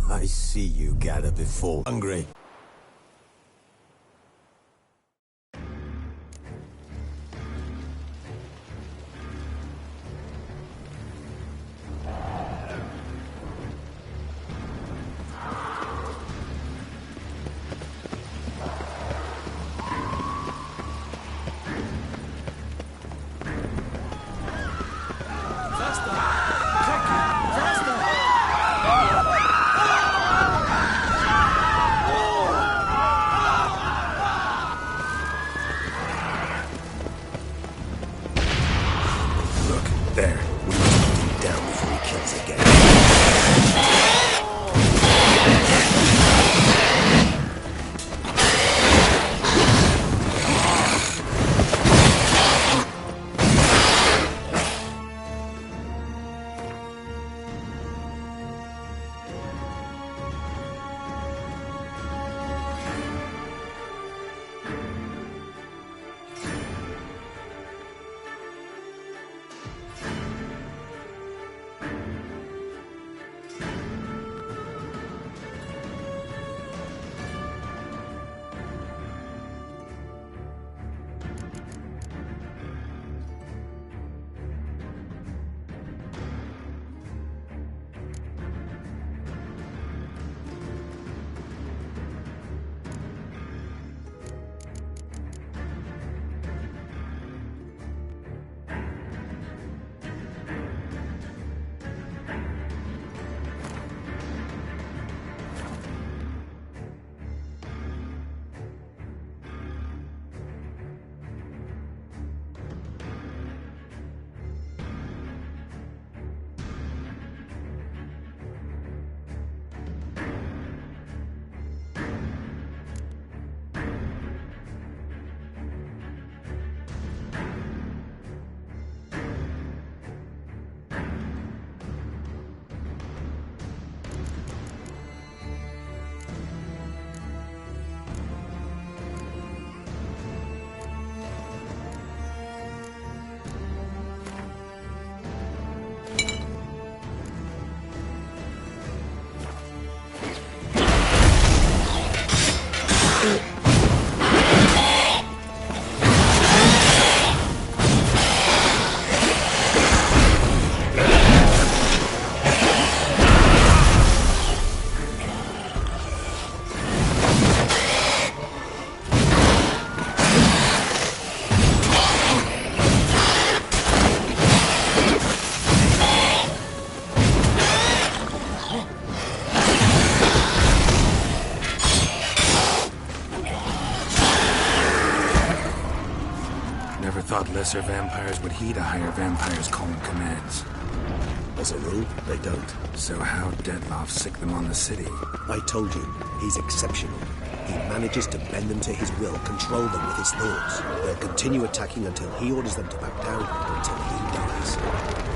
I see you gather before hungry. There. We must put him down before he kills again. Never thought lesser vampires would heed a higher vampire's calling commands. As a rule, they don't. So how Dettlaff sick them on the city? I told you, he's exceptional. He manages to bend them to his will, control them with his thoughts. They'll continue attacking until he orders them to back down, until he dies.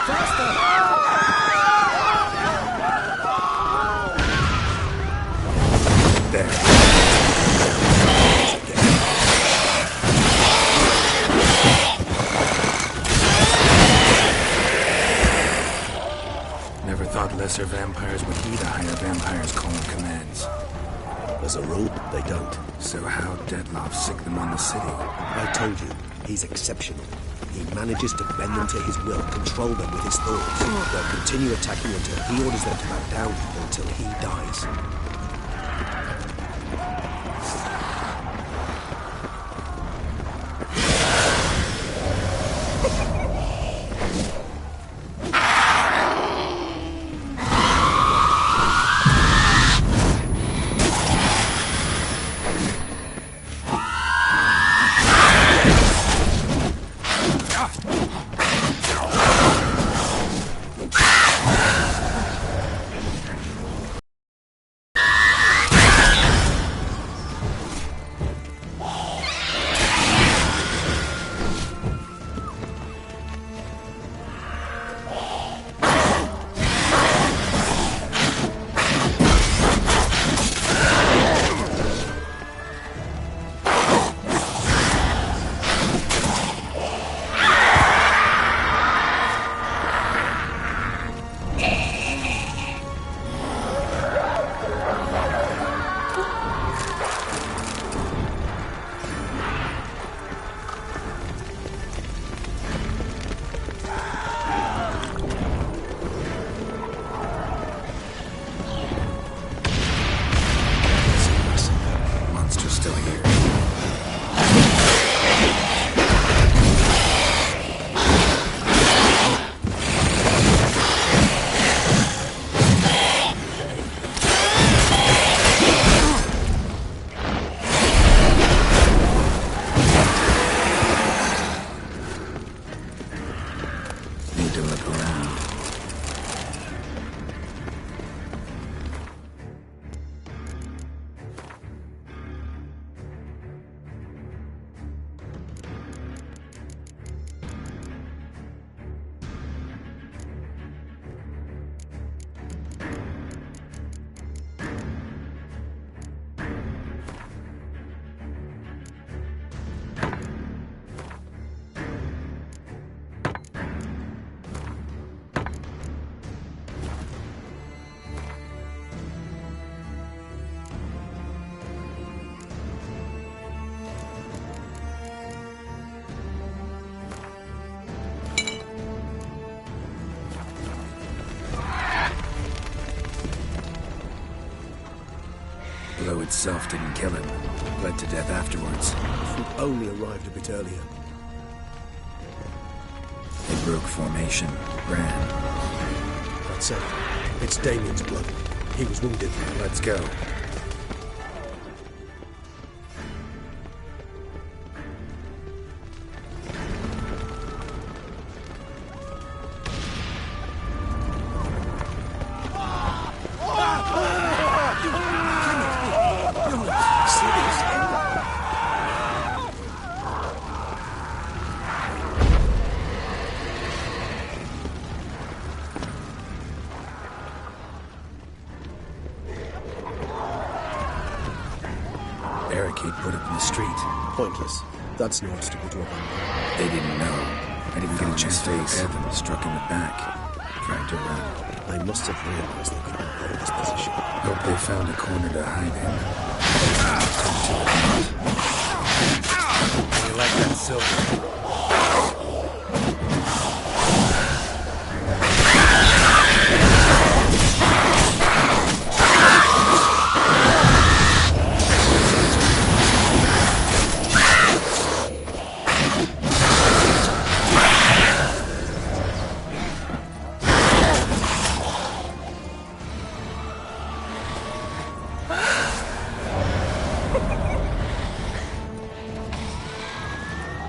Never thought lesser vampires would heed a higher vampire's calling commands. As a rule, they don't. So how Dettlaff sick them on the city? I told you, he's exceptional. He manages to bend them to his will, control them with his thoughts. They'll continue attacking until he orders them to back down, until he dies. Blow itself didn't kill him. Bled to death afterwards. If we'd only arrived a bit earlier. They broke formation. Ran. That's it. It's Damien's blood. He was wounded. Let's go. Barricade put up in the street. Pointless. That's no obstacle to a vampire. They didn't know. I didn't get a chance to repair them. Struck in the back. Tried to run. I must have realized they could not hold this position. Hope they found a corner to hide in. You like that silver?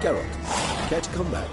Geralt, care to come back?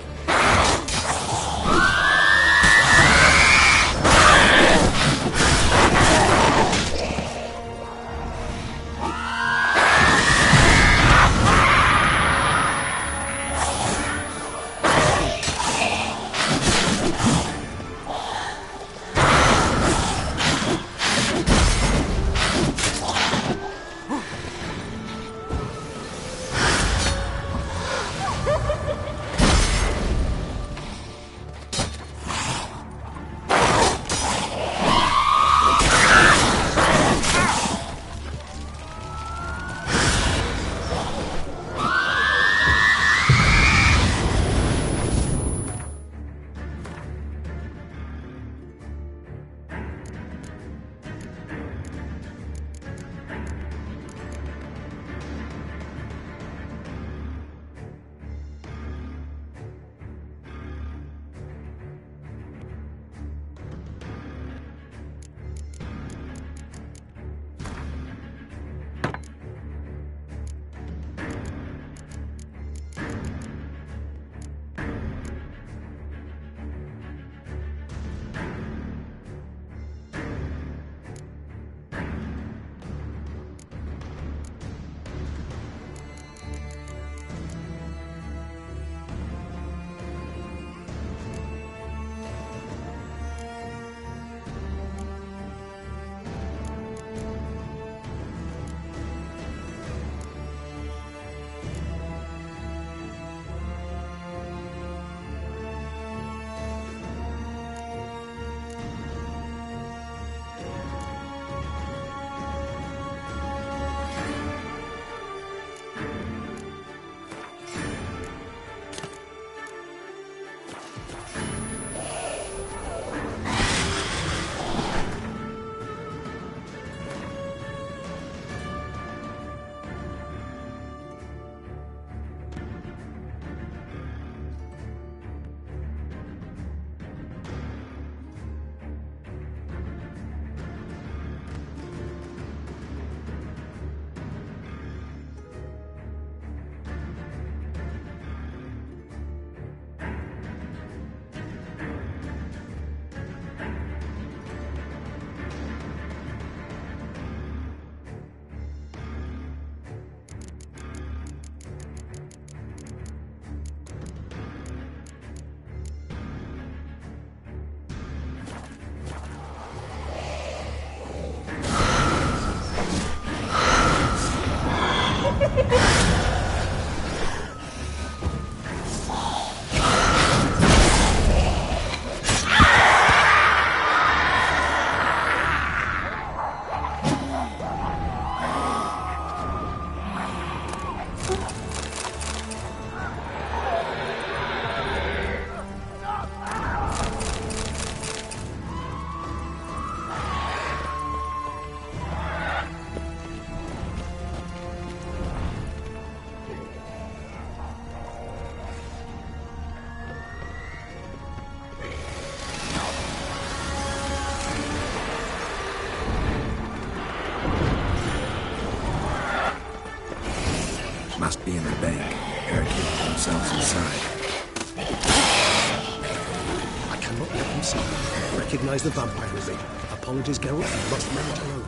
cannot let them see. Recognize the vampire ring. Apologies, Geralt, you must manage alone.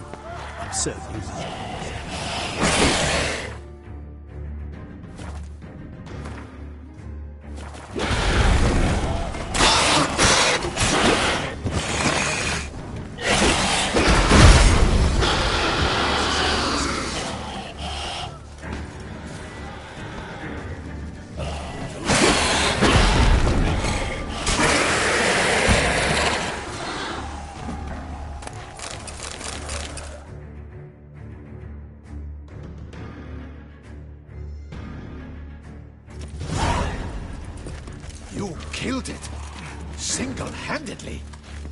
I'll serve you. You killed it! Single-handedly!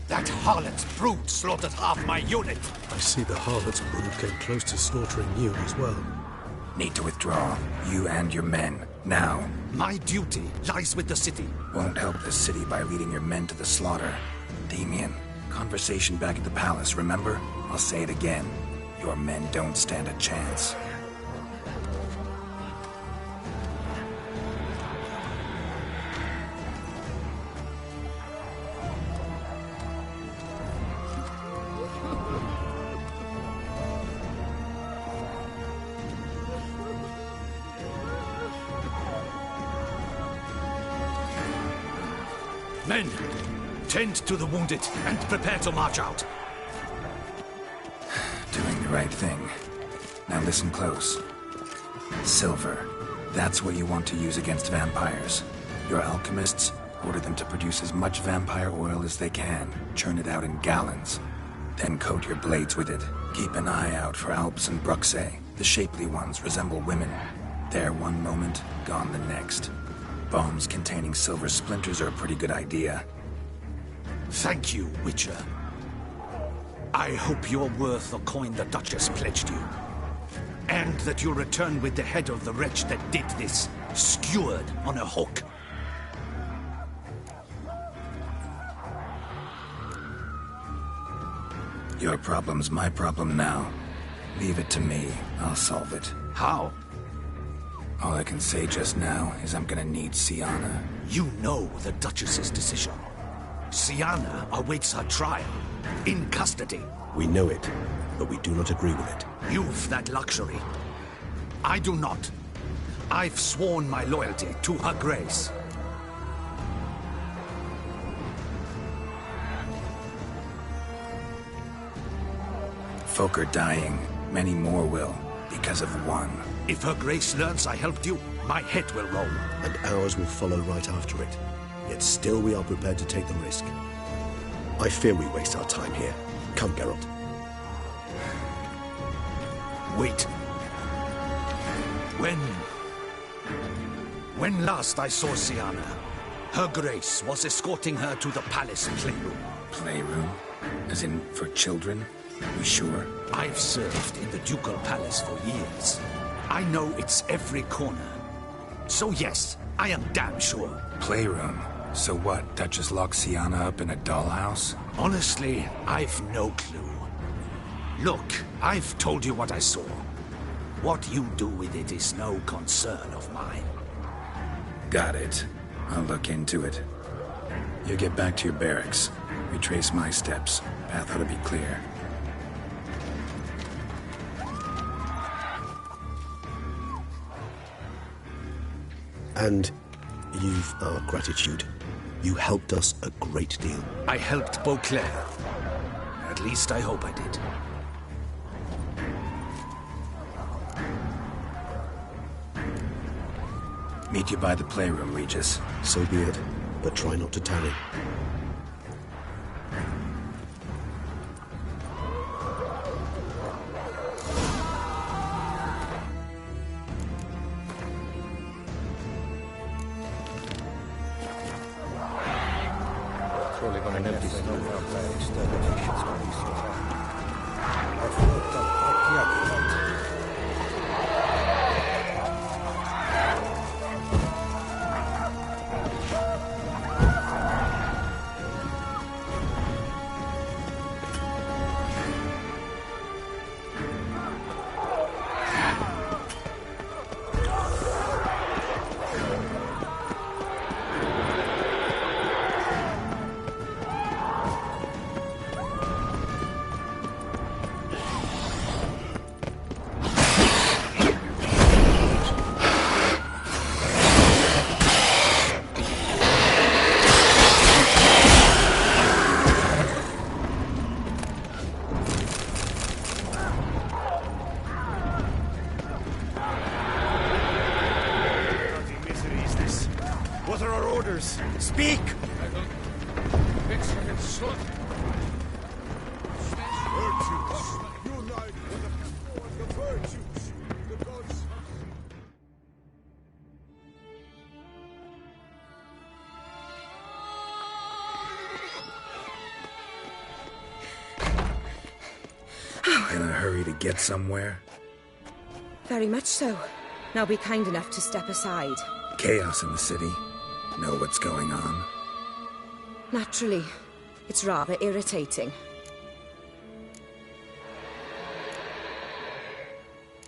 That harlot's brood slaughtered half my unit! I see the harlot's brood came close to slaughtering you as well. Need to withdraw. You and your men. Now. My duty lies with the city. Won't help the city by leading your men to the slaughter. Damien, conversation back at the palace, remember? I'll say it again. Your men don't stand a chance. Men, tend to the wounded and prepare to march out. Doing the right thing. Now listen close. Silver. That's what you want to use against vampires. Your alchemists order them to produce as much vampire oil as they can. Churn it out in gallons. Then coat your blades with it. Keep an eye out for Alps and Bruxae. The shapely ones resemble women. There one moment, gone the next. Bombs containing silver splinters are a pretty good idea. Thank you, Witcher. I hope you're worth the coin the Duchess pledged you. And that you'll return with the head of the wretch that did this, skewered on a hook. Your problem's my problem now. Leave it to me. I'll solve it. How? All I can say just now is I'm gonna need Syanna. You know the Duchess's decision. Syanna awaits her trial, in custody. We know it, but we do not agree with it. You've that luxury. I do not. I've sworn my loyalty to her grace. Folk are dying. Many more will, because of one. If her grace learns I helped you, my head will roll. And ours will follow right after it. Yet still we are prepared to take the risk. I fear we waste our time here. Come, Geralt. Wait. When last I saw Syanna, her grace was escorting her to the palace playroom. Playroom? As in, for children? We sure? I've served in the ducal palace for years. I know its every corner. So yes, I am damn sure. Playroom? So what, Duchess locks Syanna up in a dollhouse? Honestly, I've no clue. Look, I've told you what I saw. What you do with it is no concern of mine. Got it. I'll look into it. You get back to your barracks. Retrace my steps. Path ought to be clear. And you've our gratitude. You helped us a great deal. I helped Beauclair. At least I hope I did. Meet you by the playroom, Regis. So be it, but try not to tarry. Surely when an empty snowflake by extermination's going to be sorted out. I've worked up quite the appetite. Speak! Unite with the virtues. The gods. In a hurry to get somewhere? Very much so. Now be kind enough to step aside. Chaos in the city. Know what's going on? Naturally. It's rather irritating.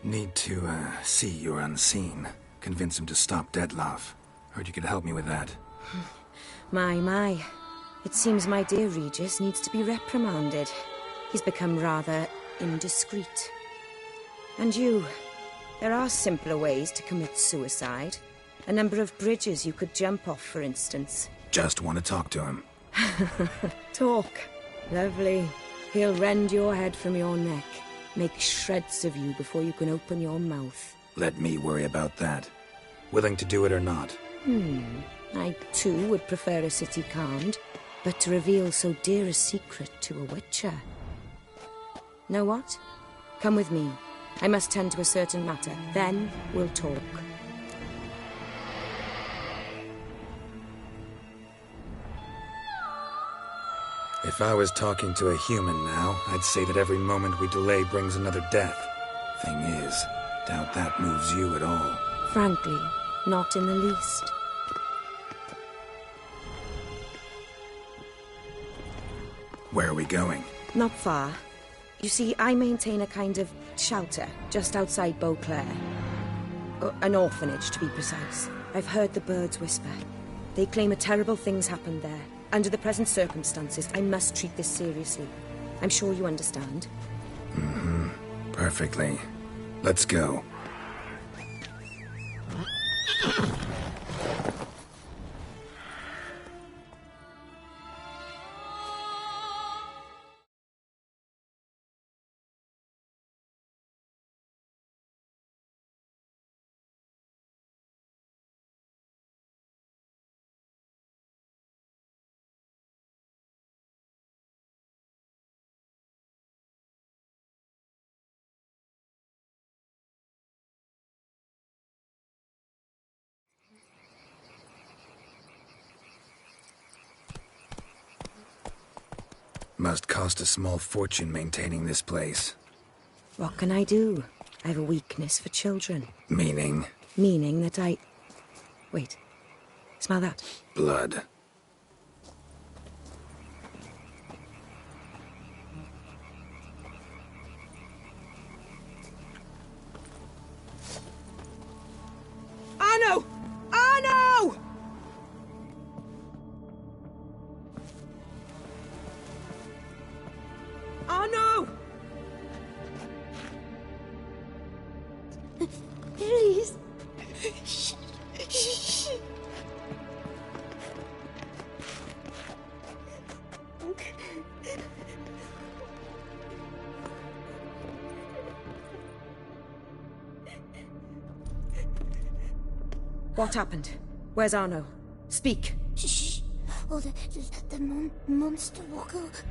Need to, see you're unseen. Convince him to stop Dettlaff. Heard you could help me with that. My. It seems my dear Regis needs to be reprimanded. He's become rather indiscreet. And you, there are simpler ways to commit suicide. A number of bridges you could jump off, for instance. Just want to talk to him. Talk. Lovely. He'll rend your head from your neck. Make shreds of you before you can open your mouth. Let me worry about that. Willing to do it or not? I, too, would prefer a city calmed, but to reveal so dear a secret to a witcher. Know what? Come with me. I must tend to a certain matter. Then we'll talk. If I was talking to a human now, I'd say that every moment we delay brings another death. Thing is, doubt that moves you at all. Frankly, not in the least. Where are we going? Not far. You see, I maintain a kind of shelter just outside Beauclair. An orphanage, to be precise. I've heard the birds whisper. They claim a terrible thing's happened there. Under the present circumstances, I must treat this seriously. I'm sure you understand. Perfectly. Let's go. Must cost a small fortune maintaining this place. What can I do? I have a weakness for children. Meaning? Meaning that I... Wait. Smell that? Blood. Arno! Arno! Arno! Please. Shh. What happened? Where's Arno? Speak. Shh. Oh, the monster will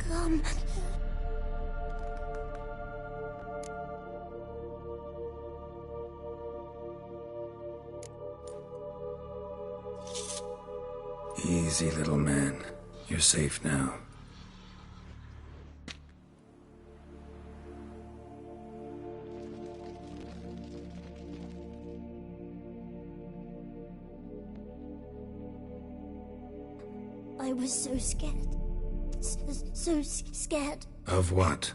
come. Easy, little man. You're safe now. I was so scared. So scared. Of what?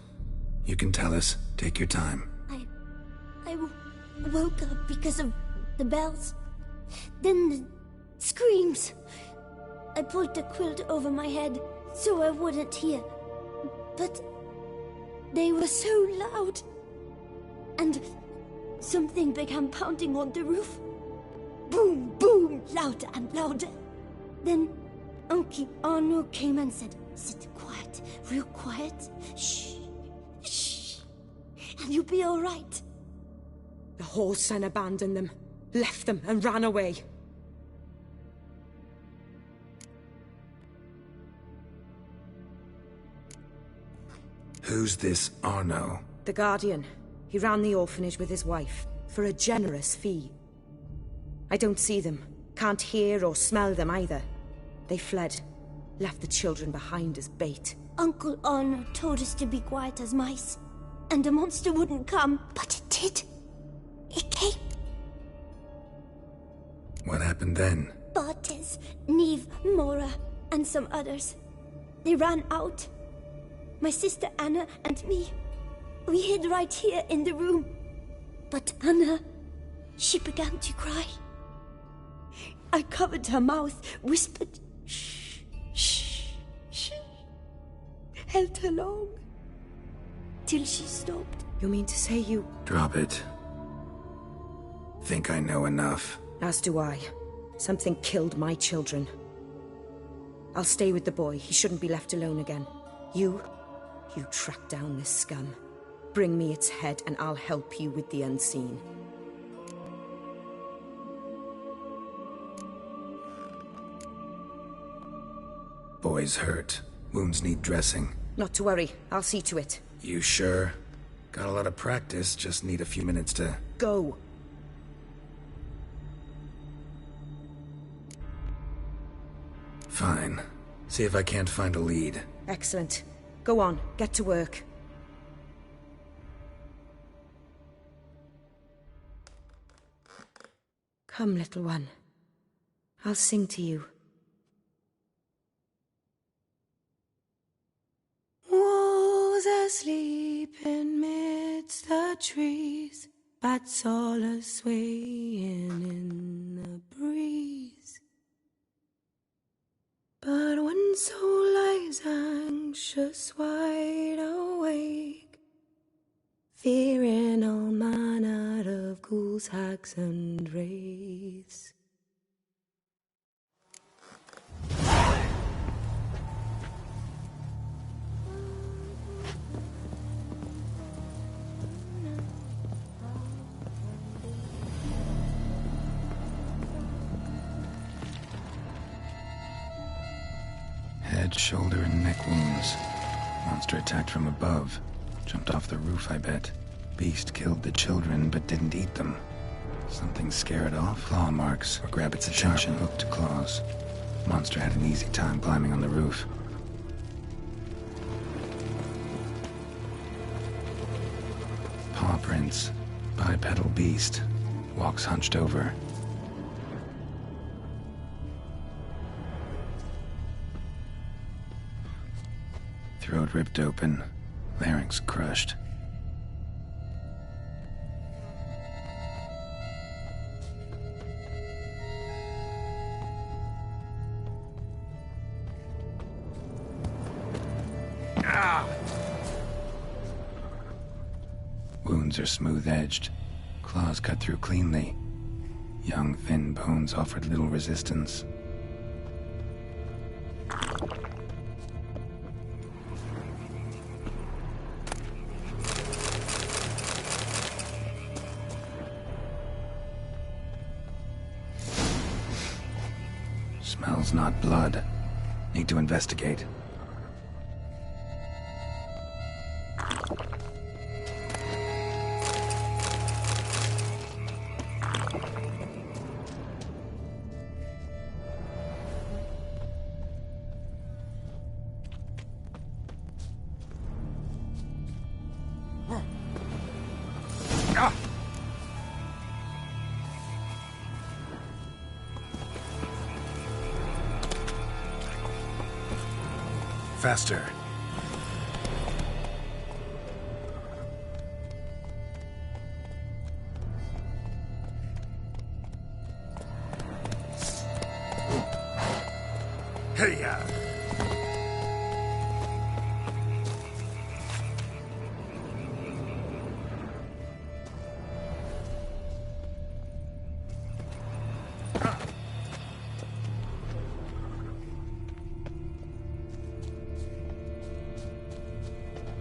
You can tell us. Take your time. I woke up because of the bells. Then the screams. I pulled the quilt over my head so I wouldn't hear. But they were so loud. And something began pounding on the roof. Boom, boom, louder and louder. Then Uncle Arno came and said, "Sit quiet, real quiet. Shh, shh, and you'll be all right." The whoreson abandoned them, left them and ran away. Who's this Arno? The Guardian. He ran the orphanage with his wife, for a generous fee. I don't see them, can't hear or smell them either. They fled, left the children behind as bait. Uncle Arno told us to be quiet as mice, and the monster wouldn't come, but it did. It came. What happened then? Bartes, Neve, Mora, and some others. They ran out. My sister Anna and me. We hid right here in the room. But Anna, she began to cry. I covered her mouth, whispered, shh, shh, shh. Held her long. Till she stopped. You mean to say you... Drop it. Think I know enough. As do I. Something killed my children. I'll stay with the boy. He shouldn't be left alone again. You track down this scum. Bring me its head and I'll help you with the unseen. Boy's hurt. Wounds need dressing. Not to worry. I'll see to it. You sure? Got a lot of practice, just need a few minutes to... Go. Fine. See if I can't find a lead. Excellent. Go on, get to work. Come, little one. I'll sing to you. Wolves asleep in midst the trees, bats all a-swaying in the breeze. But one soul lies anxious, wide awake, fearing all manner of ghouls, hags, and wraiths. Head, shoulder, and neck wounds. Monster attacked from above. Jumped off the roof, I bet. Beast killed the children, but didn't eat them. Something scare it off? Claw marks, or grab its attention. Hooked claws. Monster had an easy time climbing on the roof. Paw prints. Bipedal beast. Walks hunched over. Throat ripped open, larynx crushed. Wounds are smooth-edged, claws cut through cleanly. Young, thin bones offered little resistance. Smells not blood. Need to investigate. Faster. Hey-ya!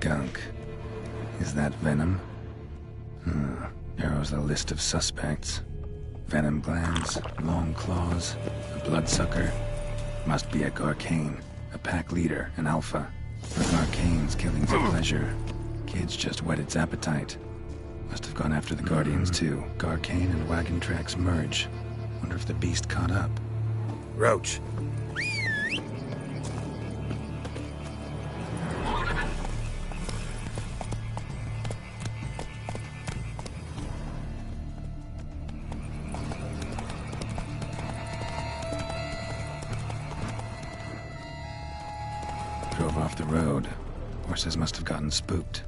Gunk. Is that venom? Narrows the list of suspects. Venom glands, long claws, a bloodsucker. Must be a Garcane, a pack leader, an alpha. For Arcane's killing's a pleasure. Kid's just whet its appetite. Must have gone after the Guardians too. Garcane and wagon tracks merge. Wonder if the beast caught up. Roach. Drove off the road. Horses must have gotten spooked.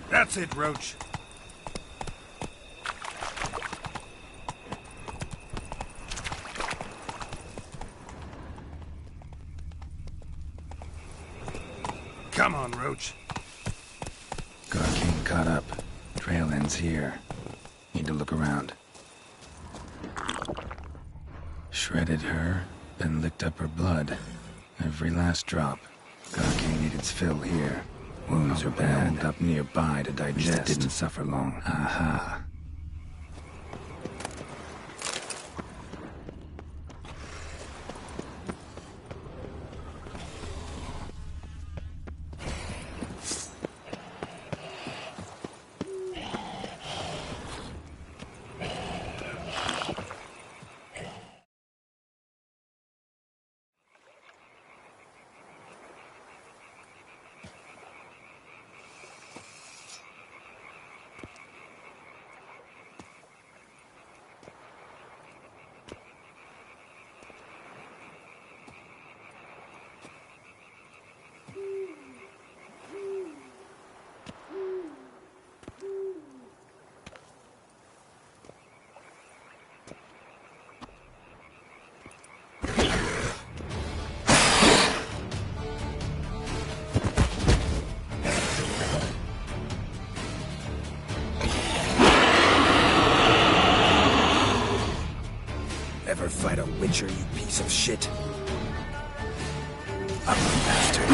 That's it, Roach. Come on, Roach. Garcane caught up. Trail ends here. Need to look around. Shredded her, then licked up her blood. Every last drop. Garcane needed its fill here. Wounds are bad. Up nearby to digest. Didn't suffer long. Aha. Ever fight a Witcher, you piece of shit? Ugly bastard.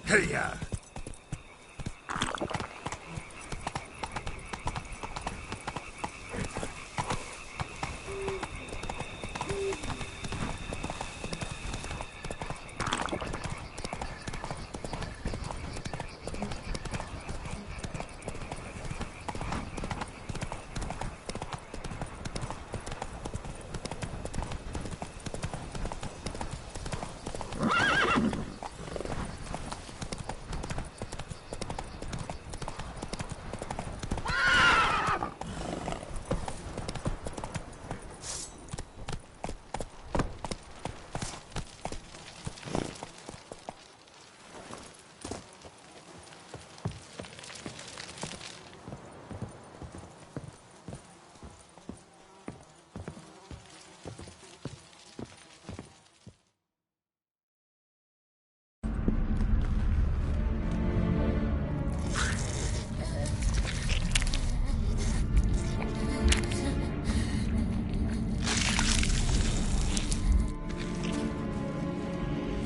Hey-ya!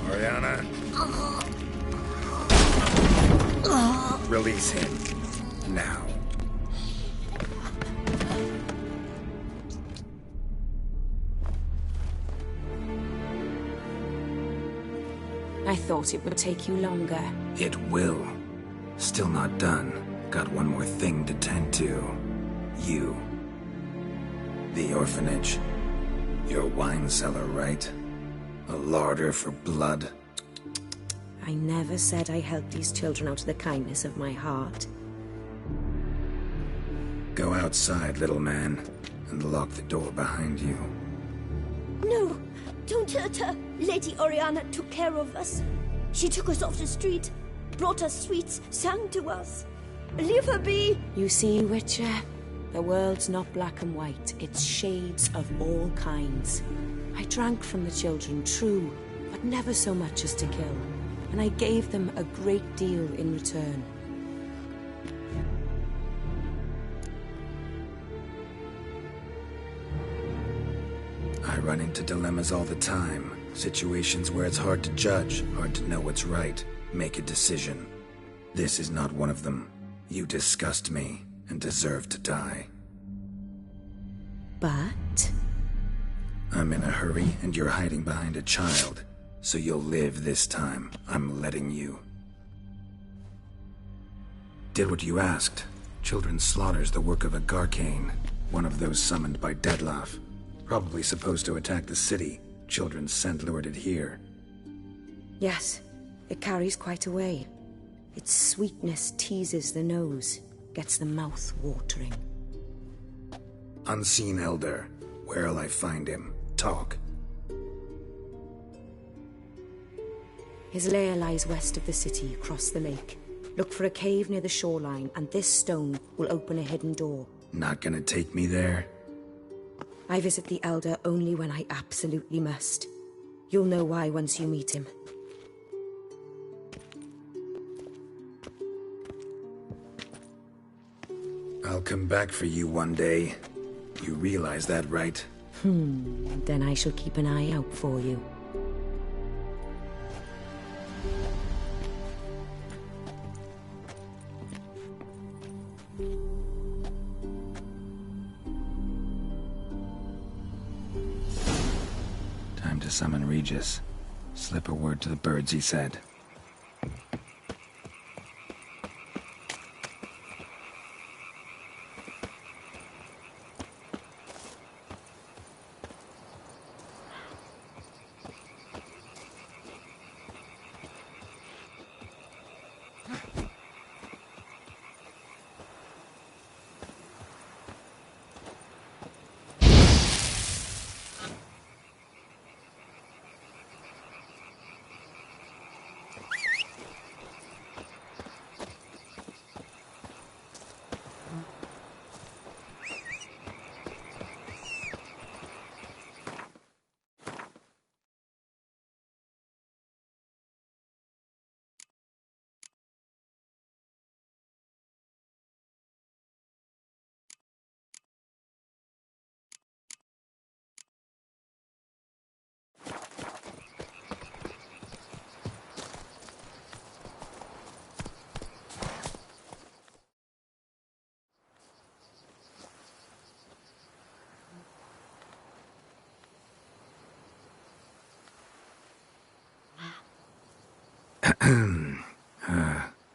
Oriana. Release him. Now. I thought it would take you longer. It will. Still not done. Got one more thing to tend to. You. The orphanage. Your wine cellar, right? A larder for blood. I never said I helped these children out of the kindness of my heart. Go outside, little man, and lock the door behind you. No, don't hurt her. Lady Oriana took care of us. She took us off the street, brought us sweets, sang to us. Leave her be. You see, Witcher, the world's not black and white. It's shades of all kinds. I drank from the children, true, but never so much as to kill. And I gave them a great deal in return. I run into dilemmas all the time. Situations where it's hard to judge, hard to know what's right, make a decision. This is not one of them. You disgust me and deserve to die. But? I'm in a hurry and you're hiding behind a child. So you'll live this time. I'm letting you. Did what you asked. Children's slaughter's the work of a Garcane, one of those summoned by Dettlaff. Probably supposed to attack the city. Children sent lured it here. Yes, it carries quite a way. Its sweetness teases the nose, gets the mouth watering. Unseen Elder. Where'll I find him? Talk. His lair lies west of the city, across the lake. Look for a cave near the shoreline, and this stone will open a hidden door. Not gonna take me there? I visit the Elder only when I absolutely must. You'll know why once you meet him. I'll come back for you one day. You realize that, right? Then I shall keep an eye out for you. Time to summon Regis. Slip a word to the birds, he said.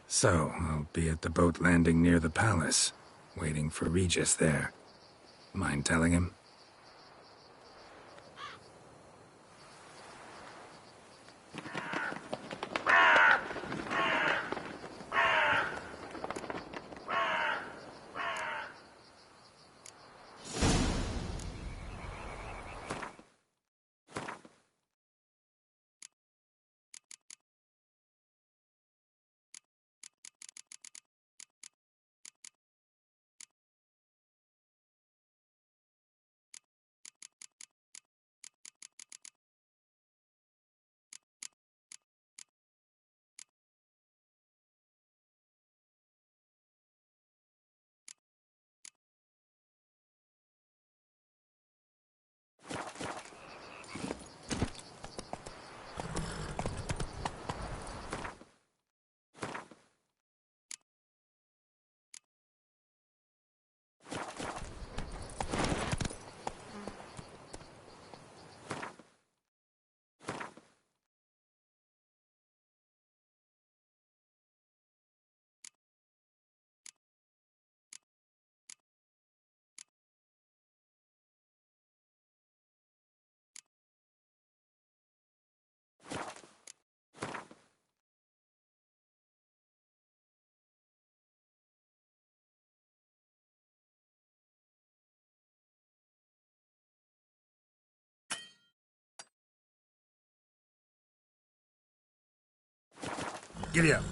So, I'll be at the boat landing near the palace, waiting for Regis there. Mind telling him? Giddy up.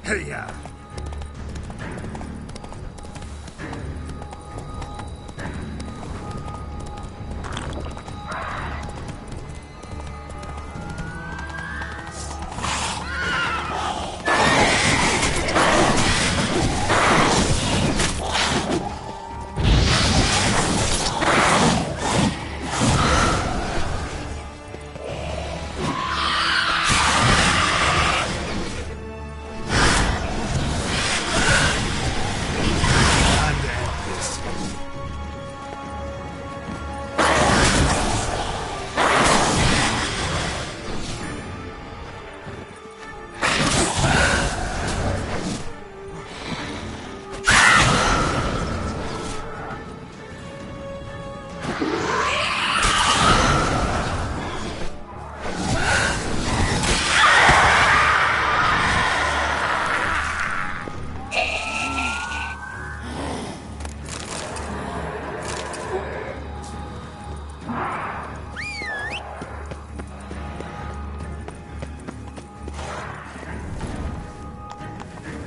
Hey-ya!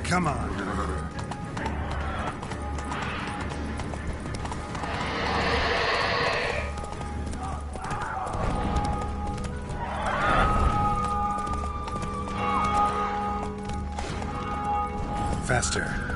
Come on. Faster.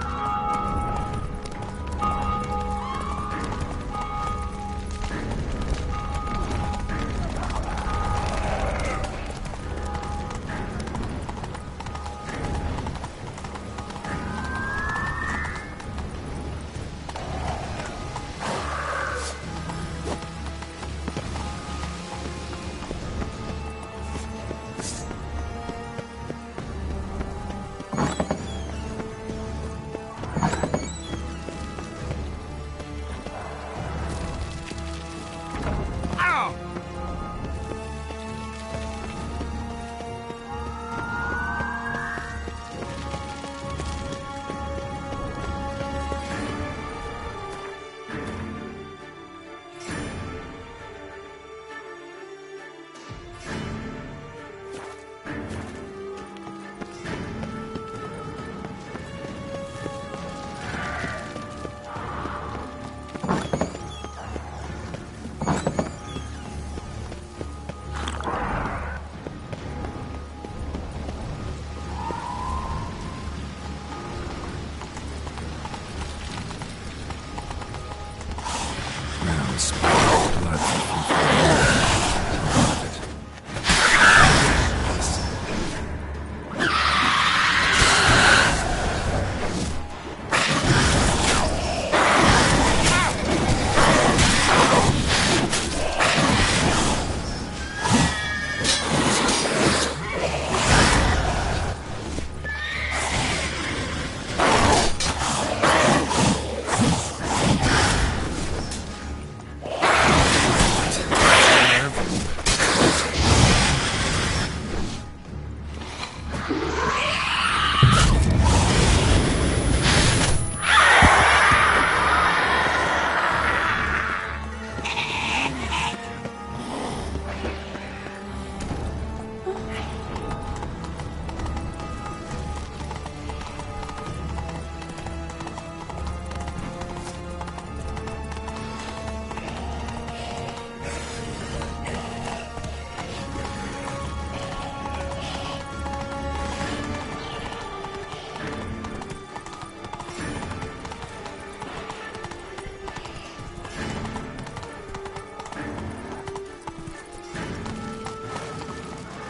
splash of blood from it.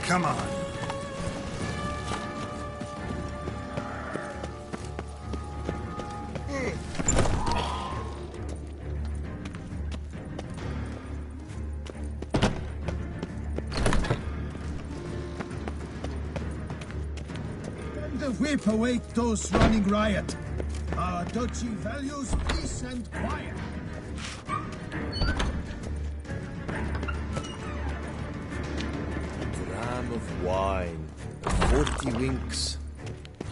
Come on. The whip await those running riot. Our duchy values peace and quiet. Dram of wine, 40 winks.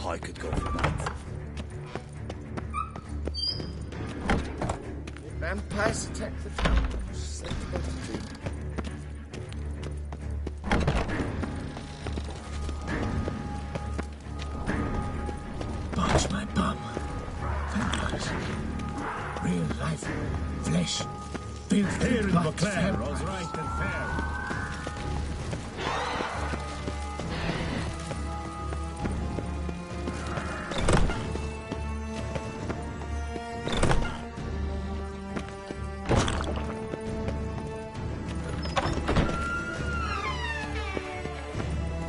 I could go for that. Vampires attack the town. Send them to drink. Barge my bum. Vampires. Real life. Flesh. Filth Here and in blood. Beauclair, all's Vampires. right and fair.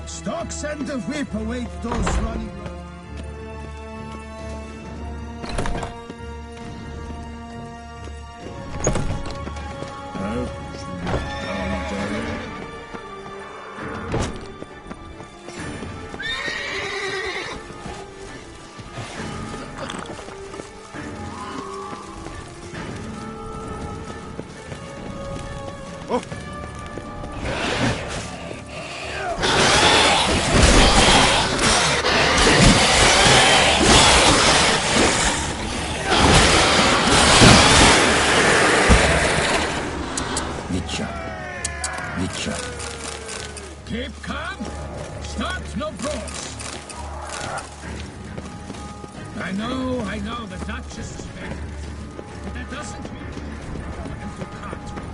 Stocks and the whip await those running. Nietzsche. Keep calm. Start no brawls. I know, the Duchess is bad. But that doesn't mean you can't win.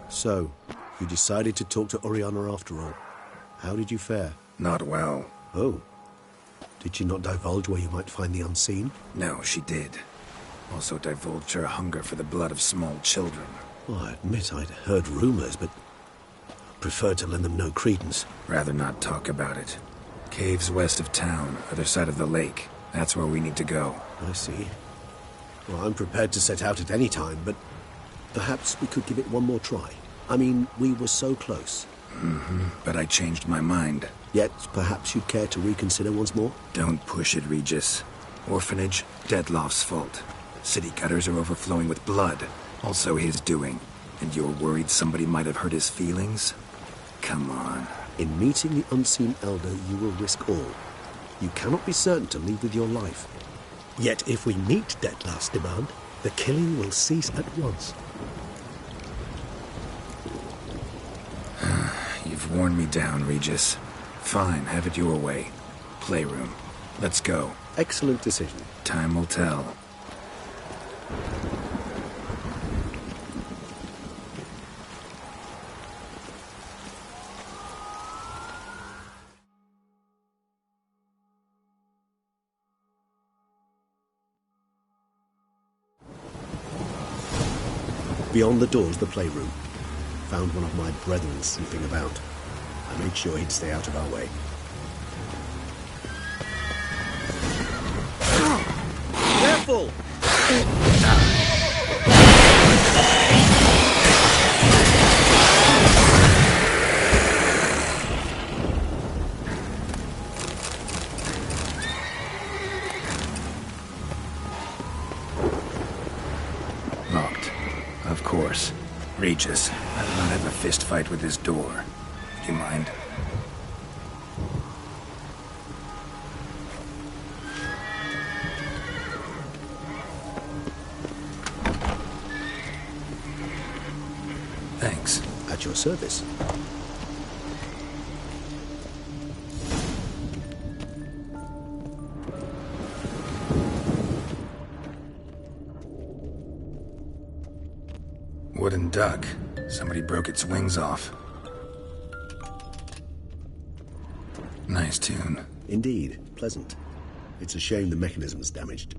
So, you decided to talk to Oriana after all. How did you fare? Not well. Oh. Did she not divulge where you might find the unseen? No, she did. Also divulged her hunger for the blood of small children. Well, I admit I'd heard rumors, but prefer to lend them no credence. Rather not talk about it. Caves west of town, other side of the lake. That's where we need to go. I see. Well, I'm prepared to set out at any time, but perhaps we could give it one more try. I mean, we were so close. But I changed my mind. Yet, perhaps you'd care to reconsider once more? Don't push it, Regis. Orphanage, Dettloff's fault. City gutters are overflowing with blood. Also his doing. And you're worried somebody might have hurt his feelings? Come on. In meeting the unseen elder, you will risk all. You cannot be certain to leave with your life. Yet if we meet Dettloff's demand, the killing will cease at once. You've worn me down, Regis. Fine, have it your way. Playroom. Let's go. Excellent decision. Time will tell. Beyond the door's the playroom. Found one of my brethren sleeping about. I made sure he'd stay out of our way. Careful! Locked. Of course. Regis, I do not have a fist fight with this door. Do you mind? Thanks. At your service. Wooden duck. Somebody broke its wings off. Nice tune. Indeed. Pleasant. It's a shame the mechanism's damaged.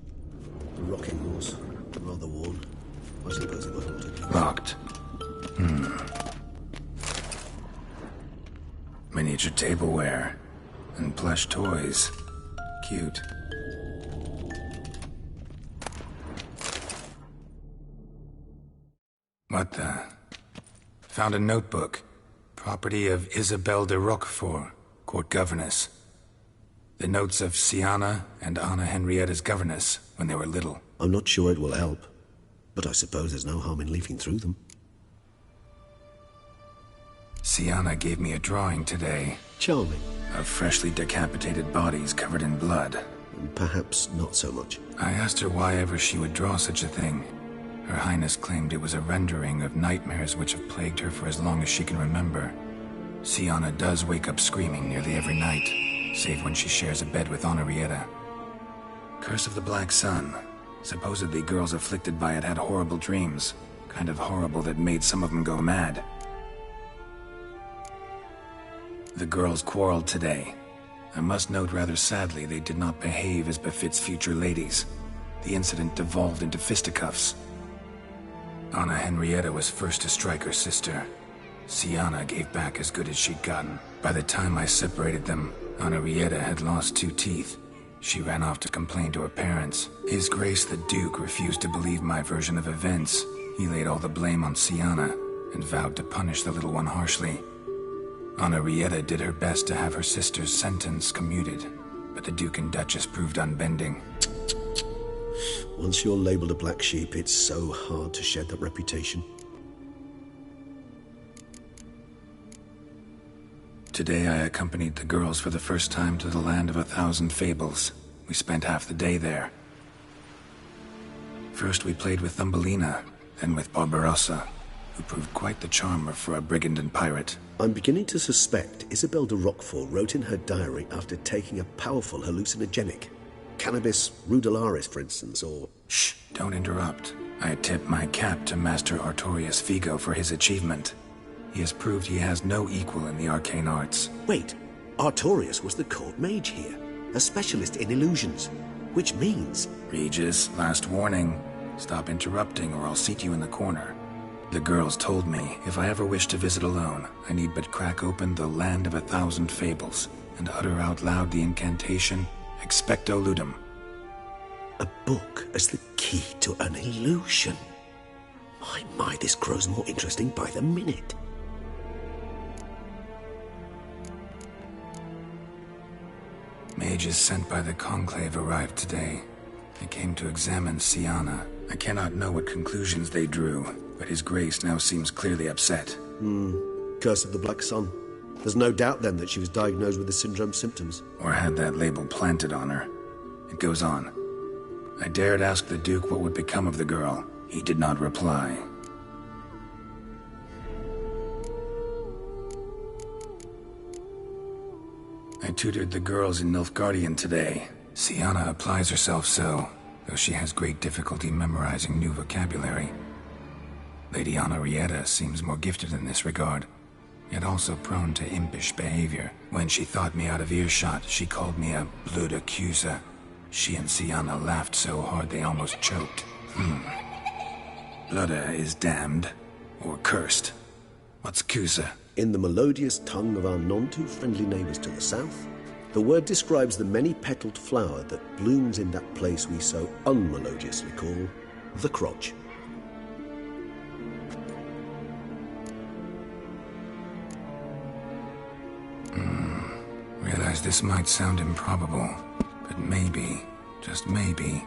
The rocking horse. Rather worn. I suppose it was haunted. Locked. Miniature tableware. And plush toys. Cute. What the? Found a notebook. Property of Isabelle de Roquefort, court governess. The notes of Sienna and Anna Henrietta's governess when they were little. I'm not sure it will help, but I suppose there's no harm in leafing through them. Sienna gave me a drawing today. Charming. Of freshly decapitated bodies covered in blood. Perhaps not so much. I asked her why ever she would draw such a thing. Her Highness claimed it was a rendering of nightmares which have plagued her for as long as she can remember. Sienna does wake up screaming nearly every night, save when she shares a bed with Henrietta. Curse of the Black Sun. Supposedly girls afflicted by it had horrible dreams. Kind of horrible that made some of them go mad. The girls quarreled today. I must note rather sadly they did not behave as befits future ladies. The incident devolved into fisticuffs. Anna Henrietta was first to strike her sister. Sienna gave back as good as she'd gotten. By the time I separated them, Henrietta had lost 2 teeth. She ran off to complain to her parents. His Grace the Duke refused to believe my version of events. He laid all the blame on Sienna and vowed to punish the little one harshly. Henrietta did her best to have her sister's sentence commuted, but the Duke and Duchess proved unbending. Once you're labeled a black sheep, it's so hard to shed that reputation. Today I accompanied the girls for the first time to the land of 1,000 fables. We spent half the day there. First we played with Thumbelina, then with Barbarossa, who proved quite the charmer for a brigand and pirate. I'm beginning to suspect Isabelle de Roquefort wrote in her diary after taking a powerful hallucinogenic. Cannabis rudelaris, for instance, or... Shh, don't interrupt. I tip my cap to Master Artorius Figo for his achievement. He has proved he has no equal in the arcane arts. Wait, Artorius was the court mage here, a specialist in illusions, which means... Regis, last warning. Stop interrupting or I'll seat you in the corner. The girls told me if I ever wish to visit alone, I need but crack open the Land of 1,000 Fables and utter out loud the incantation, Expecto Ludum. A book as the key to an illusion. My, this grows more interesting by the minute. Mages sent by the Conclave arrived today. They came to examine Siana. I cannot know what conclusions they drew, but His Grace now seems clearly upset. Curse of the Black Sun. There's no doubt then that she was diagnosed with the syndrome symptoms. Or had that label planted on her. It goes on. I dared ask the Duke what would become of the girl. He did not reply. I tutored the girls in Nilfgaardian today. Siana applies herself so, though she has great difficulty memorizing new vocabulary. Lady Anarietta seems more gifted in this regard, yet also prone to impish behavior. When she thought me out of earshot, she called me a blood accuser. She and Siana laughed so hard they almost choked. Blooda is damned, or cursed. What's Cusa? In the melodious tongue of our none-too-friendly neighbours to the south, the word describes the many-petaled flower that blooms in that place we so unmelodiously call the crotch. Realize this might sound improbable, but maybe, just maybe,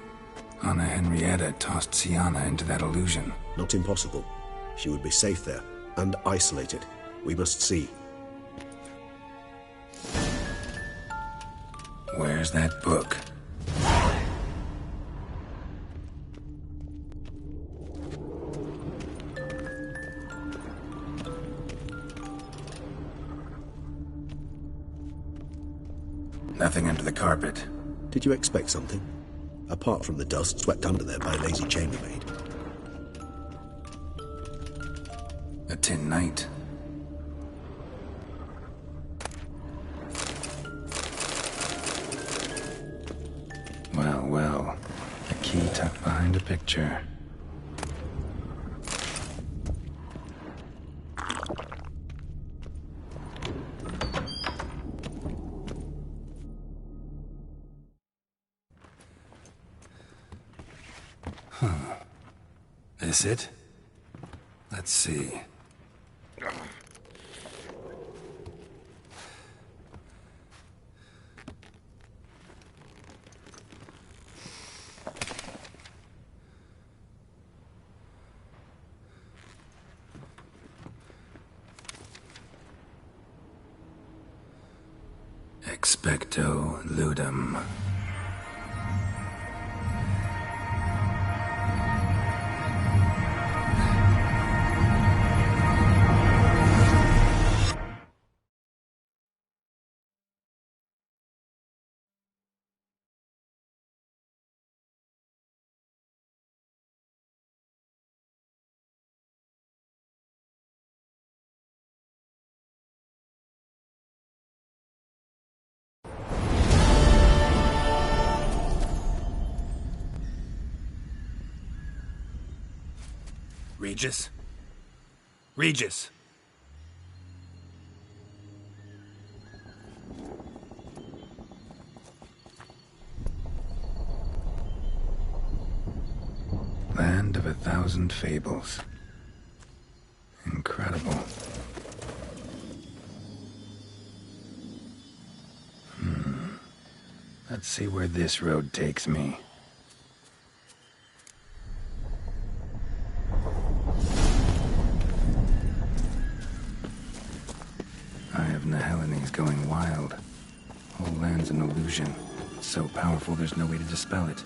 Anna Henrietta tossed Siana into that illusion. Not impossible. She would be safe there, and isolated. We must see. Where's that book? Nothing under the carpet. Did you expect something? Apart from the dust swept under there by a lazy chambermaid. A tin knight. Well, a key tucked behind a picture. This it? Let's see. Expecto Ludum. Regis? Regis! Land of 1,000 Fables. Incredible. Let's see where this road takes me. Nehelene going wild. Whole land's an illusion. It's so powerful there's no way to dispel it.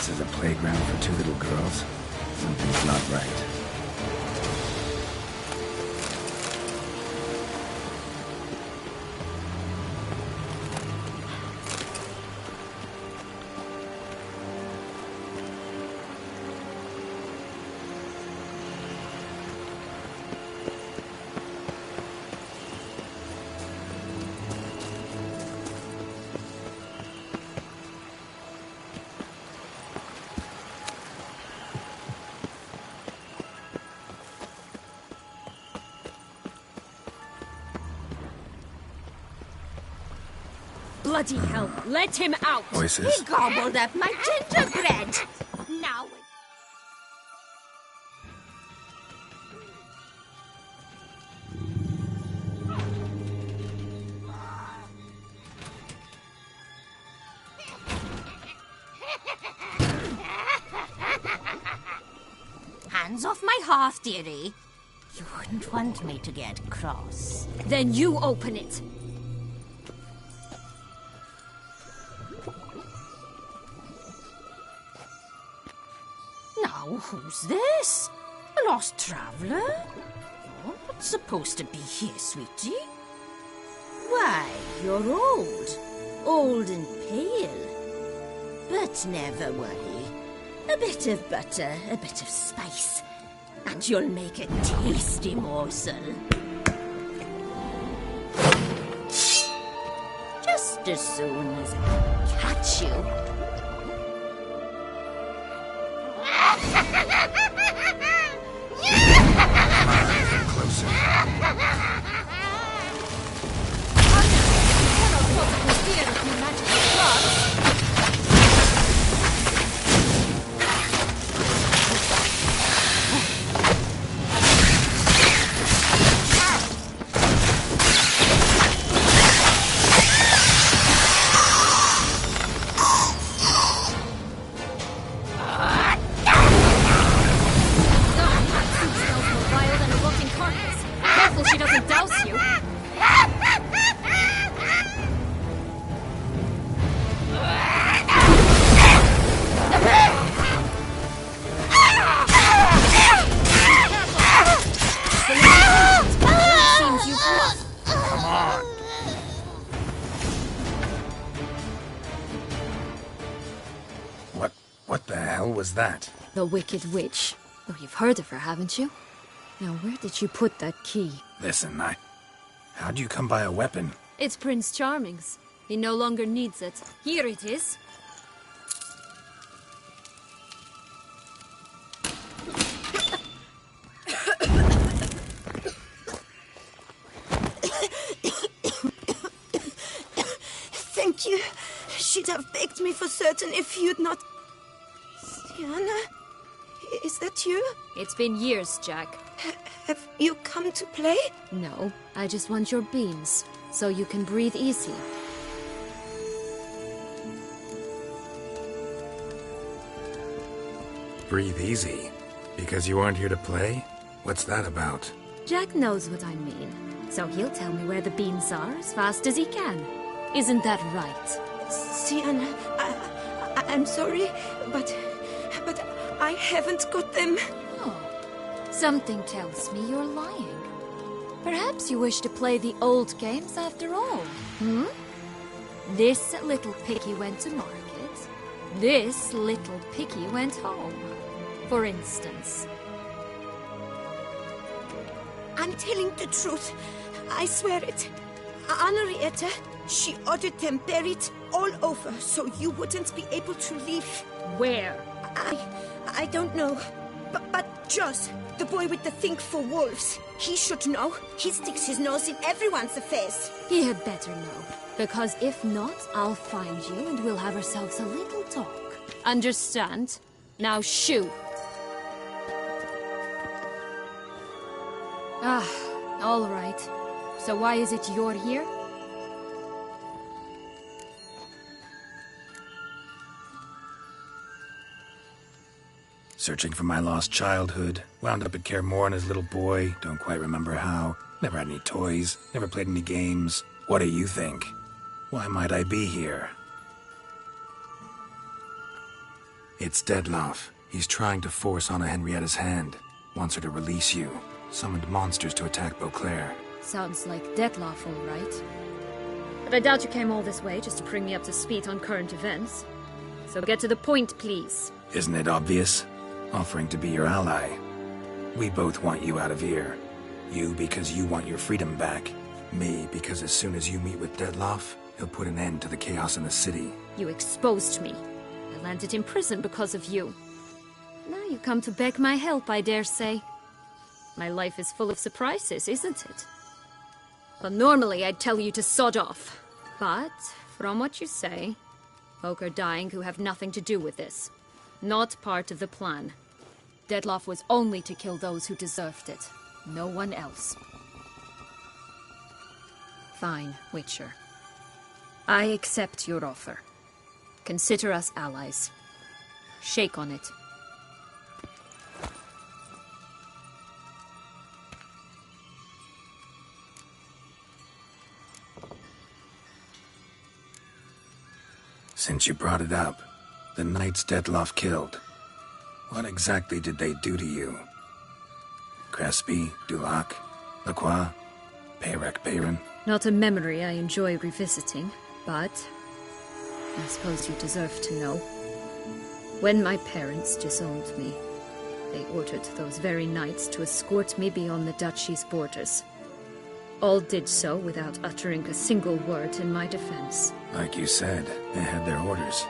This is a playground for two little girls. Something's not right. Bloody hell, let him out! Voices? He gobbled up my gingerbread! Now... Hands off my hearth, dearie. You wouldn't want me to get cross. Then you open it! Now, who's this? A lost traveler? You're not supposed to be here, sweetie. Why, you're old. Old and pale. But never worry. A bit of butter, a bit of spice, and you'll make a tasty morsel. Just as soon as I catch you. What the hell was that? The Wicked Witch. Oh, you've heard of her, haven't you? Now, where did you put that key? Listen, how'd you come by a weapon? It's Prince Charming's. He no longer needs it. Here it is. Thank you. She'd have begged me for certain if you'd not... Sienna? Is that you? It's been years, Jack. Have you come to play? No, I just want your beans, so you can breathe easy. Breathe easy? Because you aren't here to play? What's that about? Jack knows what I mean, so he'll tell me where the beans are as fast as he can. Isn't that right? Sienna, I'm sorry, but I haven't got them. Oh, something tells me you're lying. Perhaps you wish to play the old games after all, hmm? This little piggy went to market. This little piggy went home, for instance. I'm telling the truth. I swear it. Henrietta, she ordered them buried all over so you wouldn't be able to leave. Where? I don't know. But Joss, the boy with the thing for wolves, he should know. He sticks his nose in everyone's affairs. He had better know. Because if not, I'll find you and we'll have ourselves a little talk. Understand? Now shoot. Ah, all right. So why is it you're here? Searching for my lost childhood. Wound up at Kaer Morhen as a little boy. Don't quite remember how. Never had any toys. Never played any games. What do you think? Why might I be here? It's Dettlaff. He's trying to force Anna Henrietta's hand. Wants her to release you. Summoned monsters to attack Beauclair. Sounds like Dettlaff, all right. But I doubt you came all this way just to bring me up to speed on current events. So get to the point, please. Isn't it obvious? Offering to be your ally. We both want you out of here. You because you want your freedom back. Me because as soon as you meet with Dettlaff, he'll put an end to the chaos in the city. You exposed me. I landed in prison because of you. Now you come to beg my help, I dare say. My life is full of surprises, isn't it? Well, normally I'd tell you to sod off. But, from what you say, folk are dying who have nothing to do with this. Not part of the plan. Dettlaff was only to kill those who deserved it. No one else. Fine, Witcher. I accept your offer. Consider us allies. Shake on it. Since you brought it up, the knights Dettlaff killed. What exactly did they do to you? Crespi, Dulac, Lacroix, Peyrac Bayron? Not a memory I enjoy revisiting, but I suppose you deserve to know. When my parents disowned me, they ordered those very knights to escort me beyond the duchy's borders. All did so without uttering a single word in my defense. Like you said, they had their orders.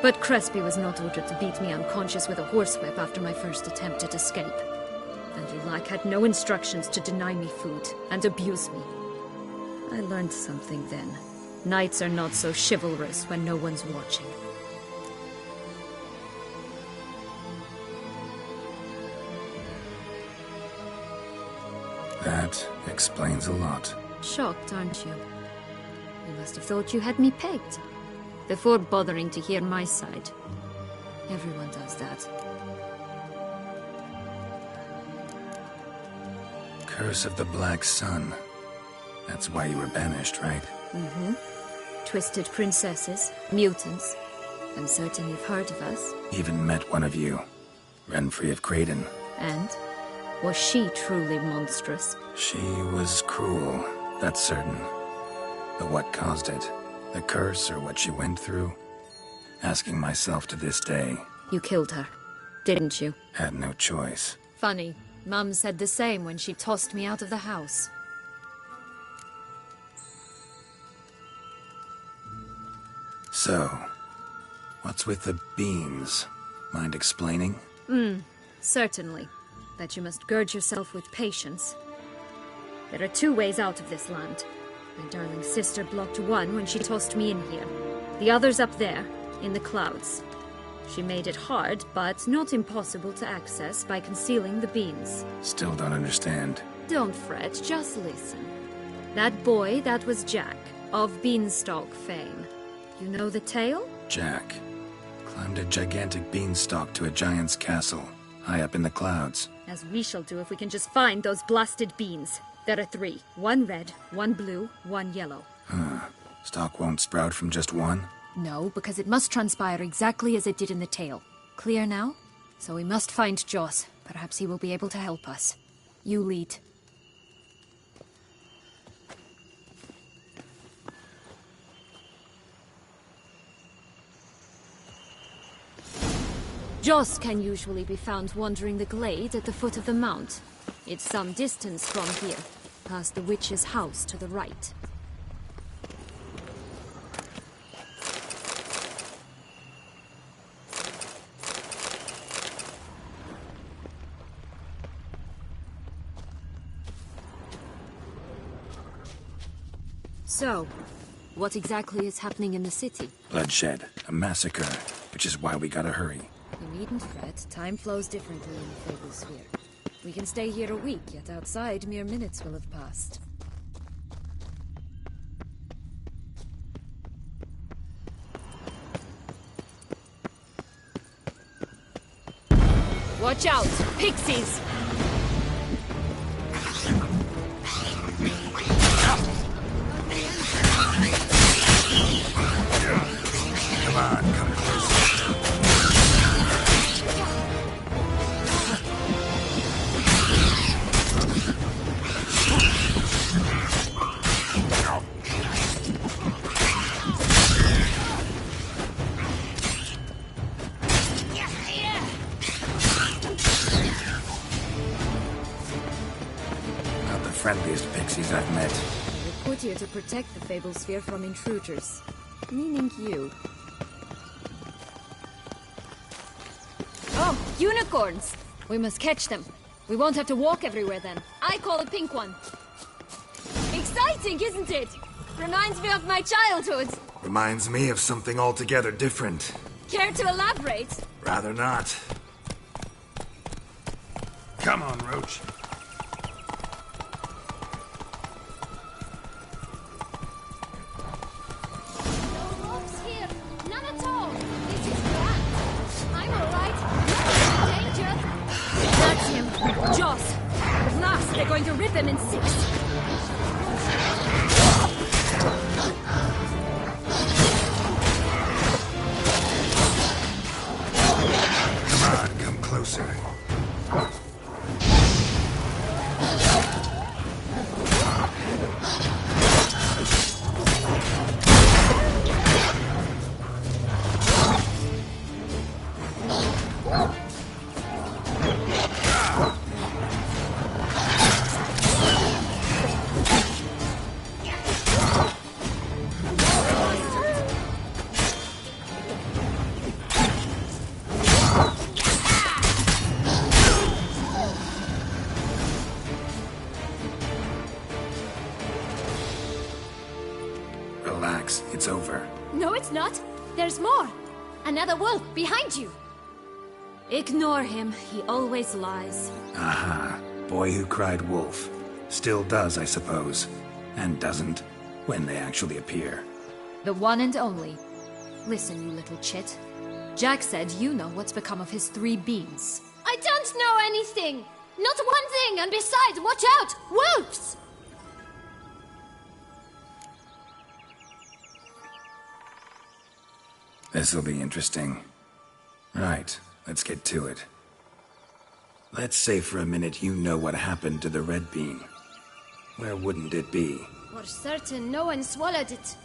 But Crespi was not ordered to beat me unconscious with a horsewhip after my first attempt at escape. And Dulac had no instructions to deny me food and abuse me. I learned something then. Knights are not so chivalrous when no one's watching. That explains a lot. Shocked, aren't you? You must have thought you had me pegged. Before bothering to hear my side. Everyone does that. Curse of the Black Sun. That's why you were banished, right? Twisted princesses, mutants. I'm certain you've heard of us. Even met one of you. Renfri of Creighton. And? Was she truly monstrous? She was cruel, that's certain. But what caused it? The curse or what she went through? Asking myself to this day. You killed her, didn't you? Had no choice. Funny. Mum said the same when she tossed me out of the house. So, what's with the beans? Mind explaining? Certainly. That you must gird yourself with patience. There are two ways out of this land. My darling sister blocked one when she tossed me in here. The other's up there, in the clouds. She made it hard, but not impossible to access by concealing the beans. Still don't understand. Don't fret, just listen. That boy, that was Jack, of Beanstalk fame. You know the tale? Jack climbed a gigantic beanstalk to a giant's castle, high up in the clouds. As we shall do if we can just find those blasted beans. There are 3. 1 red, 1 blue, 1 yellow. Stalk won't sprout from just one? No, because it must transpire exactly as it did in the tale. Clear now? So we must find Joss. Perhaps he will be able to help us. You lead. Joss can usually be found wandering the glade at the foot of the mount. It's some distance from here, past the witch's house to the right. So, what exactly is happening in the city? Bloodshed, a massacre, which is why we gotta hurry. You needn't fret. Time flows differently in the Fable Sphere. We can stay here a week, yet outside mere minutes will have passed. Watch out! Pixies! Come on, come closer. friendliest pixies I've met. I were put here to protect the Fable Sphere from intruders. Meaning you. Oh, unicorns! We must catch them. We won't have to walk everywhere then. I call a pink one. Exciting, isn't it? Reminds me of my childhood. Reminds me of something altogether different. Care to elaborate? Rather not. Come on, Roach. No wolves here. None at all. This is grand. I'm alright. Danger. That's him. Joss. At last, they're going to rip him in 6. Come on, come closer. Relax, it's over. No, it's not. There's more. Another wolf behind you. Ignore him. He always lies. Aha. Boy who cried wolf. Still does, I suppose. And doesn't, when they actually appear. The one and only. Listen, you little chit. Jack said you know what's become of his 3 beans. I don't know anything! Not one thing, and besides, watch out! Wolves! This'll be interesting. Right, let's get to it. Let's say for a minute you know what happened to the red bean. Where wouldn't it be? For certain, no one swallowed it.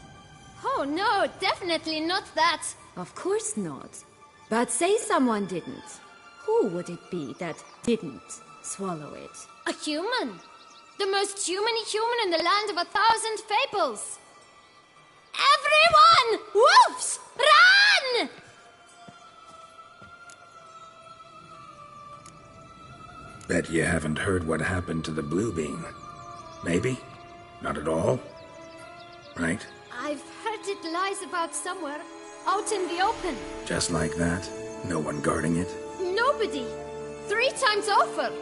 Oh no, definitely not that. Of course not. But say someone didn't. Who would it be that didn't swallow it? A human. The most human-y human in the land of 1,000 fables. Everyone! Wolves! Run! Bet you haven't heard what happened to the blue bean. Maybe? Not at all? Right? I've heard it lies about somewhere, out in the open. Just like that? No one guarding it? Nobody. 3 times over.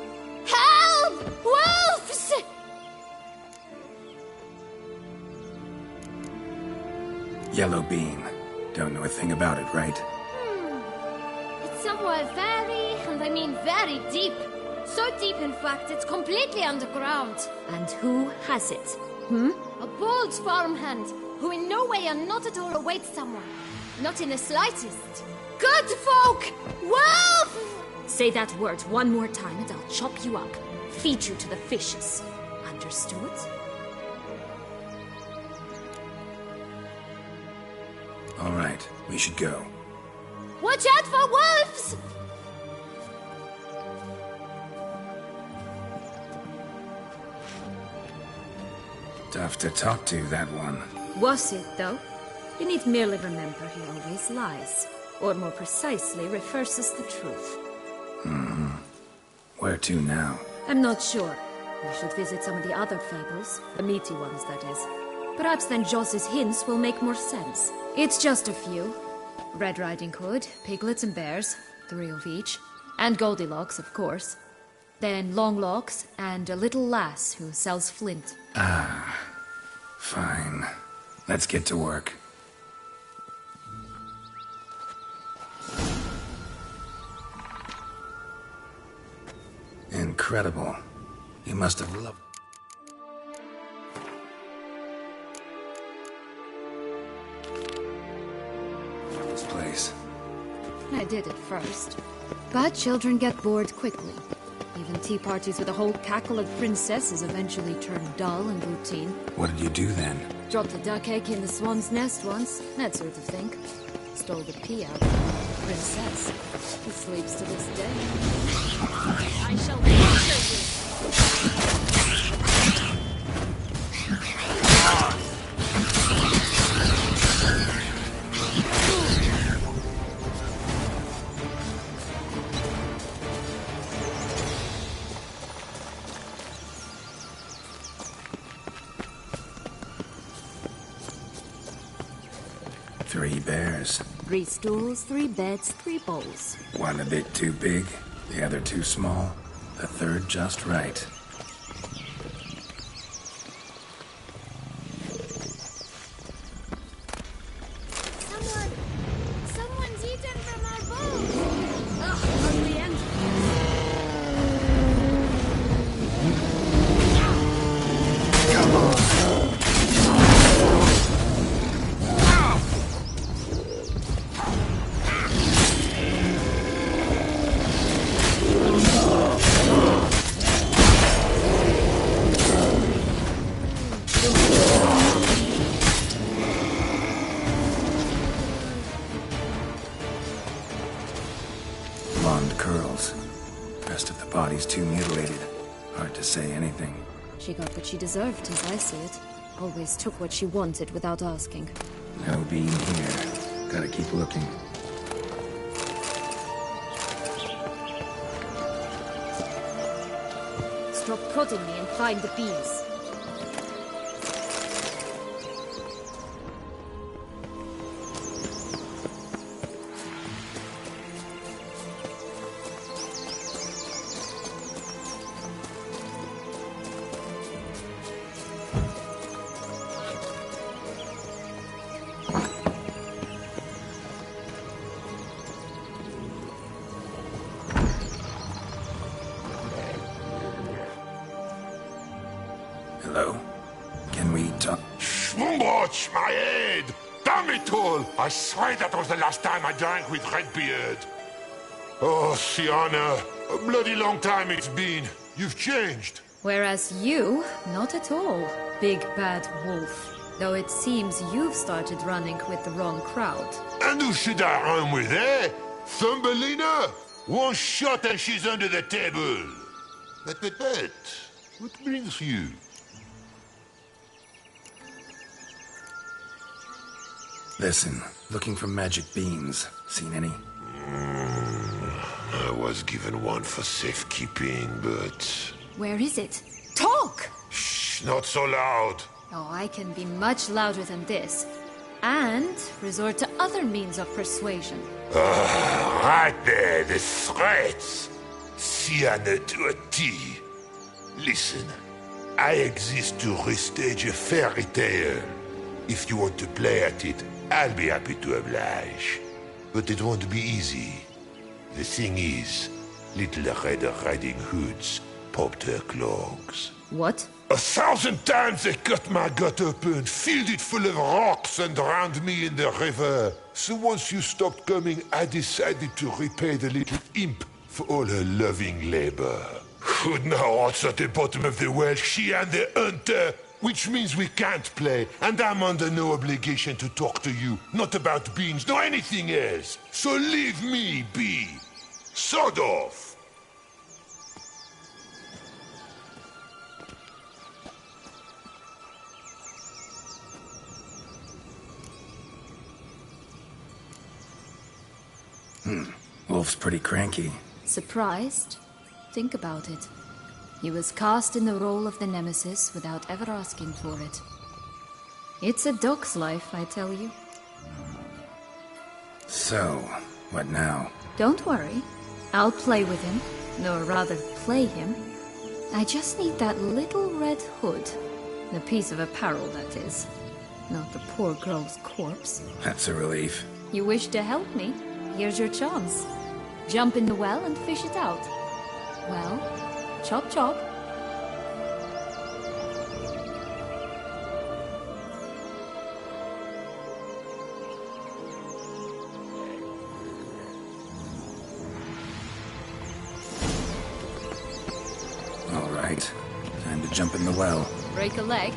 Help! Wolves! Yellow bean. Don't know a thing about it, right? It's somewhere very, and I mean very deep. So deep, in fact, it's completely underground. And who has it? A bold farmhand, who in no way and not at all awaits someone. Not in the slightest. Good folk! Wolf! Say that word one more time and I'll chop you up. Feed you to the fishes. Understood? All right, we should go. Watch out for wolves! Tough to talk to, that one. Was it, though? You need merely remember he always lies. Or more precisely, reverses the truth. Where to now? I'm not sure. We should visit some of the other fables. The meaty ones, that is. Perhaps then Joss's hints will make more sense. It's just a few. Red Riding Hood, piglets and bears, 3 of each. And Goldilocks, of course. Then Longlocks, and a little lass who sells flint. Fine. Let's get to work. Incredible. You must have loved this place. I did at first. But children get bored quickly. Even tea parties with a whole cackle of princesses eventually turn dull and routine. What did you do then? Dropped a duck egg in the swan's nest once, that sort of thing. Stole the pea out of the princess. He sleeps to this day. I shall torture you! 3 bears. 3 stools, 3 beds, 3 bowls. One a bit too big, the other too small, the third just right. Someone's eaten from our bowls! Ugh, ugly end. Blonde curls. Rest of the body's too mutilated. Hard to say anything. She got what she deserved, as I see it. Always took what she wanted without asking. No beam here. Gotta keep looking. Stop prodding me and find the bees. Hello? Can we talk? Schwumbotch, my head! Damn it all! I swear that was the last time I drank with Redbeard. Oh, Sienna, a bloody long time it's been. You've changed. Whereas you, not at all, big bad wolf. Though it seems you've started running with the wrong crowd. And who should I run with, eh? Thumbelina? One shot and she's under the table. But, what brings you? Listen, looking for magic beans. Seen any? I was given one for safekeeping, but... Where is it? Talk! Shh, not so loud. Oh, I can be much louder than this. And resort to other means of persuasion. Right there, the threats. Sienna to a T. Listen, I exist to restage a fairy tale. If you want to play at it, I'll be happy to oblige. But it won't be easy. The thing is, Little Red Riding Hoods popped her clogs. What? 1,000 times they cut my gut open, filled it full of rocks and drowned me in the river. So once you stopped coming, I decided to repay the little imp for all her loving labor. Who'd know what's at the bottom of the well? She and the hunter. Which means we can't play, and I'm under no obligation to talk to you. Not about beans, nor anything else. So leave me be. Sod off. Wolf's pretty cranky. Surprised? Think about it. He was cast in the role of the Nemesis without ever asking for it. It's a dog's life, I tell you. So, what now? Don't worry. I'll play with him. Or rather, play him. I just need that little red hood. The piece of apparel, that is. Not the poor girl's corpse. That's a relief. You wish to help me? Here's your chance. Jump in the well and fish it out. Well, chop chop. All right. Time to jump in the well. Break a leg?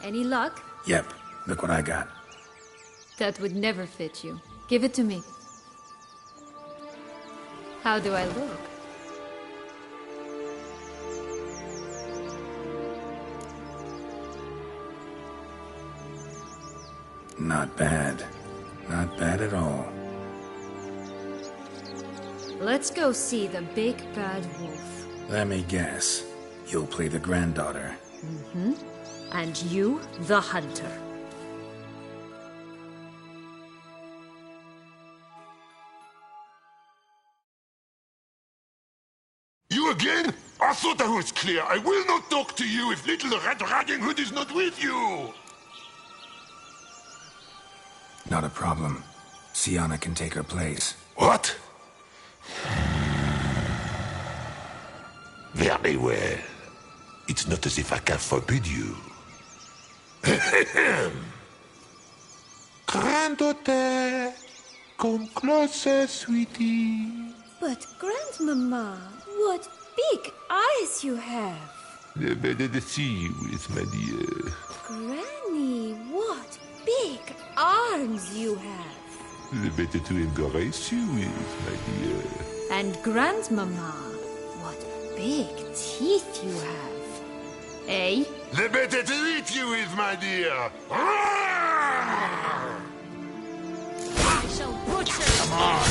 Any luck? Yep, look what I got. That would never fit you. Give it to me. How do I look? Not bad. Not bad at all. Let's go see the big bad wolf. Let me guess. You'll play the granddaughter. Mm-hmm. And you, the hunter. You again? I thought I was clear. I will not talk to you if little Red Riding Hood is not with you! Not a problem. Sienna can take her place. What? Very well. It's not as if I can forbid you. Granddaughter, come closer, sweetie. But, Grandmama, what big eyes you have! The better to see you with, my dear. Granny, what big arms you have! The better to embrace you with, my dear. And Grandmama, what big teeth you have. Eh? The better to eat you with, my dear. I shall butcher you. Come on.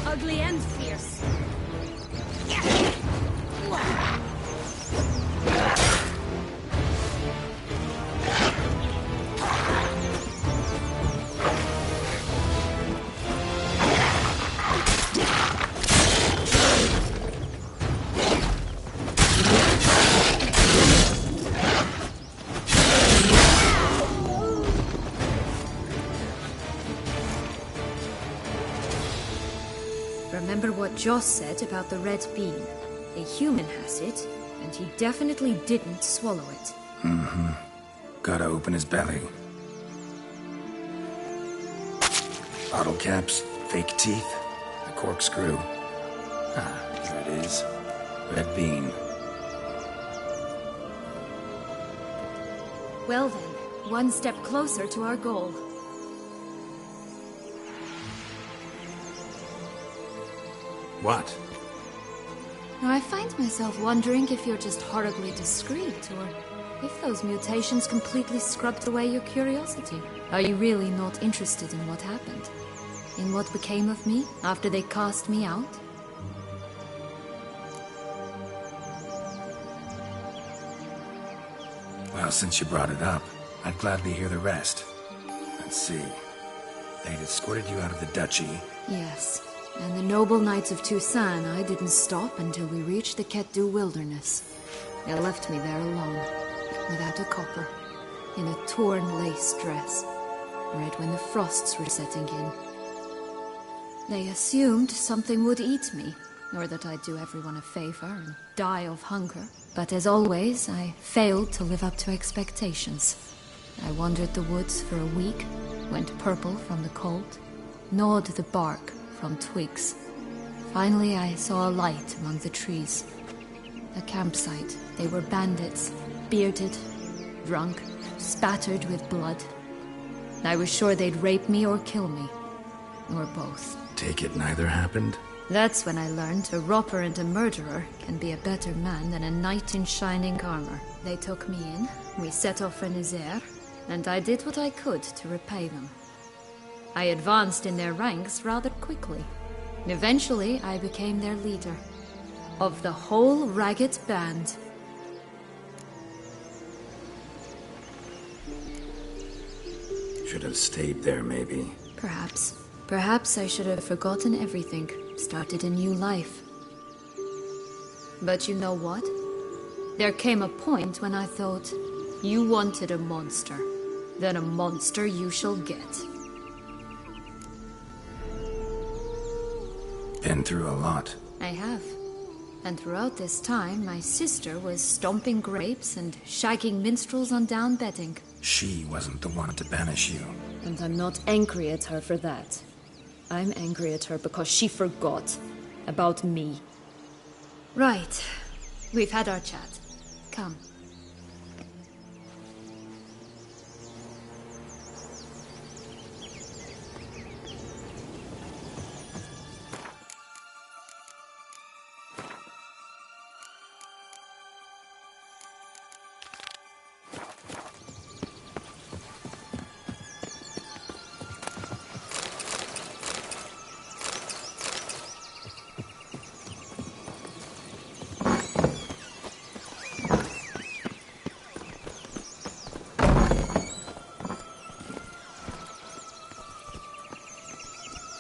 Ugly and fierce. Remember what Joss said about the red bean. A human has it, and he definitely didn't swallow it. Mm-hmm. Gotta open his belly. Bottle caps, fake teeth, a corkscrew. Ah, here it is. Red bean. Well then, one step closer to our goal. What? Now, I find myself wondering if you're just horribly discreet, or if those mutations completely scrubbed away your curiosity. Are you really not interested in what happened? In what became of me after they cast me out? Well, since you brought it up, I'd gladly hear the rest. Let's see. They'd escorted you out of the duchy. Yes. And the noble knights of Toussaint, I didn't stop until we reached the Ketdu wilderness. They left me there alone, without a copper, in a torn lace dress, right when the frosts were setting in. They assumed something would eat me, or that I'd do everyone a favor and die of hunger. But as always, I failed to live up to expectations. I wandered the woods for a week, went purple from the cold, gnawed the bark from twigs. Finally, I saw a light among the trees. A campsite. They were bandits, bearded, drunk, spattered with blood. I was sure they'd rape me or kill me. Or both. Take it neither happened? That's when I learned a robber and a murderer can be a better man than a knight in shining armor. They took me in, we set off for Nazaire, and I did what I could to repay them. I advanced in their ranks rather quickly. Eventually, I became their leader. Of the whole ragged band. Should have stayed there, maybe. Perhaps. Perhaps I should have forgotten everything, started a new life. But you know what? There came a point when I thought, You wanted a monster. Then a monster you shall get. Been through a lot. I have. And throughout this time, my sister was stomping grapes and shagging minstrels on down bedding. She wasn't the one to banish you. And I'm not angry at her for that. I'm angry at her because she forgot about me. Right. We've had our chat. Come.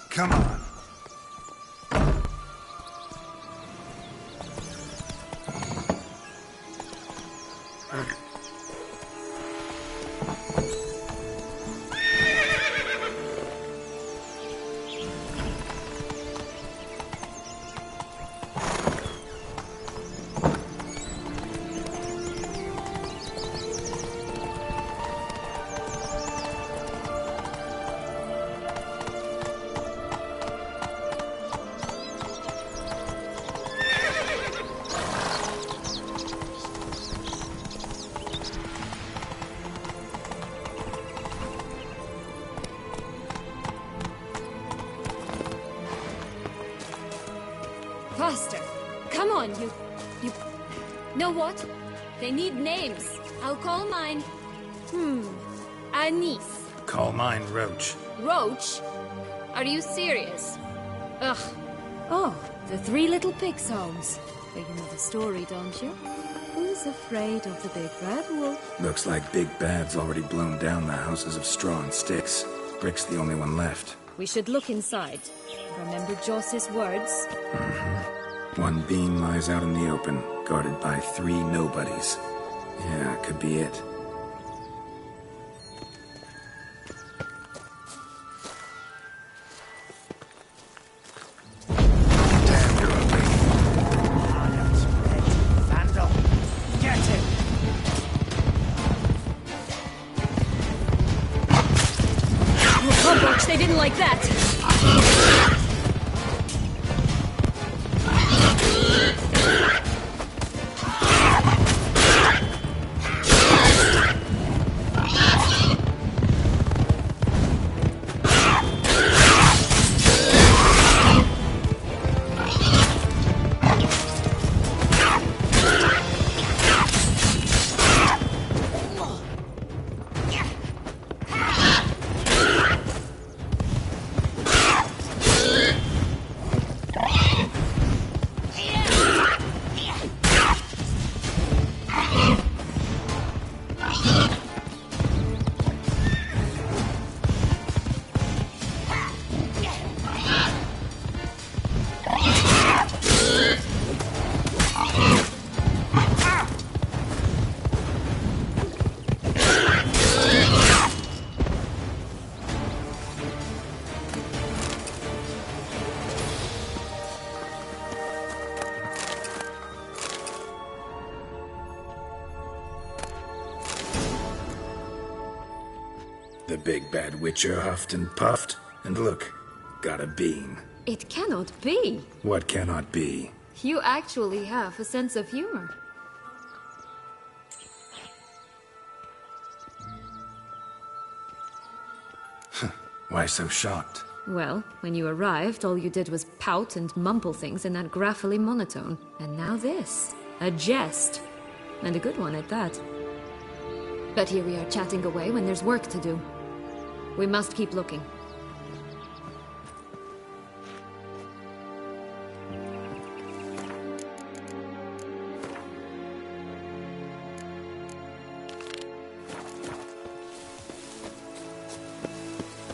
Come on. Faster! Come on, you... Know what? They need names. I'll call mine... Anise. Call mine Roach. Roach? Are you serious? Ugh. Oh, the Three Little Pigs homes. But you know the story, don't you? Who's afraid of the big bad wolf? Looks like Big Bad's already blown down the houses of straw and sticks. Brick's the only one left. We should look inside. Remember Joss's words? One beam lies out in the open, guarded by 3 nobodies. Yeah, could be it. Damn, you're ugly. Vandal, get him! Oh, Roach, they didn't like that! The big bad witcher huffed and puffed, and look, got a bean. It cannot be. What cannot be? You actually have a sense of humor. Why so shocked? Well, when you arrived, all you did was pout and mumble things in that graphily monotone. And now this. A jest. And a good one at that. But here we are chatting away when there's work to do. We must keep looking.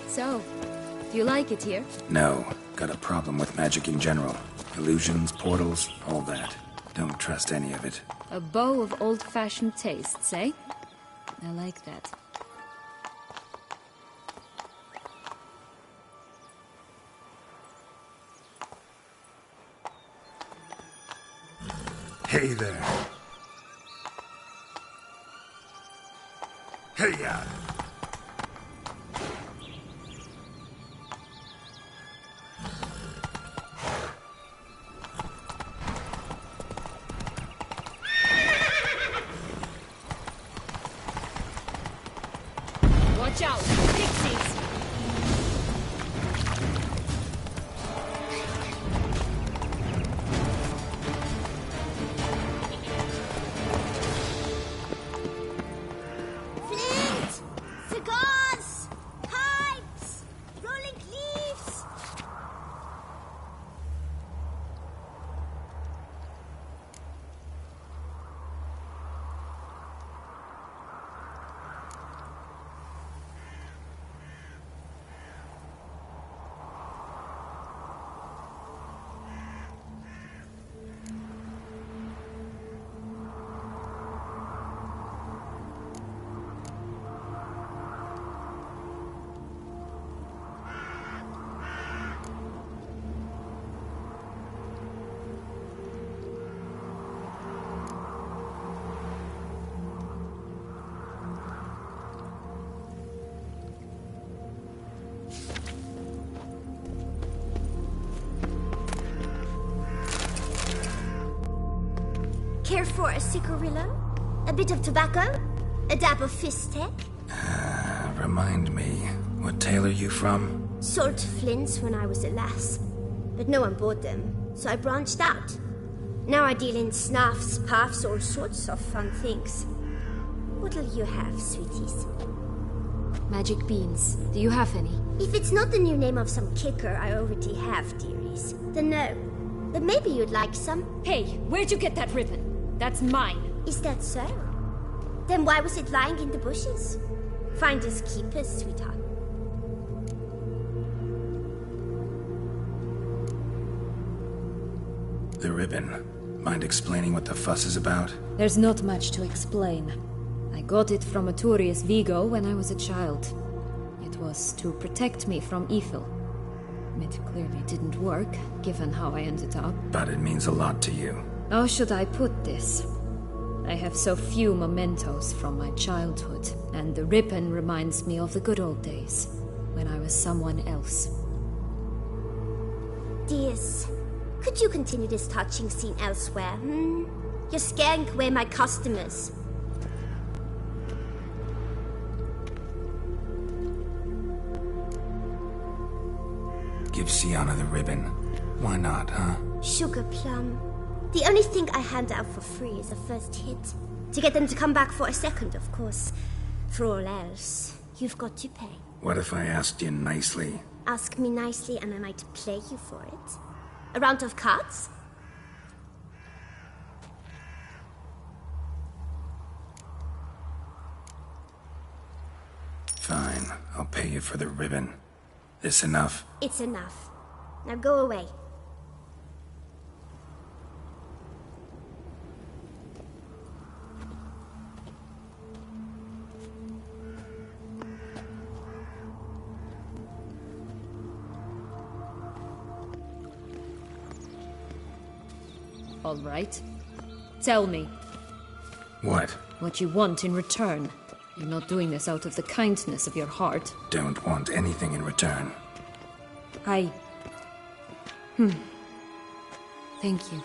So, do you like it here? No. Got a problem with magic in general. Illusions, portals, all that. Don't trust any of it. A bow of old-fashioned tastes, eh? I like that. Hey there. Hey-ya! Watch out! Pixies! Flint! Cigars! Pipes! Rolling leaves! Care for a cigarillo? A bit of tobacco? A dab of fizz-tech? Remind me, what tale are you from? Sold flints when I was a lass, but no one bought them, so I branched out. Now I deal in snuffs, puffs, all sorts of fun things. What'll you have, sweeties? Magic beans. Do you have any? If it's not the new name of some kicker I already have, dearies, then no. But maybe you'd like some. Hey, where'd you get that ribbon? That's mine. Is that so? Then why was it lying in the bushes? Finders keepers, sweetheart. The ribbon. Mind explaining what the fuss is about? There's not much to explain. I got it from Aturius Vigo when I was a child. It was to protect me from evil. It clearly didn't work, given how I ended up. But it means a lot to you. How should I put this? I have so few mementos from my childhood, and the ribbon reminds me of the good old days, when I was someone else. Dears, could you continue this touching scene elsewhere, You're scaring away my customers. Give Sienna the ribbon. Why not, huh? Sugar plum. The only thing I hand out for free is a first hit. To get them to come back for a second, of course. For all else, you've got to pay. What if I asked you nicely? Ask me nicely and I might play you for it. A round of cards? Fine, I'll pay you for the ribbon. This enough? It's enough. Now go away. All right. Tell me. What? What you want in return. You're not doing this out of the kindness of your heart. Don't want anything in return. Thank you.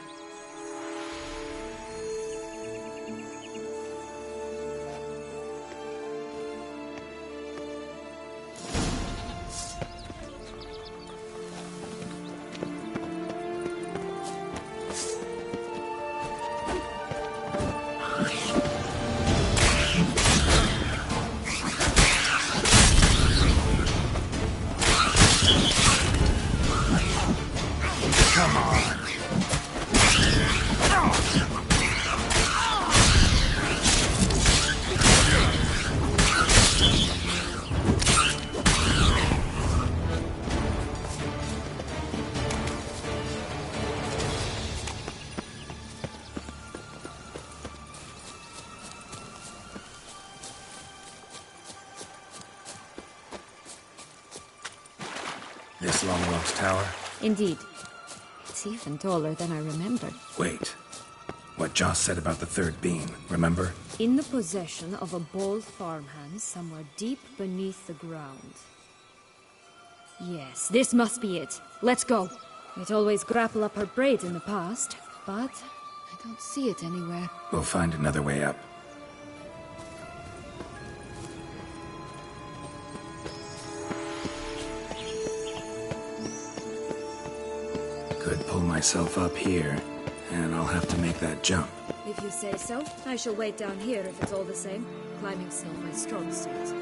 Come on. This Longlocks tower? Indeed. It's even taller than I remembered. Wait. What Joss said about the third beam, remember? In the possession of a bold farmhand somewhere deep beneath the ground. Yes, this must be it. Let's go. We'd always grapple up her braid in the past, but I don't see it anywhere. We'll find another way up. Could pull myself up here, and I'll have to make that jump. If you say so, I shall wait down here if it's all the same. Climbing's not my strong suit.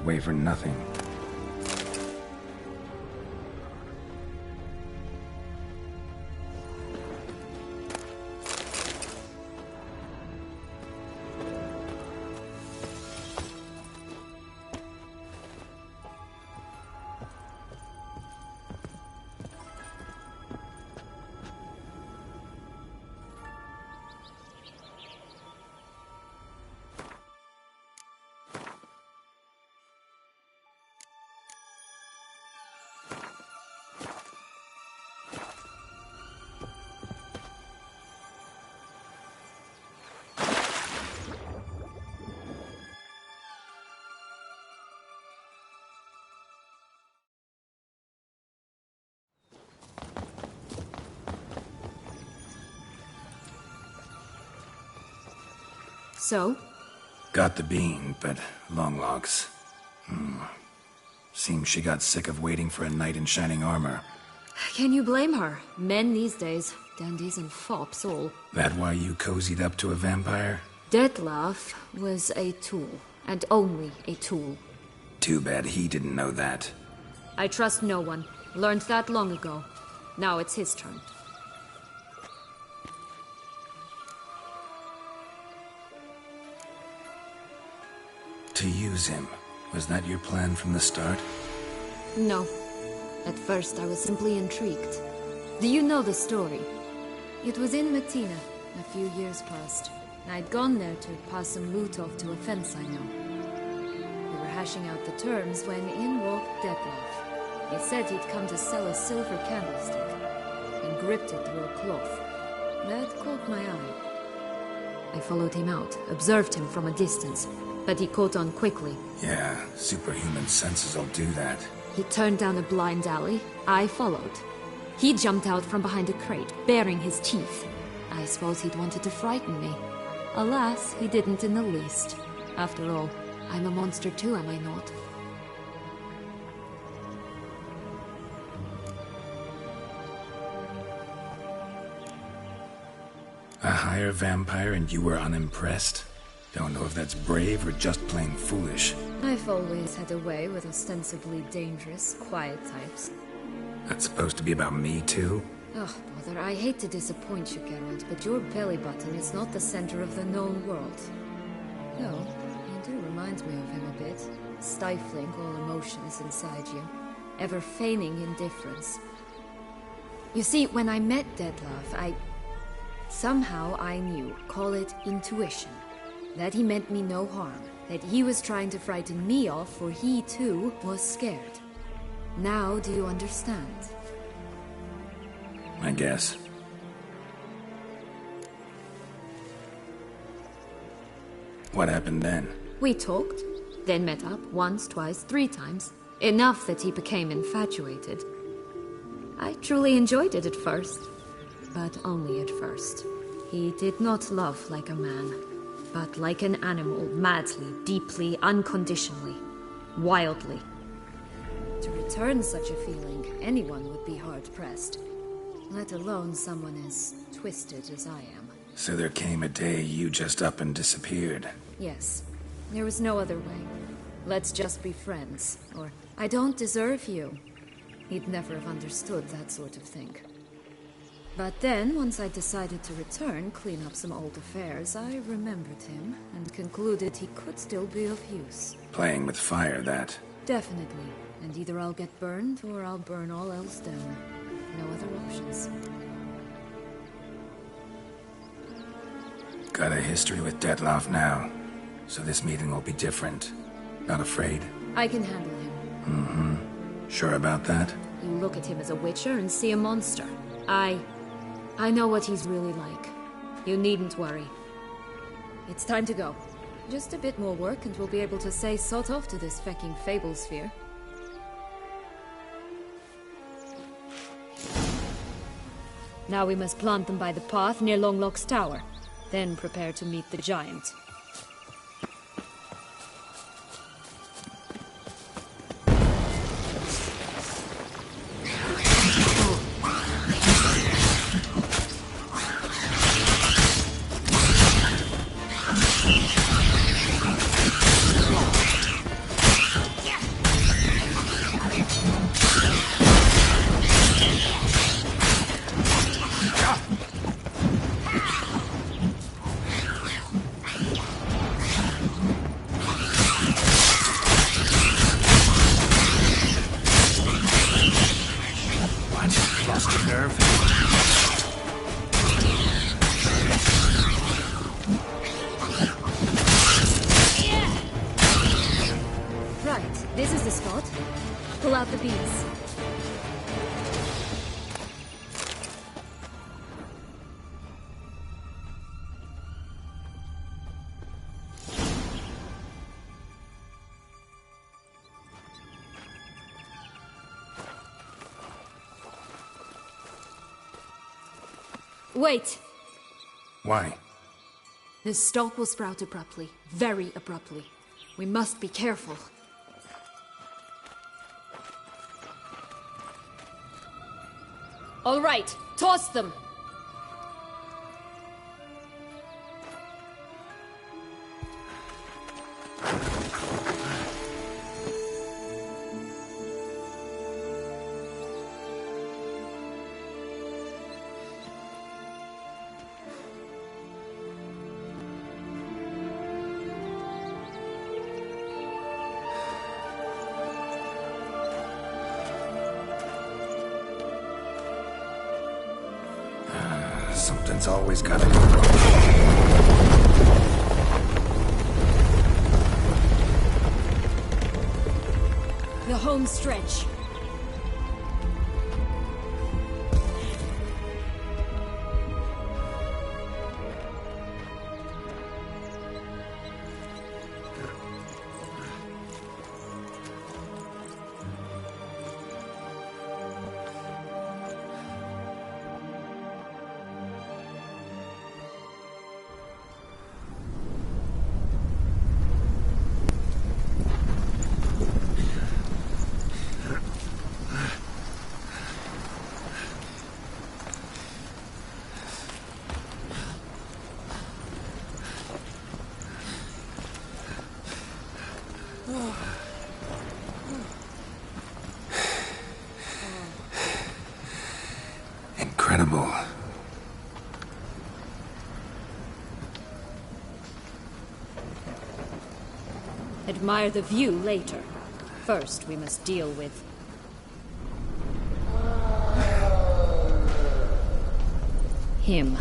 Way for nothing. So? Got the bean, but Longlocks. Seems she got sick of waiting for a knight in shining armor. Can you blame her? Men these days, dandies and fops all. That why you cozied up to a vampire? Dettlaff was a tool, and only a tool. Too bad he didn't know that. I trust no one. Learned that long ago. Now it's his turn. To use him. Was that your plan from the start? No. At first I was simply intrigued. Do you know the story? It was in Metina, a few years past. I'd gone there to pass some loot off to a fence I know. We were hashing out the terms when in walked Dettlaff. He said he'd come to sell a silver candlestick, and gripped it through a cloth. That caught my eye. I followed him out, observed him from a distance, but he caught on quickly. Yeah, superhuman senses will do that. He turned down a blind alley. I followed. He jumped out from behind a crate, baring his teeth. I suppose he'd wanted to frighten me. Alas, he didn't in the least. After all, I'm a monster too, am I not? A higher vampire and you were unimpressed? Don't know if that's brave or just plain foolish. I've always had a way with ostensibly dangerous, quiet types. That's supposed to be about me too? Oh, bother, I hate to disappoint you, Geralt, but your belly button is not the center of the known world. No, you do remind me of him a bit. Stifling all emotions inside you. Ever feigning indifference. You see, when I met Dettlaff, somehow I knew, call it intuition, that he meant me no harm, that he was trying to frighten me off, for he too was scared. Now do you understand? I guess. What happened then? We talked, then met up once, twice, 3 times. Enough that he became infatuated. I truly enjoyed it at first, but only at first. He did not love like a man, but like an animal, madly, deeply, unconditionally, wildly. To return such a feeling, anyone would be hard-pressed, let alone someone as twisted as I am. So there came a day you just up and disappeared. Yes, there was no other way. Let's just be friends, or I don't deserve you. He'd never have understood that sort of thing. But then, once I decided to return, clean up some old affairs, I remembered him, and concluded he could still be of use. Playing with fire, that. Definitely. And either I'll get burned, or I'll burn all else down. No other options. Got a history with Dettlaff now, so this meeting will be different. Not afraid? I can handle him. Mm-hmm. Sure about that? You look at him as a witcher and see a monster. I know what he's really like. You needn't worry. It's time to go. Just a bit more work and we'll be able to say sod off to this fecking fable sphere. Now we must plant them by the path near Longlock's tower. Then prepare to meet the giant. Wait! Why? This stalk will sprout abruptly. Very abruptly. We must be careful. All right, toss them! Something's always gotta go wrong. the home stretch. Incredible. Admire the view later. First, we must deal with... him.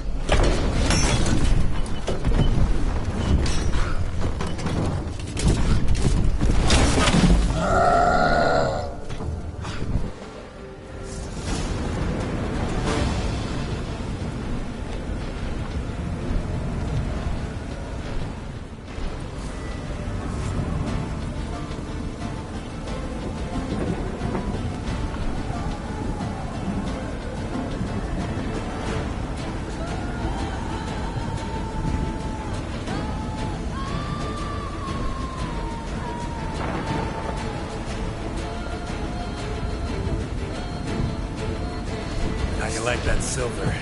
How you like that silver?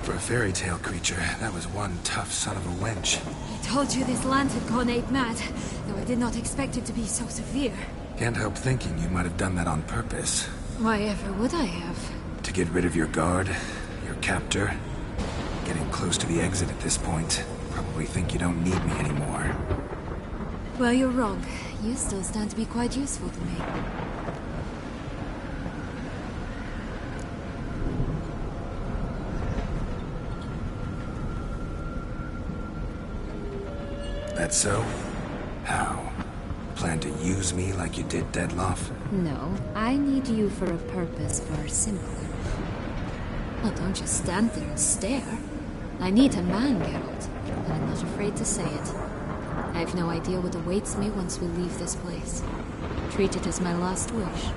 For a fairy tale creature, that was one tough son of a wench. I told you this land had gone ape mad, though I did not expect it to be so severe. Can't help thinking you might have done that on purpose. Why ever would I have? To get rid of your guard, your captor. Getting close to the exit at this point. Probably think you don't need me anymore. Well, you're wrong. You still stand to be quite useful to me. That so? How? Plan to use me like you did Deadloff? No, I need you for a purpose far simpler. Well, don't just stand there and stare. I need a man, Geralt, and I'm not afraid to say it. I have no idea what awaits me once we leave this place. Treat it as my last wish.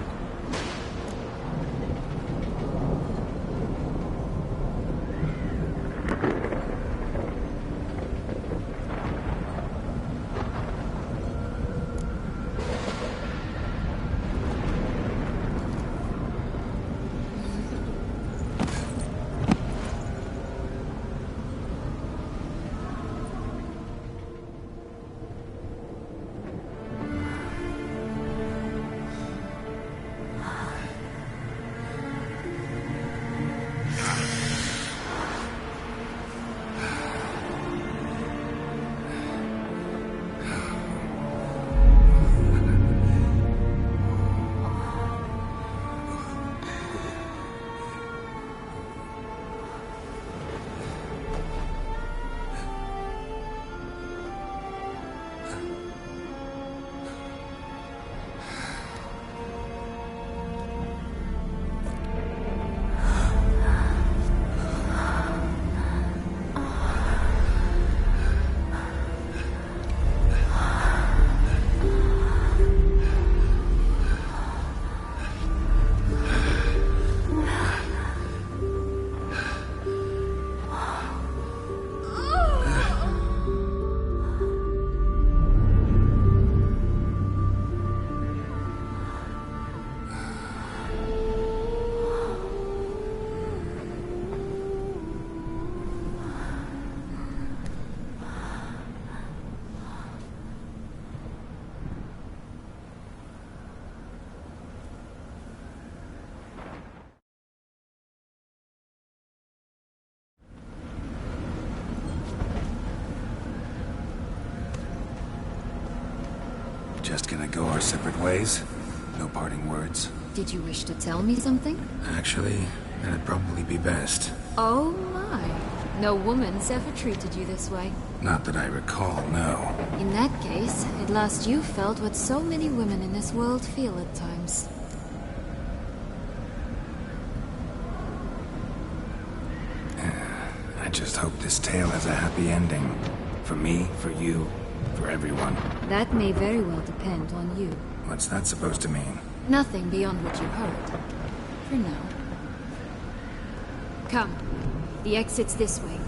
go our separate ways? No parting words? Did you wish to tell me something? Actually, that'd probably be best. Oh my. No woman's ever treated you this way. Not that I recall, no. In that case, at last you felt what so many women in this world feel at times. I just hope this tale has a happy ending. For me, for you, for everyone. That may very well depend on you. What's that supposed to mean? Nothing beyond what you heard. For now. Come. The exit's this way.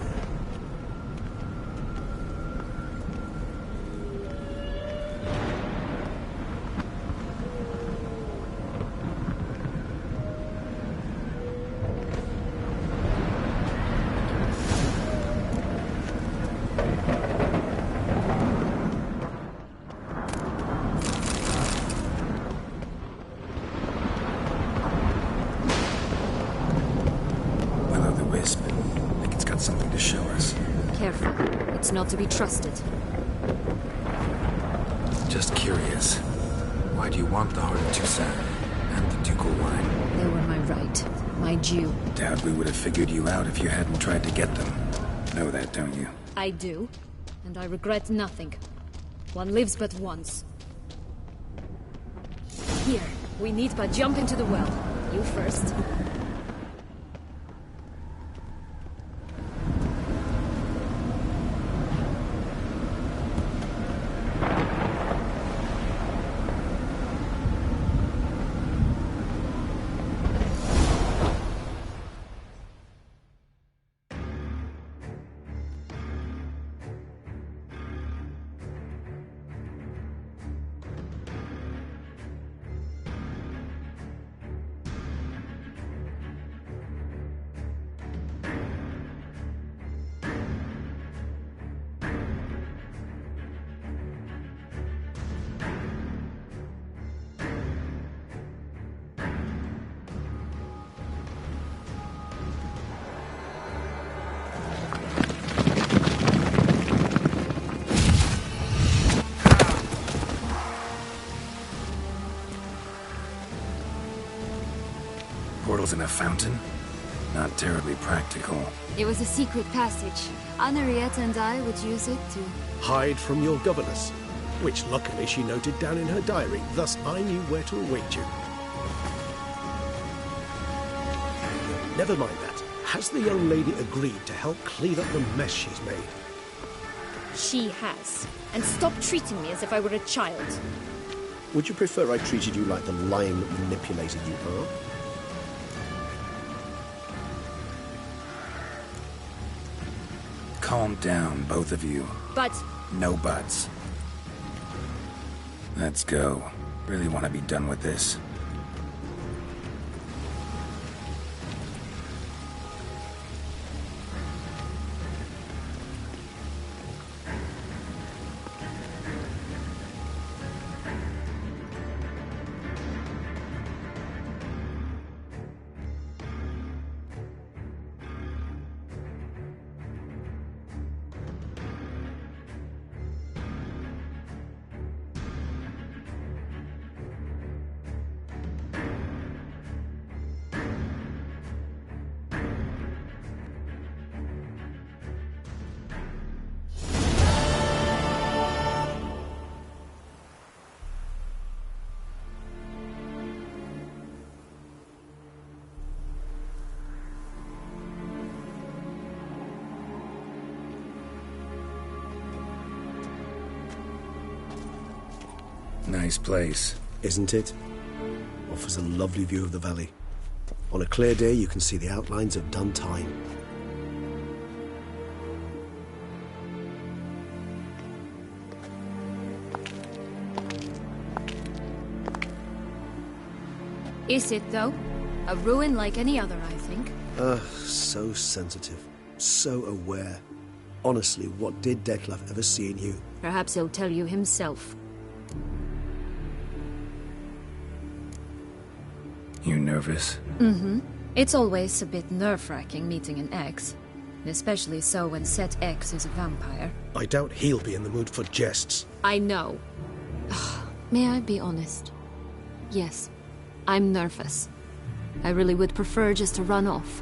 Not to be trusted. Just curious. Why do you want the Heart of Toussaint and the ducal wine? They were my right. My due. Doubt we would have figured you out if you hadn't tried to get them. Know that, don't you? I do. And I regret nothing. One lives but once. Here. We need but jump into the well. You first. Portals in a fountain? Not terribly practical. It was a secret passage. Henriette and I would use it to... Hide from your governess, which luckily she noted down in her diary, thus I knew where to await you. Never mind that. Has the young lady agreed to help clean up the mess she's made? She has. And stop treating me as if I were a child. Would you prefer I treated you like the lion that manipulated you are? Calm down, both of you. But... No buts. Let's go. Really want to be done with this. Nice place. Isn't it? Offers a lovely view of the valley. On a clear day, you can see the outlines of Dun Tine. Is it, though? A ruin like any other, I think. So sensitive. So aware. Honestly, what did Dettlaff ever see in you? Perhaps he'll tell you himself. You nervous? Mm-hmm. It's always a bit nerve-wracking meeting an ex. Especially so when said ex is a vampire. I doubt he'll be in the mood for jests. I know. May I be honest? Yes, I'm nervous. I really would prefer just to run off.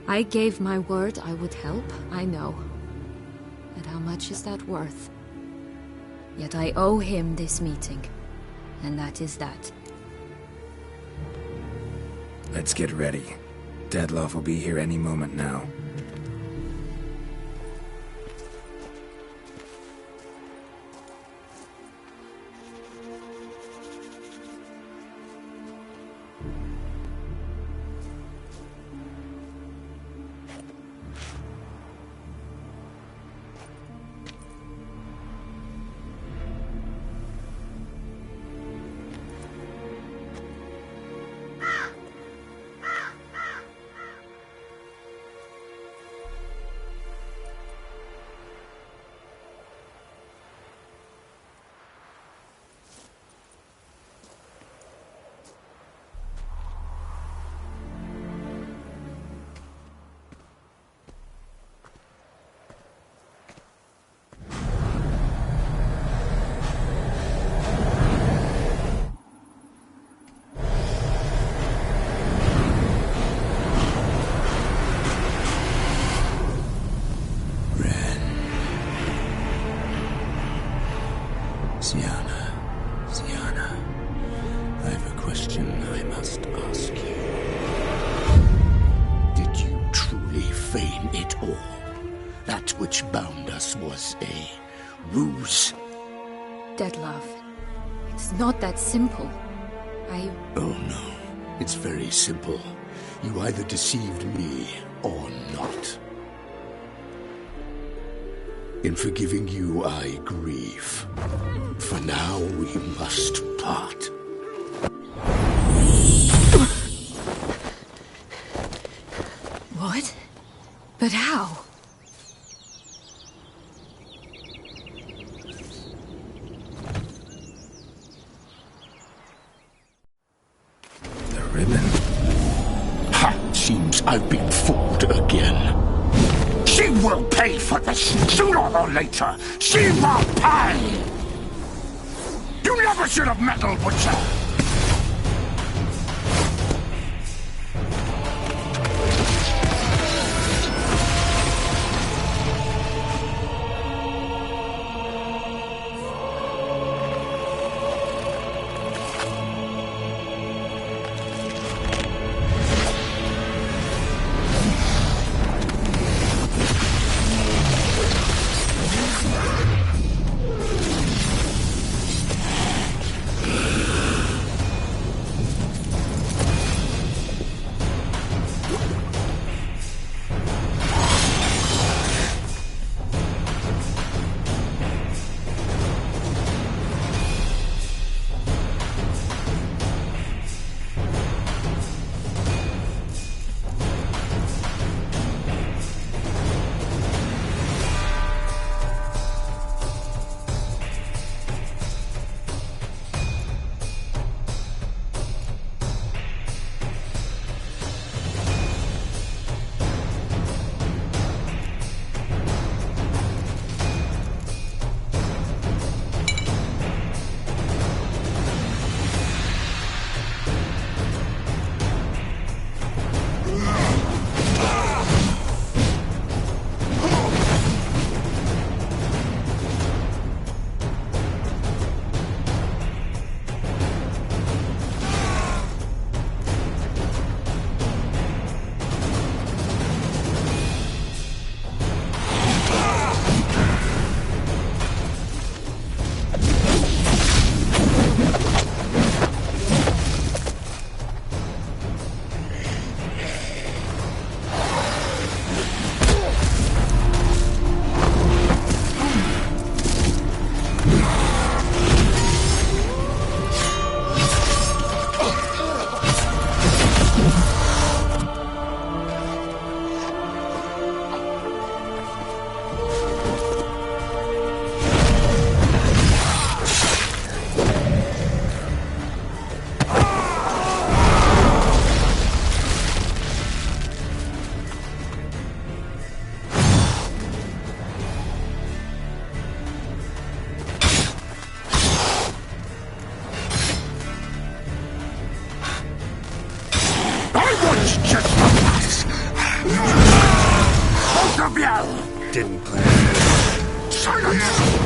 I gave my word I would help, I know. But how much is that worth? Yet I owe him this meeting. And that is that. Let's get ready. Dettlaff will be here any moment now. Syanna, I have a question I must ask you. Did you truly feign it all? That which bound us was a ruse? Dettlaff, it's not that simple. Oh no, it's very simple. You either deceived me or not. In forgiving you, I grieve. For now, we must part. What? But how? The ribbon? Ha! Seems I've been fooled again. She will pay for this, sooner or later. She will pay! You never should have meddled with her! of you! Didn't plan. Silence!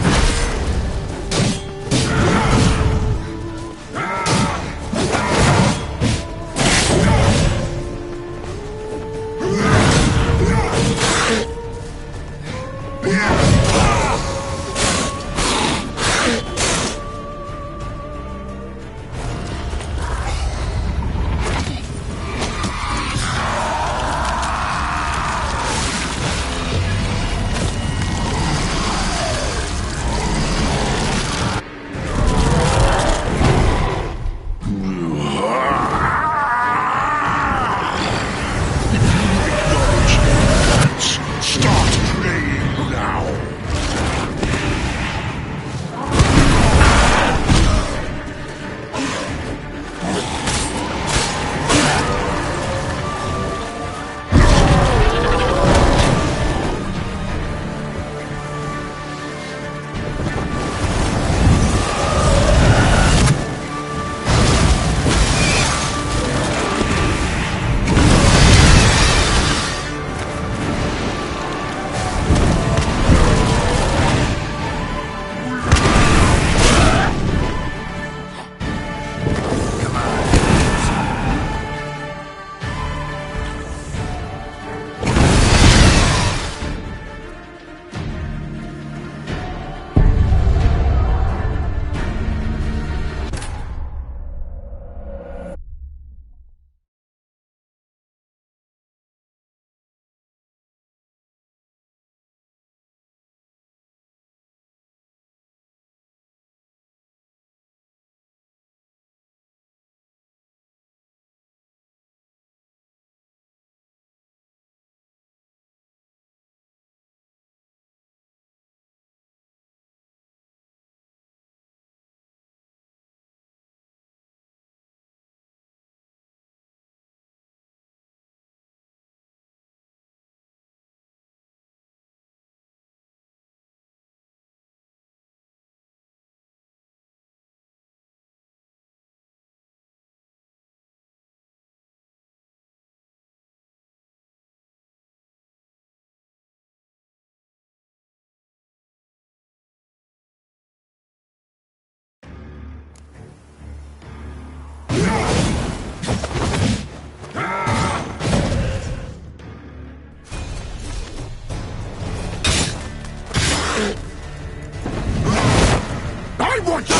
I want you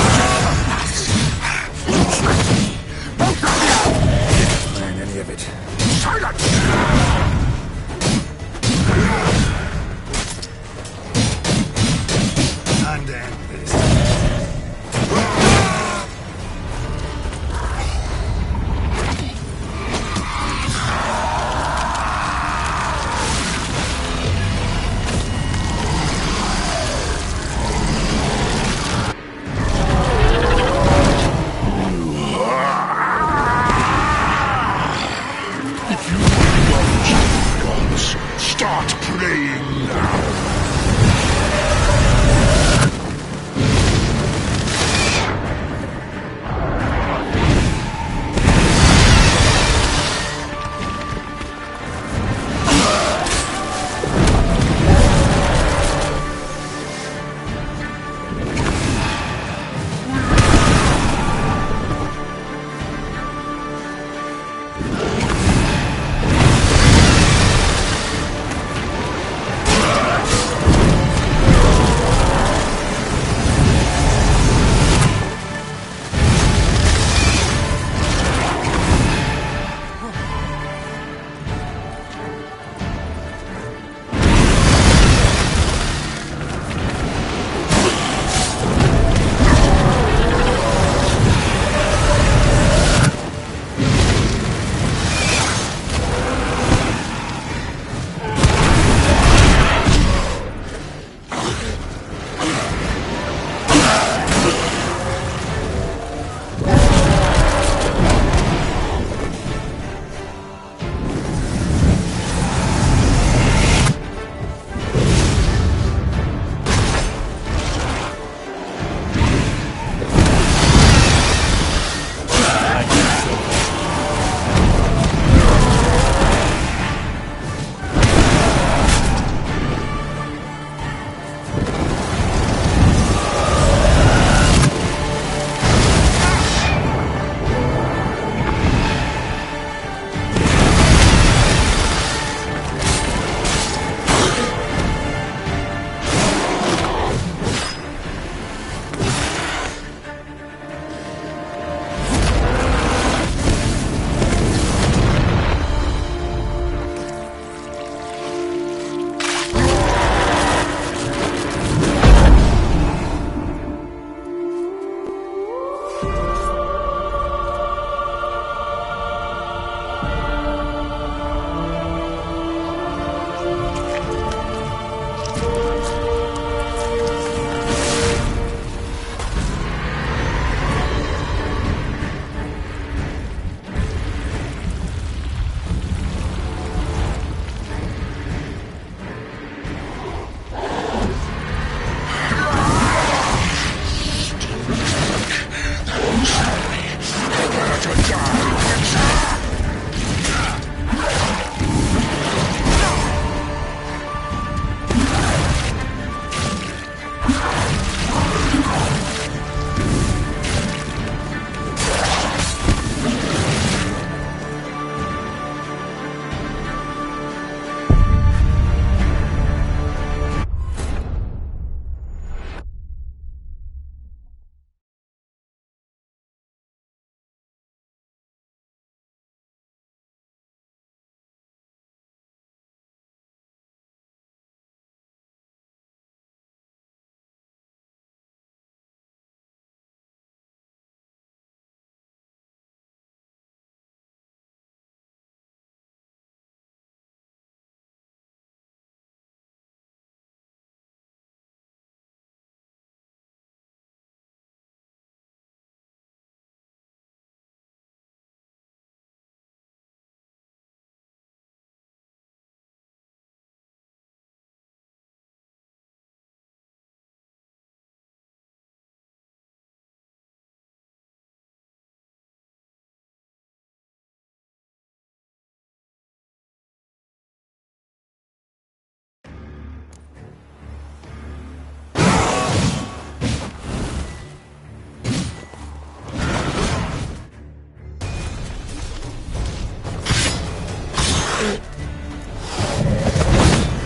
both of you! Didn't plan any of it. Silence! Time to end this. Start playing now!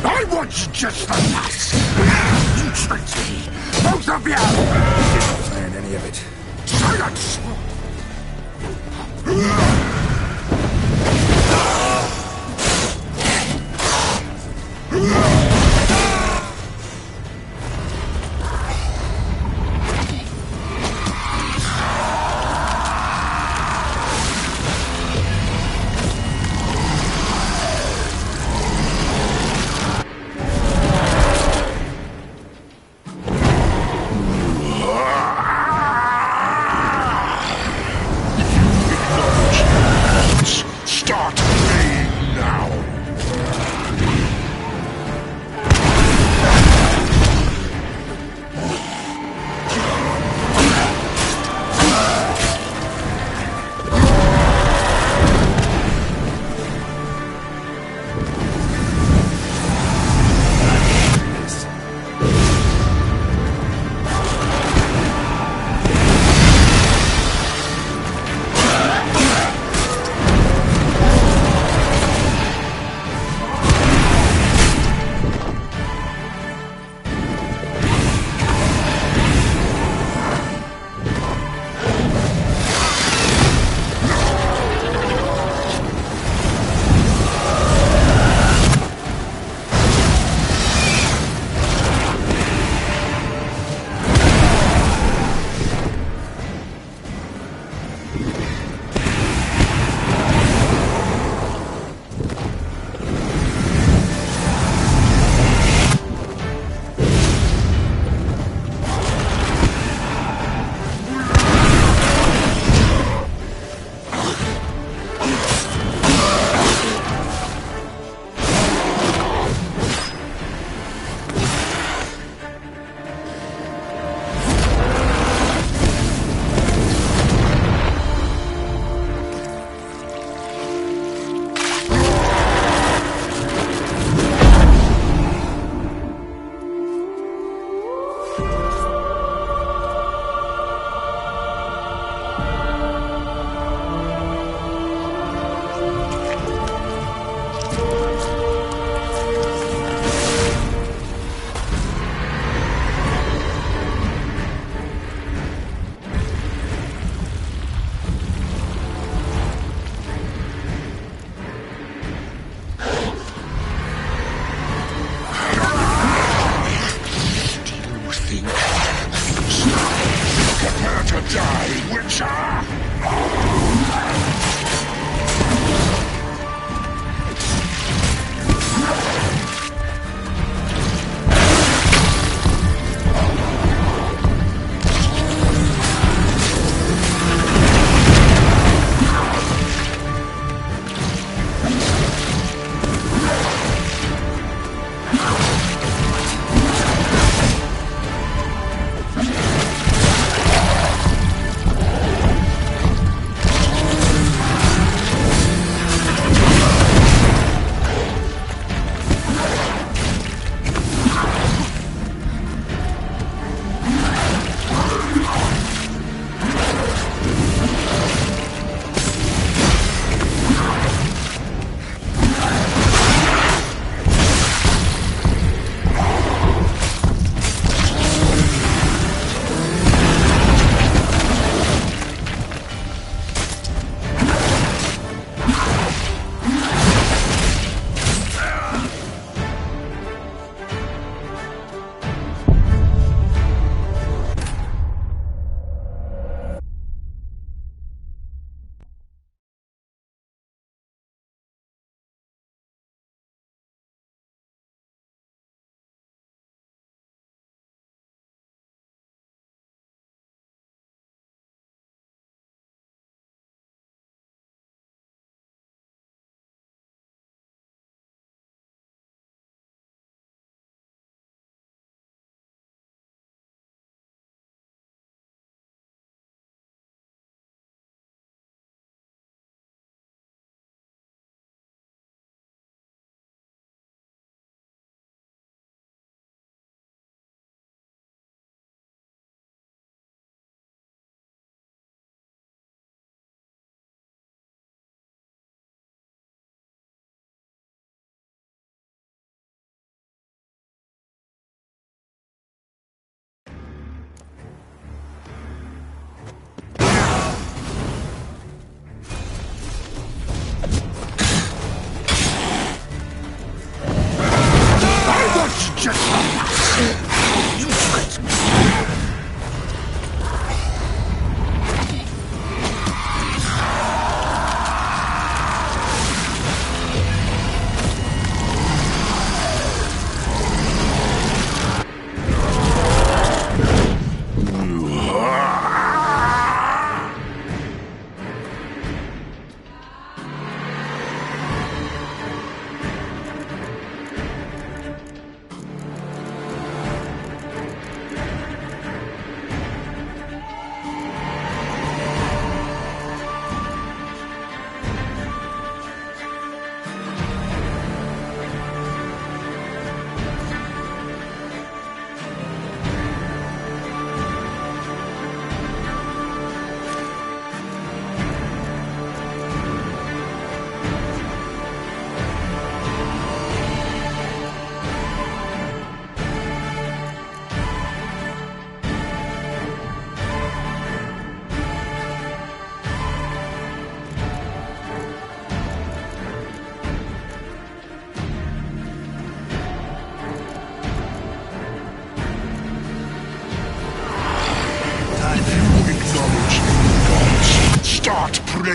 I want you just for that! You tricked me! Both of you! Didn't plan any of it. Silence!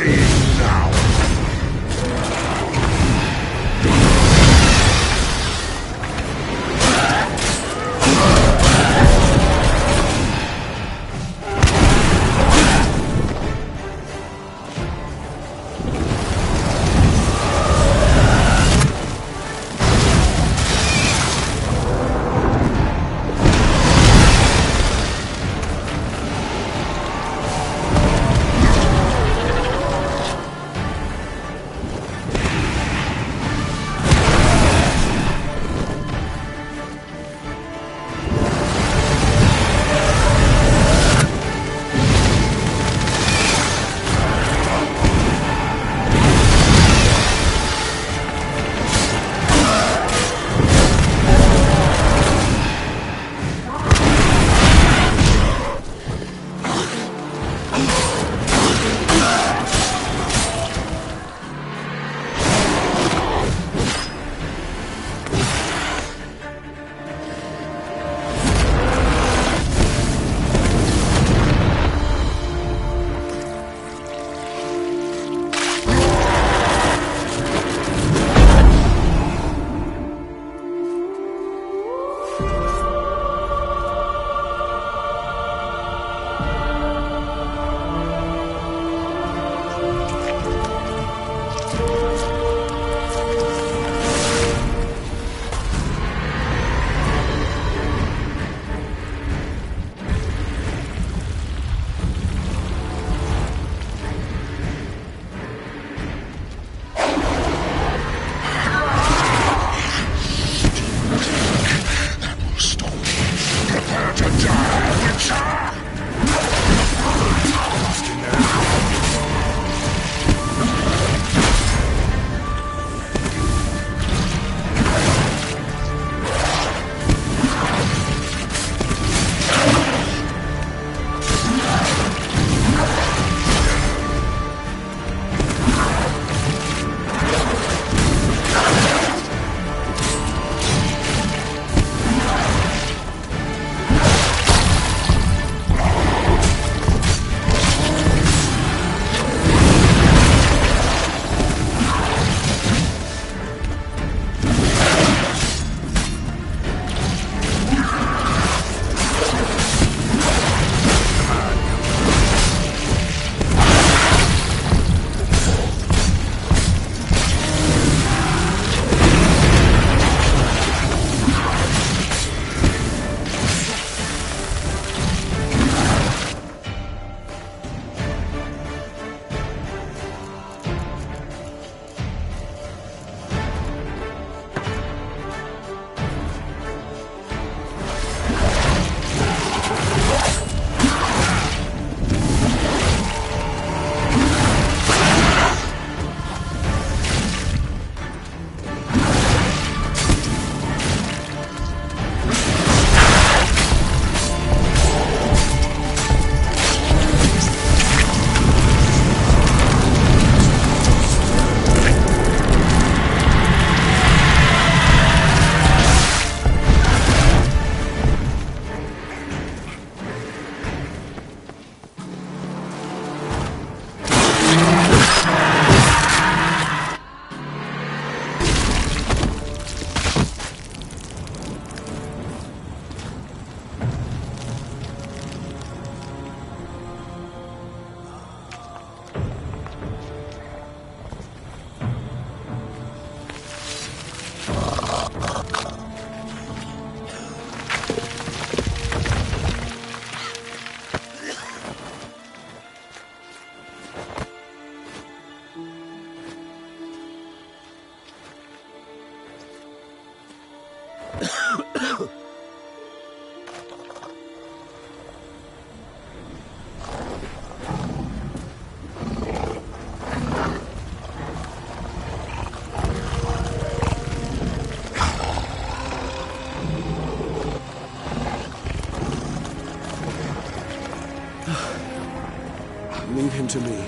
dying now! Leave him to me.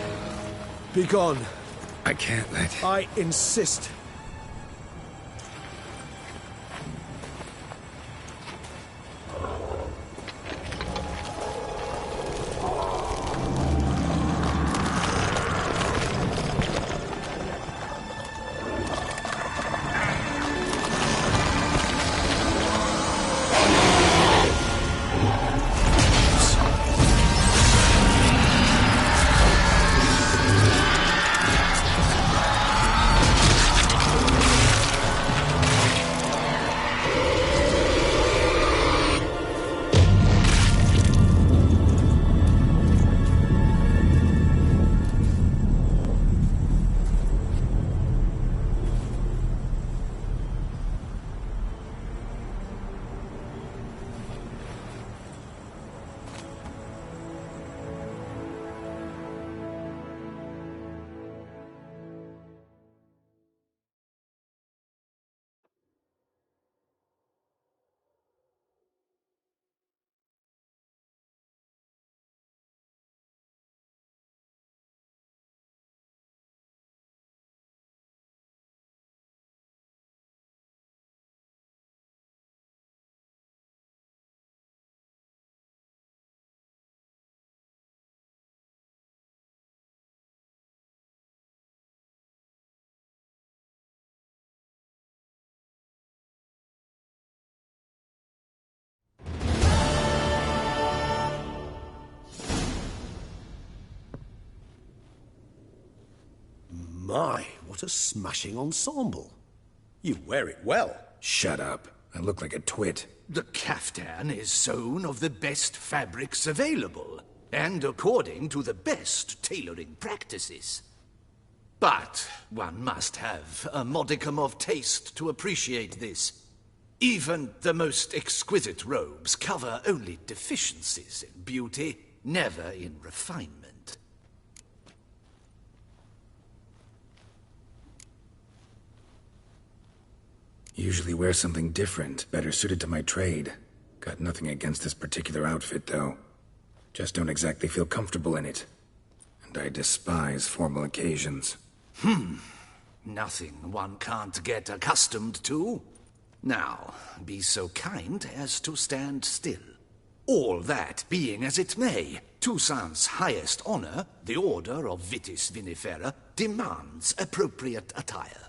Be gone. I can't let... I insist. My, what a smashing ensemble. You wear it well. Shut up. I look like a twit. The caftan is sewn of the best fabrics available, and according to the best tailoring practices. But one must have a modicum of taste to appreciate this. Even the most exquisite robes cover only deficiencies in beauty, never in refinement. Usually wear something different, better suited to my trade. Got nothing against this particular outfit, though. Just don't exactly feel comfortable in it. And I despise formal occasions. Nothing one can't get accustomed to. Now, be so kind as to stand still. All that being as it may, Toussaint's highest honor, the Order of Vitis Vinifera, demands appropriate attire.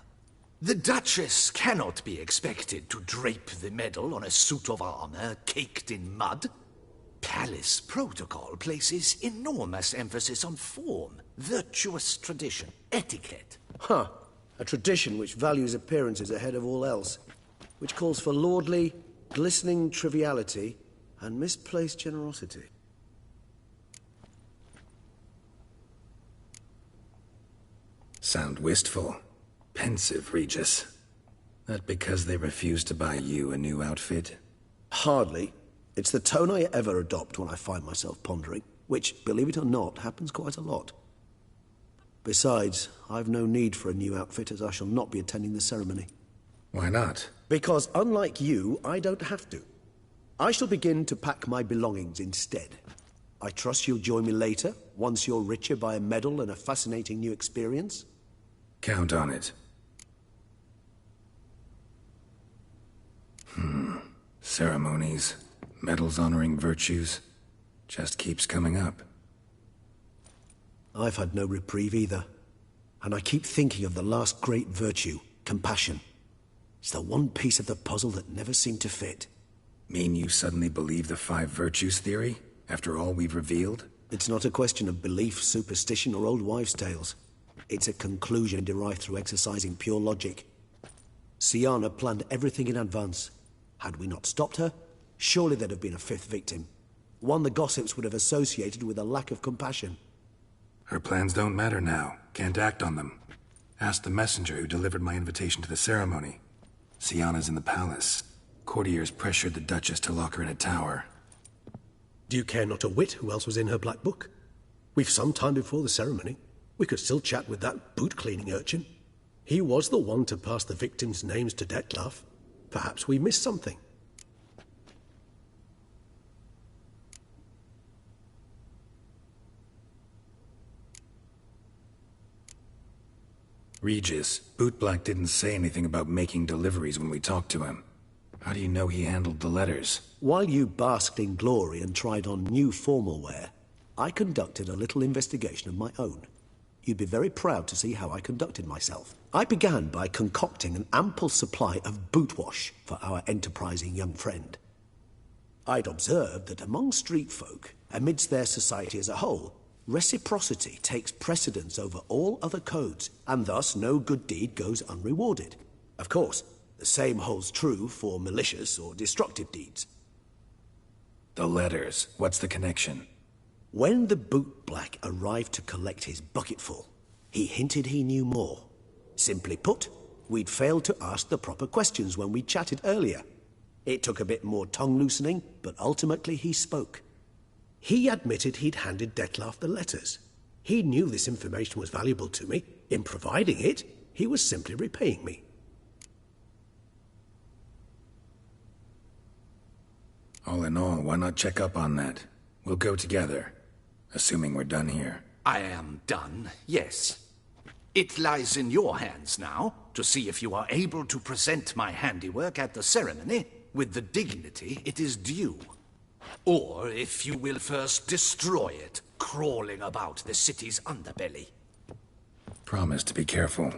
The Duchess cannot be expected to drape the medal on a suit of armor caked in mud. Palace protocol places enormous emphasis on form, virtuous tradition, etiquette. Huh. A tradition which values appearances ahead of all else. Which calls for lordly, glistening triviality and misplaced generosity. Sound wistful. Pensive, Regis. That because they refuse to buy you a new outfit? Hardly. It's the tone I ever adopt when I find myself pondering, which, believe it or not, happens quite a lot. Besides, I've no need for a new outfit as I shall not be attending the ceremony. Why not? Because unlike you, I don't have to. I shall begin to pack my belongings instead. I trust you'll join me later, once you're richer by a medal and a fascinating new experience? Count on it. Ceremonies, medals honoring virtues, just keeps coming up. I've had no reprieve either. And I keep thinking of the last great virtue, compassion. It's the one piece of the puzzle that never seemed to fit. Mean you suddenly believe the 5 virtues theory, after all we've revealed? It's not a question of belief, superstition, or old wives' tales. It's a conclusion derived through exercising pure logic. Syanna planned everything in advance. Had we not stopped her, surely there'd have been a 5th victim. One the gossips would have associated with a lack of compassion. Her plans don't matter now. Can't act on them. Ask the messenger who delivered my invitation to the ceremony. Syanna's in the palace. Courtiers pressured the Duchess to lock her in a tower. Do you care not a whit who else was in her black book? We've some time before the ceremony. We could still chat with that boot-cleaning urchin. He was the one to pass the victims' names to Dettlaff. Perhaps we missed something. Regis, Bootblack didn't say anything about making deliveries when we talked to him. How do you know he handled the letters? While you basked in glory and tried on new formal wear, I conducted a little investigation of my own. You'd be very proud to see how I conducted myself. I began by concocting an ample supply of boot wash for our enterprising young friend. I'd observed that among street folk, amidst their society as a whole, reciprocity takes precedence over all other codes, and thus no good deed goes unrewarded. Of course, the same holds true for malicious or destructive deeds. The letters, what's the connection? When the bootblack arrived to collect his bucketful, he hinted he knew more. Simply put, we'd failed to ask the proper questions when we chatted earlier. It took a bit more tongue-loosening, but ultimately he spoke. He admitted he'd handed Dettlaff the letters. He knew this information was valuable to me. In providing it, he was simply repaying me. All in all, why not check up on that? We'll go together, assuming we're done here. I am done, yes. It lies in your hands now to see if you are able to present my handiwork at the ceremony with the dignity it is due. Or if you will first destroy it, crawling about the city's underbelly. Promise to be careful.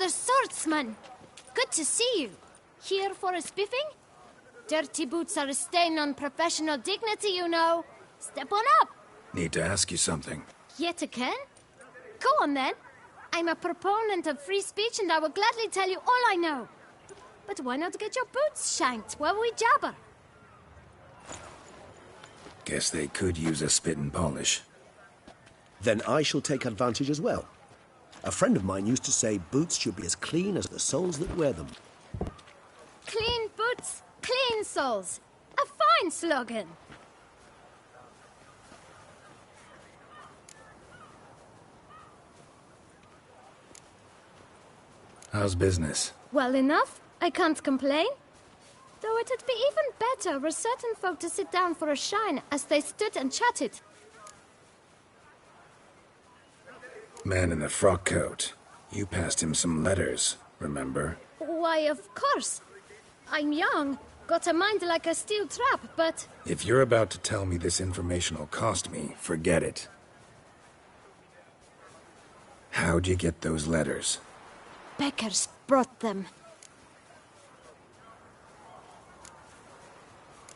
the swordsman. Good to see you. Here for a spiffing? Dirty boots are a stain on professional dignity, you know. Step on up. Need to ask you something. Yet again? Go on then. I'm a proponent of free speech and I will gladly tell you all I know. But why not get your boots shanked while we jabber? Guess they could use a spit and polish. Then I shall take advantage as well. A friend of mine used to say boots should be as clean as the soles that wear them. Clean boots, clean soles. A fine slogan. How's business? Well enough. I can't complain. Though it'd be even better were certain folk to sit down for a shine as they stood and chatted. Man in the frock coat. You passed him some letters, remember? Why, of course. I'm young, got a mind like a steel trap, but... If you're about to tell me this information will cost me, forget it. How'd you get those letters? Beggars brought them.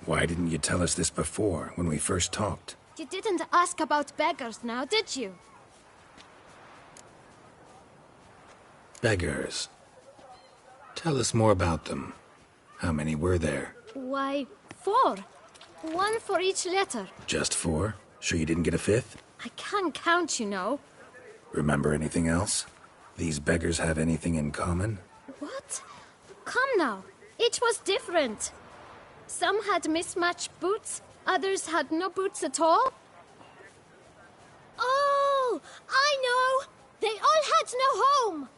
Why didn't you tell us this before, when we first talked? You didn't ask about beggars now, did you? Beggars. Tell us more about them. How many were there? Why, 4. 1 for each letter. Just 4? Sure you didn't get a 5th? I can't count, you know. Remember anything else? These beggars have anything in common? What? Come now. Each was different. Some had mismatched boots, others had no boots at all. Oh, I know! They all had no home!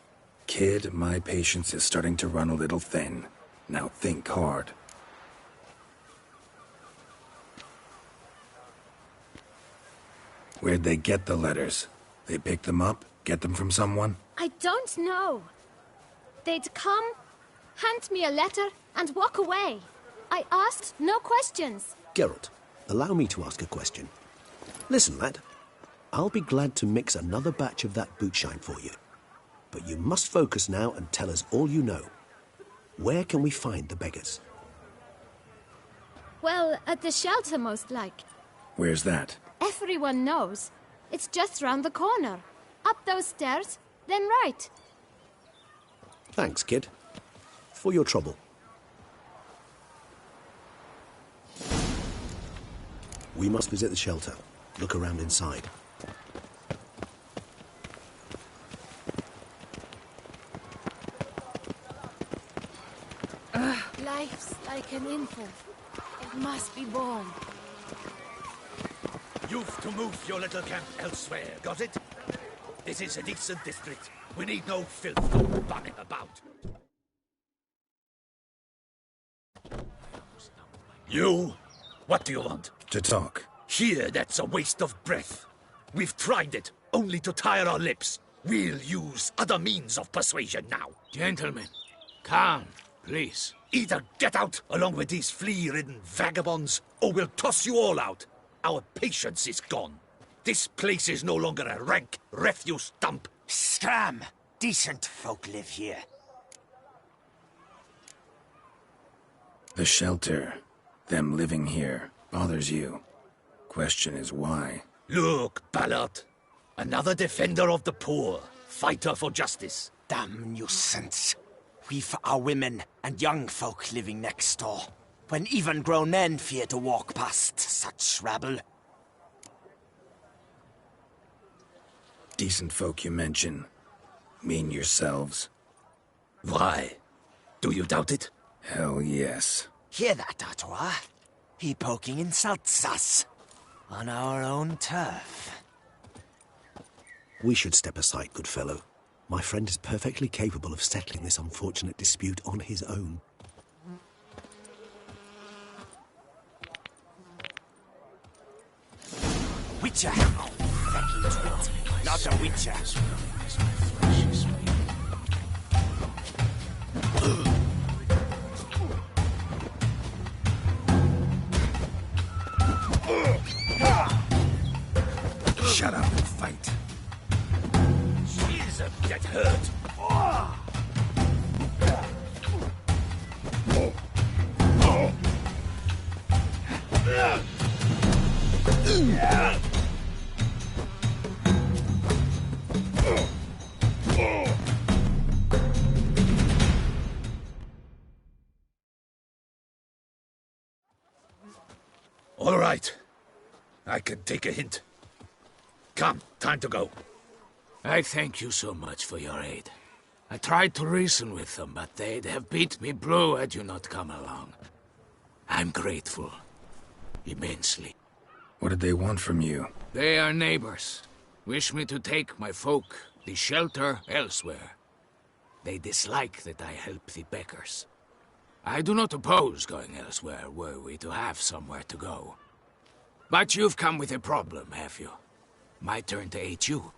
Kid, my patience is starting to run a little thin. Now think hard. Where'd they get the letters? They picked them up? Get them from someone? I don't know. They'd come, hand me a letter, and walk away. I asked no questions. Geralt, allow me to ask a question. Listen, lad. I'll be glad to mix another batch of that boot shine for you. But you must focus now and tell us all you know. Where can we find the beggars? Well, at the shelter, most like. Where's that? Everyone knows. It's just round the corner. Up those stairs, then right. Thanks, kid. For your trouble. We must visit the shelter. Look around inside. Life's like an infant. It must be born. You've to move your little camp elsewhere, got it? This is a decent district. We need no filth bunning about. You? What do you want? To talk. Here, that's a waste of breath. We've tried it, only to tire our lips. We'll use other means of persuasion now. Gentlemen, calm, please. Either get out along with these flea-ridden vagabonds, or we'll toss you all out. Our patience is gone. This place is no longer a rank refuse dump. Scram! Decent folk live here. The shelter, them living here, bothers you. Question is why. Look, Ballard. Another defender of the poor. Fighter for justice. Damn nuisance. We've our women and young folk living next door, when even grown men fear to walk past such rabble. Decent folk you mention. Mean yourselves. Why? Do you doubt it? Hell yes. Hear that, Artois? He poking insults us. On our own turf. We should step aside, good fellow. My friend is perfectly capable of settling this unfortunate dispute on his own. Witcher! Oh, not a witcher. Shut up and fight. She's a get hurt. All right. I can take a hint. Come, time to go. I thank you so much for your aid. I tried to reason with them, but they'd have beat me blue had you not come along. I'm grateful. Immensely. What did they want from you? They are neighbors. Wish me to take my folk, the shelter, elsewhere. They dislike that I help the Beckers. I do not oppose going elsewhere, were we to have somewhere to go. But you've come with a problem, have you? My turn to aid you.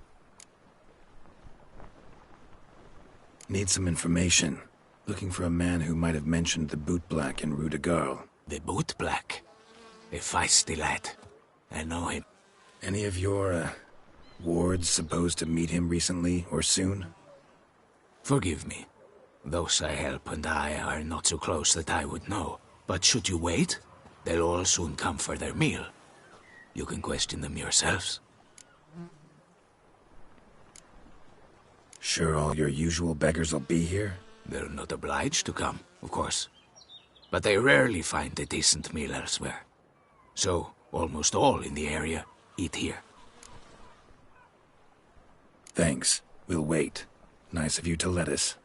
Need some information. Looking for a man who might have mentioned the Boot Black in Rue de Garl. The Boot Black? A feisty lad. I know him. Any of your, wards supposed to meet him recently or soon? Forgive me. Those I help and I are not so close that I would know. But should you wait, they'll all soon come for their meal. You can question them yourselves. Sure all your usual beggars will be here? They're not obliged to come, of course. But they rarely find a decent meal elsewhere. So, almost all in the area eat here. Thanks. We'll wait. Nice of you to let us.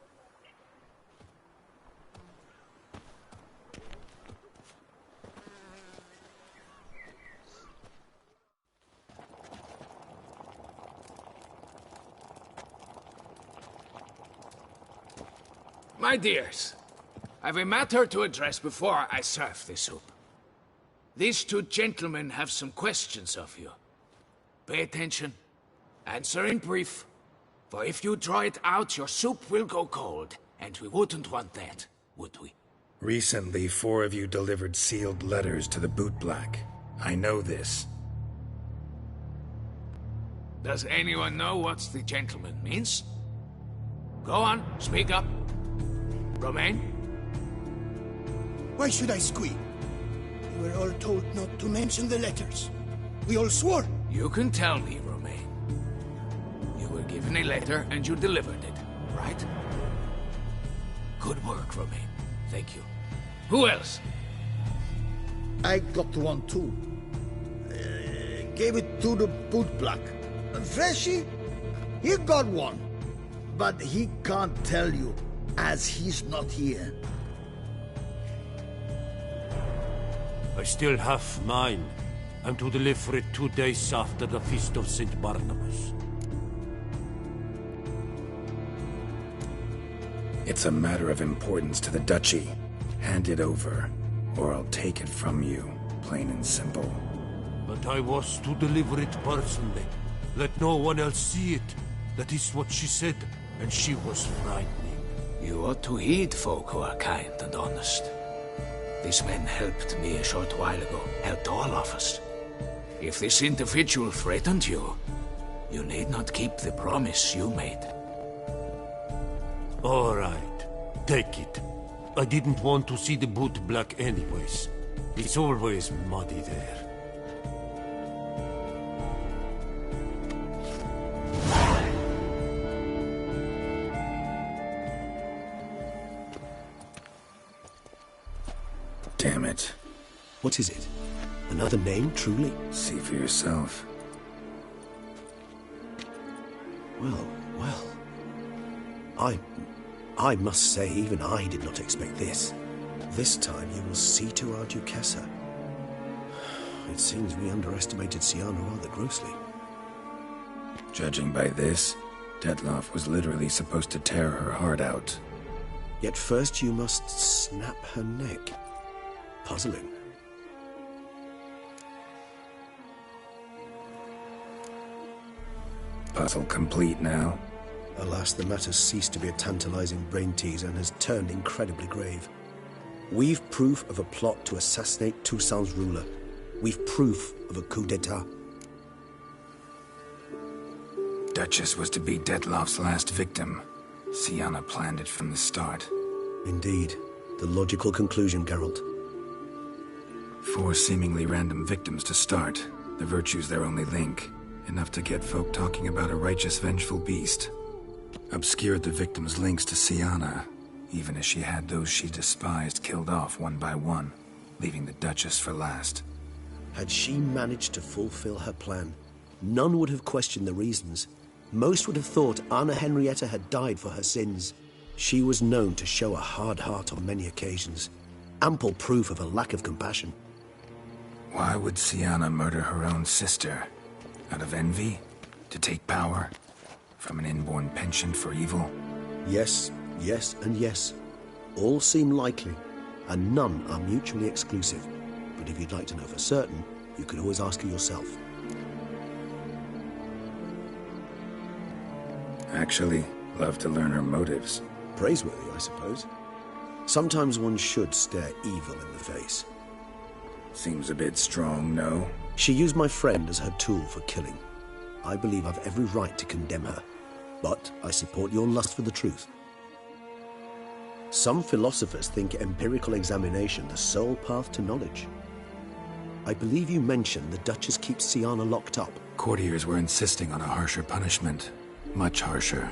My dears, I've a matter to address before I serve the soup. These two gentlemen have some questions of you. Pay attention. Answer in brief. For if you draw it out, your soup will go cold. And we wouldn't want that, would we? Recently, 4 of you delivered sealed letters to the Boot Black. I know this. Does anyone know what the gentleman means? Go on, speak up. Romain? Why should I squeal? We were all told not to mention the letters. We all swore. You can tell me, Romain. You were given a letter and you delivered it, right? Good work, Romain. Thank you. Who else? I got one too. Gave it to the Boot Black. Freshy, he got one. But he can't tell you, as he's not here. I still have mine. I'm to deliver it 2 days after the Feast of St. Barnabas. It's a matter of importance to the Duchy. Hand it over, or I'll take it from you, plain and simple. But I was to deliver it personally. Let no one else see it. That is what she said, and she was frightening. You ought to heed folk who are kind and honest. These men helped me a short while ago, helped all of us. If this individual threatened you, you need not keep the promise you made. All right, take it. I didn't want to see the Boot Black anyways. It's always muddy there. Damn it. What is it? Another name, truly? See for yourself. Well. I must say, even I did not expect this. This time you will see to our Duquesa. It seems we underestimated Syanna rather grossly. Judging by this, Detloff was literally supposed to tear her heart out. Yet first you must snap her neck. Puzzling. Puzzle complete now? Alas, the matter's ceased to be a tantalizing brain teaser and has turned incredibly grave. We've proof of a plot to assassinate Toussaint's ruler. We've proof of a coup d'etat. Duchess was to be Detloff's last victim. Syanna planned it from the start. Indeed. The logical conclusion, Geralt. 4 seemingly random victims to start. The virtue's their only link. Enough to get folk talking about a righteous, vengeful beast. Obscured the victim's links to Siana, even as she had those she despised killed off one by one, leaving the Duchess for last. Had she managed to fulfill her plan, none would have questioned the reasons. Most would have thought Anna Henrietta had died for her sins. She was known to show a hard heart on many occasions. Ample proof of a lack of compassion. Why would Siana murder her own sister? Out of envy? To take power? From an inborn penchant for evil? Yes, yes, and yes. All seem likely, and none are mutually exclusive. But if you'd like to know for certain, you can always ask her yourself. Actually, love to learn her motives. Praiseworthy, I suppose. Sometimes one should stare evil in the face. Seems a bit strong, no? She used my friend as her tool for killing. I believe I've every right to condemn her, but I support your lust for the truth. Some philosophers think empirical examination the sole path to knowledge. I believe you mentioned the Duchess keeps Siana locked up. Courtiers were insisting on a harsher punishment. Much harsher.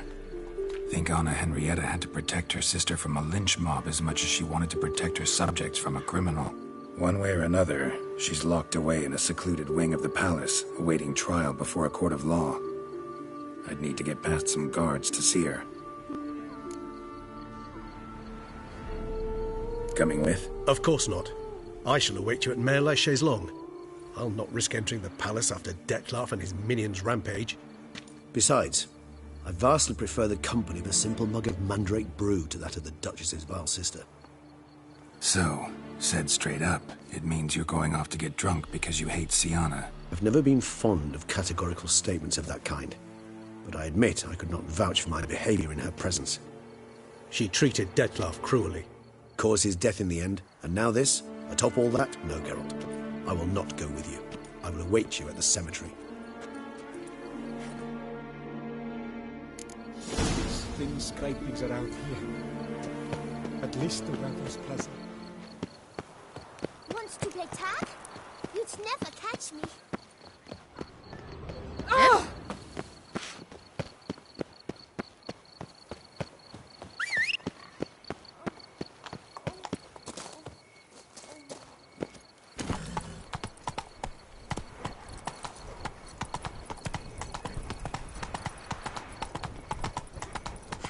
Think Anna Henrietta had to protect her sister from a lynch mob as much as she wanted to protect her subjects from a criminal. One way or another, she's locked away in a secluded wing of the palace, awaiting trial before a court of law. I'd need to get past some guards to see her. Coming with? Of course not. I shall await you at Mare la Chaise-Longue. I'll not risk entering the palace after Dettlaff and his minions rampage. Besides, I vastly prefer the company of a simple mug of mandrake brew to that of the Duchess's vile sister. So, said straight up, it means you're going off to get drunk because you hate Siana. I've never been fond of categorical statements of that kind, but I admit I could not vouch for my behavior in her presence. She treated Dettlaff cruelly, caused his death in the end, and now this? Atop all that? No, Geralt. I will not go with you. I will await you at the cemetery. Things scrapings around here. At least the weather's pleasant. Wants to play tag? You'd never catch me. Oh!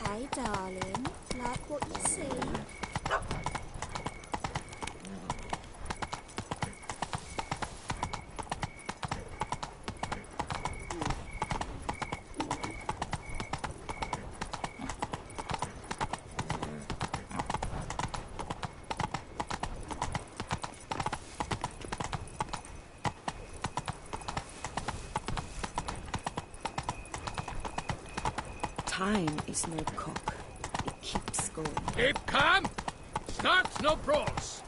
Hey, darling. Like what you see? Time is no cock. It keeps going. Keep calm! Start no brawls!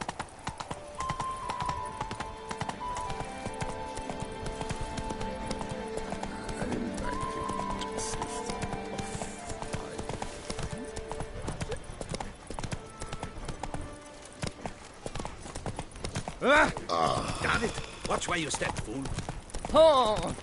Damn it! Watch where you step, fool. Oh!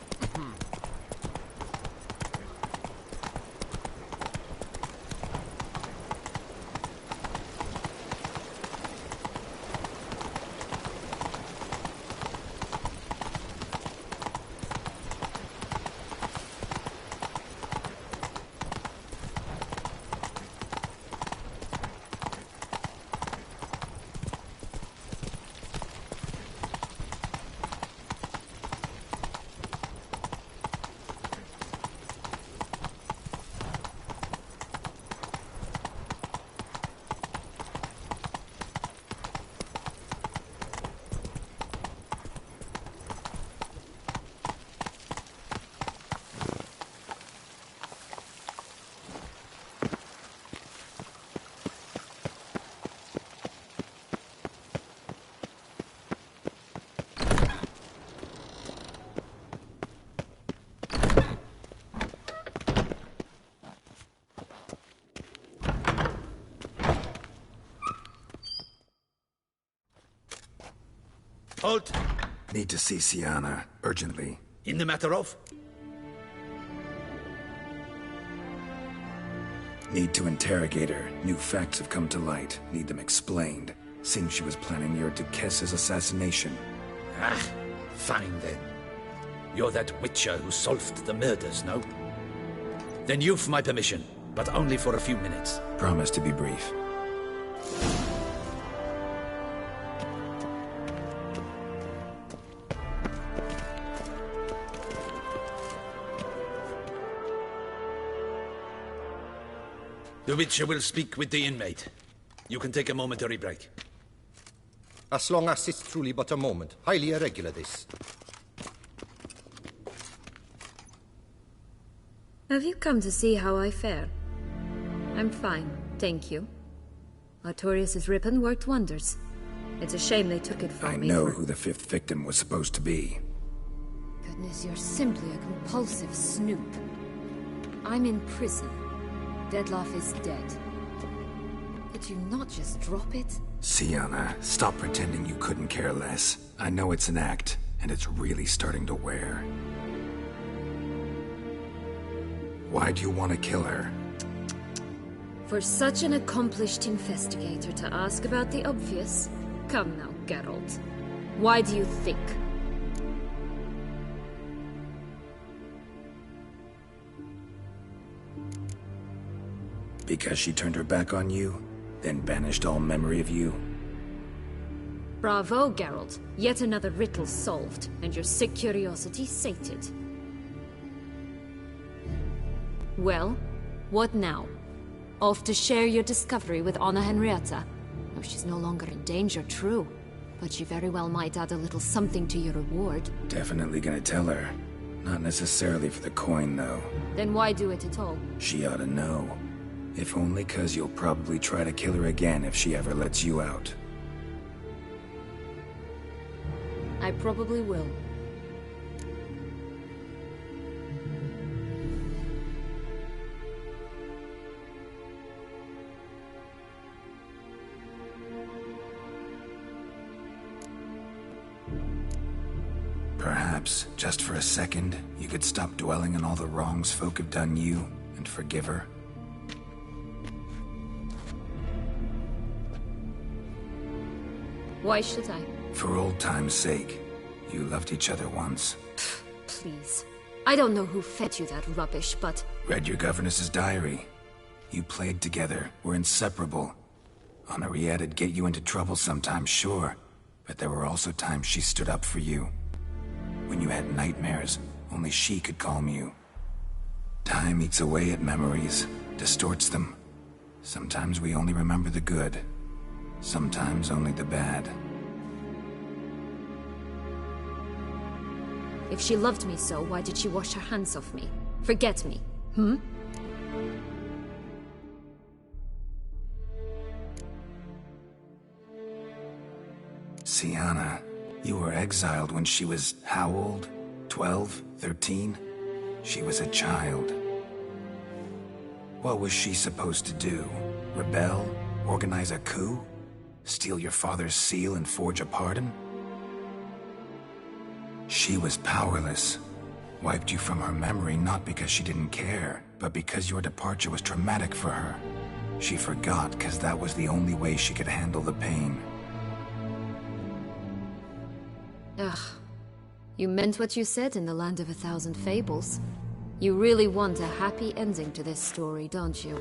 Halt! Need to see Siana, urgently. In the matter of? Need to interrogate her. New facts have come to light. Need them explained. Seems she was planning your Duquesse's assassination. Ah, fine then. You're that witcher who solved the murders, no? Then you've my permission, but only for a few minutes. Promise to be brief. The Witcher will speak with the inmate. You can take a momentary break. As long as it's truly but a moment. Highly irregular, this. Have you come to see how I fare? I'm fine, thank you. Artorius' ribbon worked wonders. It's a shame they took it from me. I know who the fifth victim was supposed to be. Goodness, you're simply a compulsive snoop. I'm in prison. Dettlaff is dead. Could you not just drop it? Siana, stop pretending you couldn't care less. I know it's an act, and it's really starting to wear. Why do you want to kill her? For such an accomplished investigator to ask about the obvious? Come now, Geralt. Why do you think? Because she turned her back on you, then banished all memory of you? Bravo, Geralt. Yet another riddle solved, and your sick curiosity sated. Well, what now? Off to share your discovery with Anna Henrietta? Oh, she's no longer in danger, true. But she very well might add a little something to your reward. Definitely gonna tell her. Not necessarily for the coin, though. Then why do it at all? She ought to know. If only 'cause you'll probably try to kill her again if she ever lets you out. I probably will. Perhaps, just for a second, you could stop dwelling on all the wrongs folk have done you and forgive her. Why should I? For old time's sake. You loved each other once. Please. I don't know who fed you that rubbish, but... Read your governess's diary. You played together, were inseparable. Henriette'd get you into trouble sometimes, sure. But there were also times she stood up for you. When you had nightmares, only she could calm you. Time eats away at memories, distorts them. Sometimes we only remember the good. Sometimes only the bad. If she loved me so, why did she wash her hands off me? Forget me, hmm? Siana, you were exiled when she was how old? 12? 13? She was a child. What was she supposed to do? Rebel? Organize a coup? Steal your father's seal and forge a pardon? She was powerless. Wiped you from her memory not because she didn't care, but because your departure was traumatic for her. She forgot because that was the only way she could handle the pain. Ugh. You meant what you said in the Land of a Thousand Fables. You really want a happy ending to this story, don't you?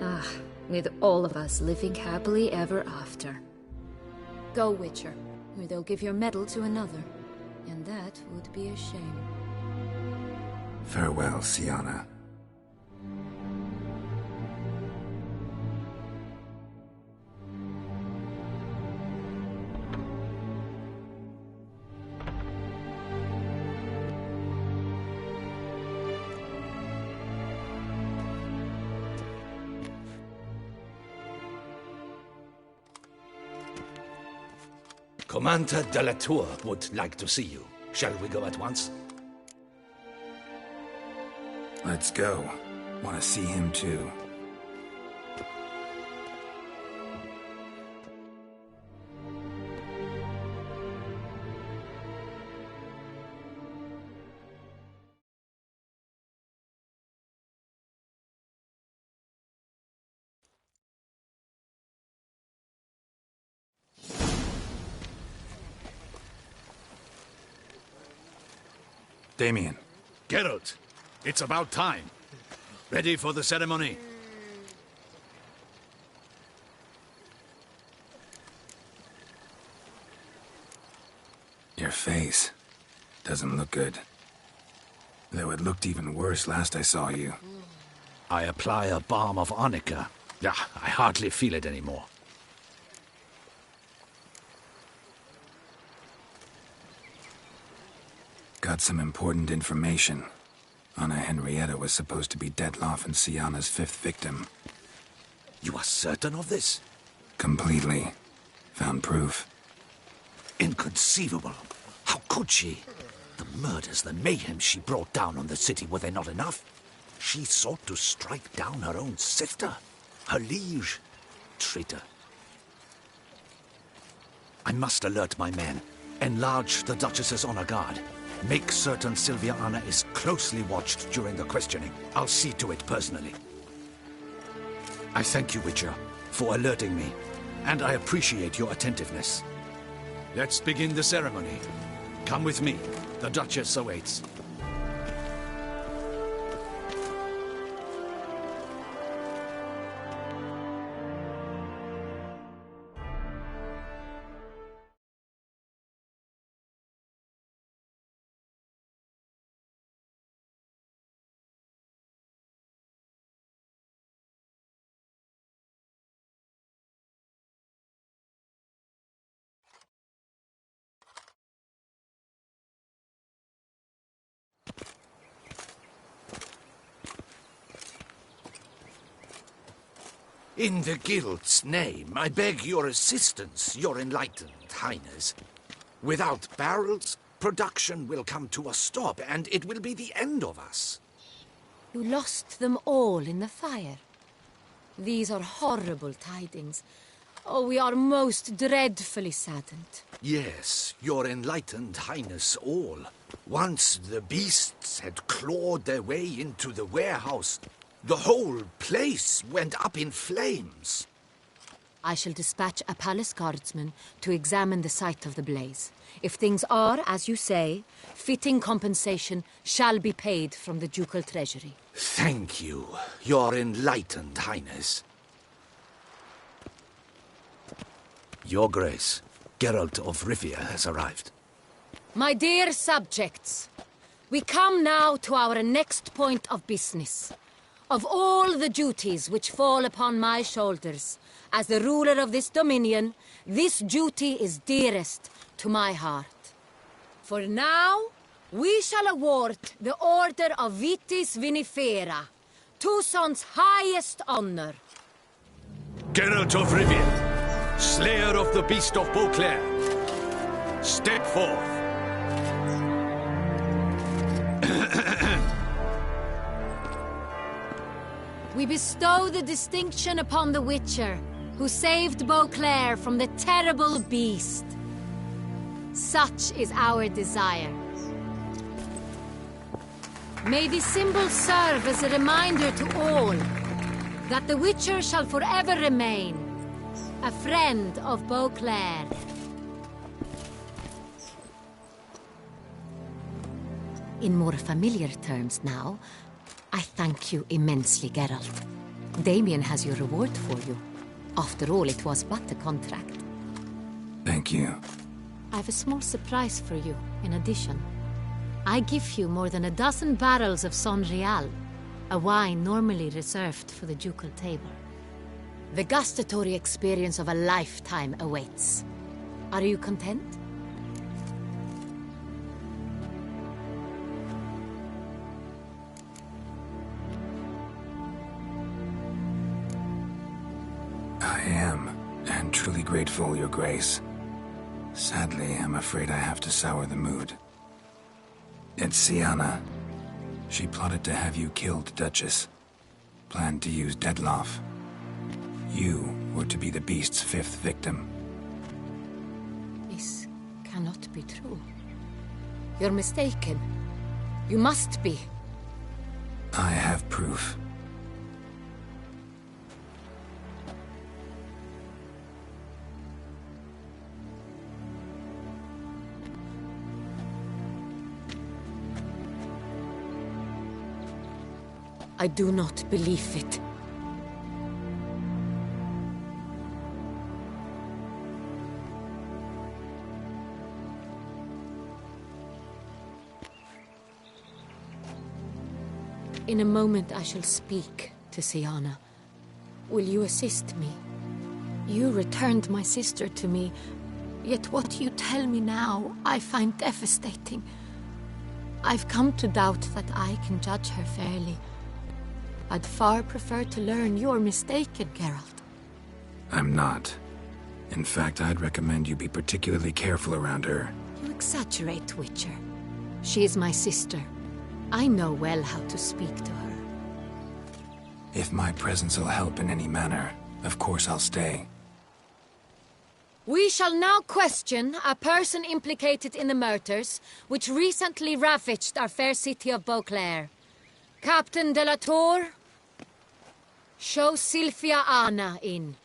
Ah, with all of us living happily ever after. Go, Witcher, or they'll give your medal to another. And that would be a shame. Farewell, Siana. Commander de la Tour would like to see you. Shall we go at once? Let's go. Want to see him too. Damien. Geralt, it's about time. Ready for the ceremony? Your face doesn't look good. Though it looked even worse last I saw you. I apply a balm of arnica. Yeah, I hardly feel it anymore. Got some important information. Anna Henrietta was supposed to be Detloff and Syanna's 5th victim. You are certain of this? Completely. Found proof. Inconceivable. How could she? The murders, the mayhem she brought down on the city, were they not enough? She sought to strike down her own sister, her liege. Traitor. I must alert my men. Enlarge the Duchess's honor guard. Make certain Sylvia Anna is closely watched during the questioning. I'll see to it personally. I thank you, Witcher, for alerting me, and I appreciate your attentiveness. Let's begin the ceremony. Come with me. The Duchess awaits. In the Guild's name, I beg your assistance, your enlightened highness. Without barrels, production will come to a stop, and it will be the end of us. You lost them all in the fire. These are horrible tidings. Oh, we are most dreadfully saddened. Yes, your enlightened highness all. Once the beasts had clawed their way into the warehouse, the whole place went up in flames. I shall dispatch a palace guardsman to examine the site of the blaze. If things are, as you say, fitting compensation shall be paid from the ducal treasury. Thank you, your enlightened highness. Your Grace, Geralt of Rivia has arrived. My dear subjects, we come now to our next point of business. Of all the duties which fall upon my shoulders, as the ruler of this dominion, this duty is dearest to my heart. For now, we shall award the Order of Vitis Vinifera, Tucson's highest honor. Geralt of Rivia, slayer of the beast of Beauclair, step forth. We bestow the distinction upon the Witcher, who saved Beauclair from the terrible beast. Such is our desire. May this symbol serve as a reminder to all that the Witcher shall forever remain a friend of Beauclair. In more familiar terms now, I thank you immensely, Geralt. Damien has your reward for you. After all, it was but a contract. Thank you. I have a small surprise for you, in addition. I give you more than a dozen barrels of Sonreal, a wine normally reserved for the ducal table. The gustatory experience of a lifetime awaits. Are you content? I am, and truly grateful, Your Grace. Sadly, I'm afraid I have to sour the mood. It's Syanna. She plotted to have you killed, Duchess. Planned to use Detloff. You were to be the beast's 5th victim. This cannot be true. You're mistaken. You must be. I have proof. I do not believe it. In a moment I shall speak to Syanna. Will you assist me? You returned my sister to me, yet what you tell me now I find devastating. I've come to doubt that I can judge her fairly. I'd far prefer to learn you're mistaken, Geralt. I'm not. In fact, I'd recommend you be particularly careful around her. You exaggerate, Witcher. She is my sister. I know well how to speak to her. If my presence will help in any manner, of course I'll stay. We shall now question a person implicated in the murders which recently ravaged our fair city of Beauclair. Captain de la Tour, show Sylvia Anna in.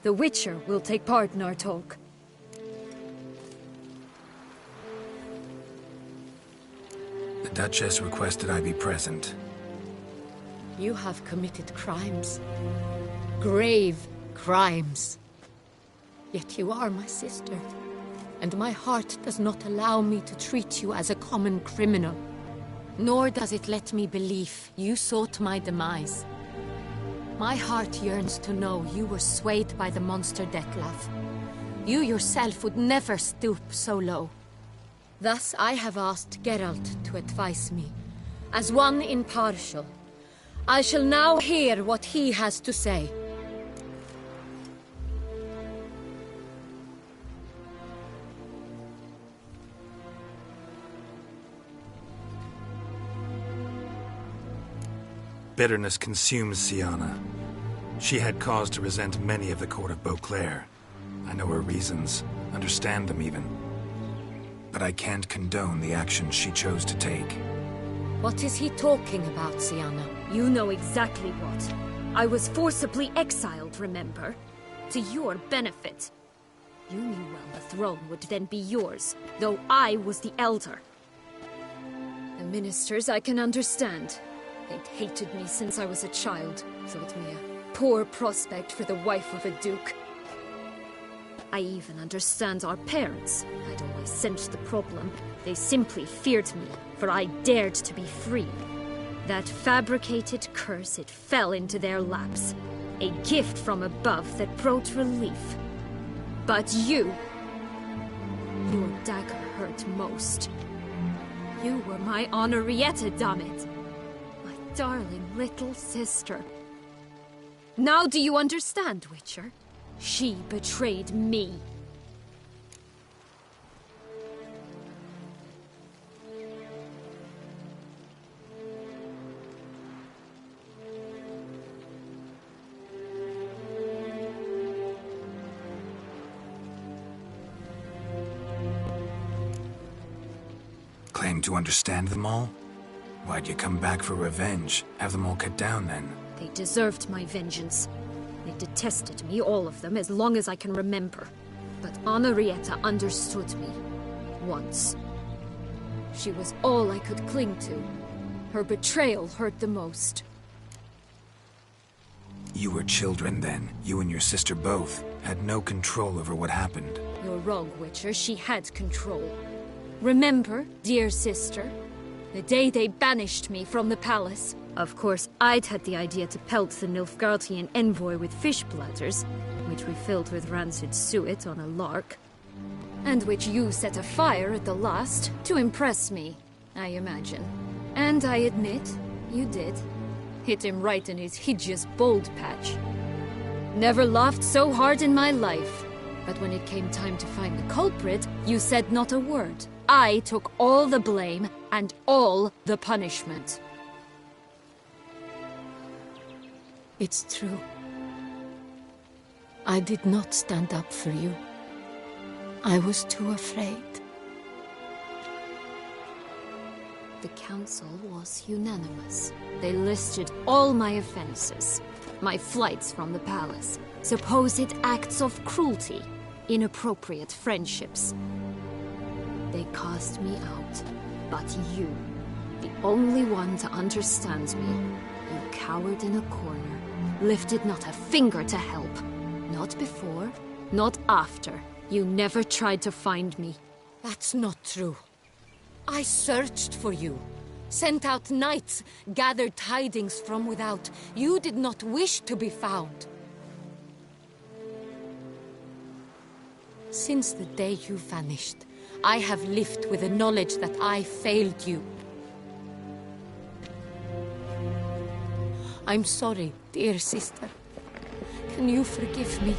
The Witcher will take part in our talk. The Duchess requested I be present. You have committed crimes. Grave crimes. Yet you are my sister, and my heart does not allow me to treat you as a common criminal. Nor does it let me believe you sought my demise. My heart yearns to know you were swayed by the monster Dettlaff. You yourself would never stoop so low. Thus I have asked Geralt to advise me, as one impartial. I shall now hear what he has to say. Bitterness consumes Syanna. She had cause to resent many of the court of Beauclair. I know her reasons, understand them even. But I can't condone the actions she chose to take. What is he talking about, Syanna? You know exactly what. I was forcibly exiled, remember? To your benefit. You knew well the throne would then be yours, though I was the elder. The ministers I can understand. They'd hated me since I was a child, thought me a poor prospect for the wife of a duke. I even understand our parents. I'd always sensed the problem. They simply feared me, for I dared to be free. That fabricated curse, it fell into their laps. A gift from above that brought relief. But you... your dagger hurt most. You were my Henrietta, dammit. Darling little sister. Now do you understand, Witcher? She betrayed me. Claim to understand them all? Why'd you come back for revenge? Have them all cut down, then? They deserved my vengeance. They detested me, all of them, as long as I can remember. But Henrietta understood me. Once. She was all I could cling to. Her betrayal hurt the most. You were children then. You and your sister both had no control over what happened. You're wrong, Witcher. She had control. Remember, dear sister? The day they banished me from the palace. Of course, I'd had the idea to pelt the Nilfgaardian envoy with fish bladders, which we filled with rancid suet on a lark. And which you set afire at the last, to impress me, I imagine. And I admit, you did. Hit him right in his hideous bald patch. Never laughed so hard in my life. But when it came time to find the culprit, you said not a word. I took all the blame and all the punishment. It's true. I did not stand up for you. I was too afraid. The council was unanimous. They listed all my offenses. My flights from the palace, supposed acts of cruelty, inappropriate friendships. They cast me out. But you, the only one to understand me, you cowered in a corner, lifted not a finger to help. Not before, not after. You never tried to find me. That's not true. I searched for you. Sent out knights, gathered tidings from without. You did not wish to be found. Since the day you vanished, I have lived with the knowledge that I failed you. I'm sorry, dear sister. Can you forgive me?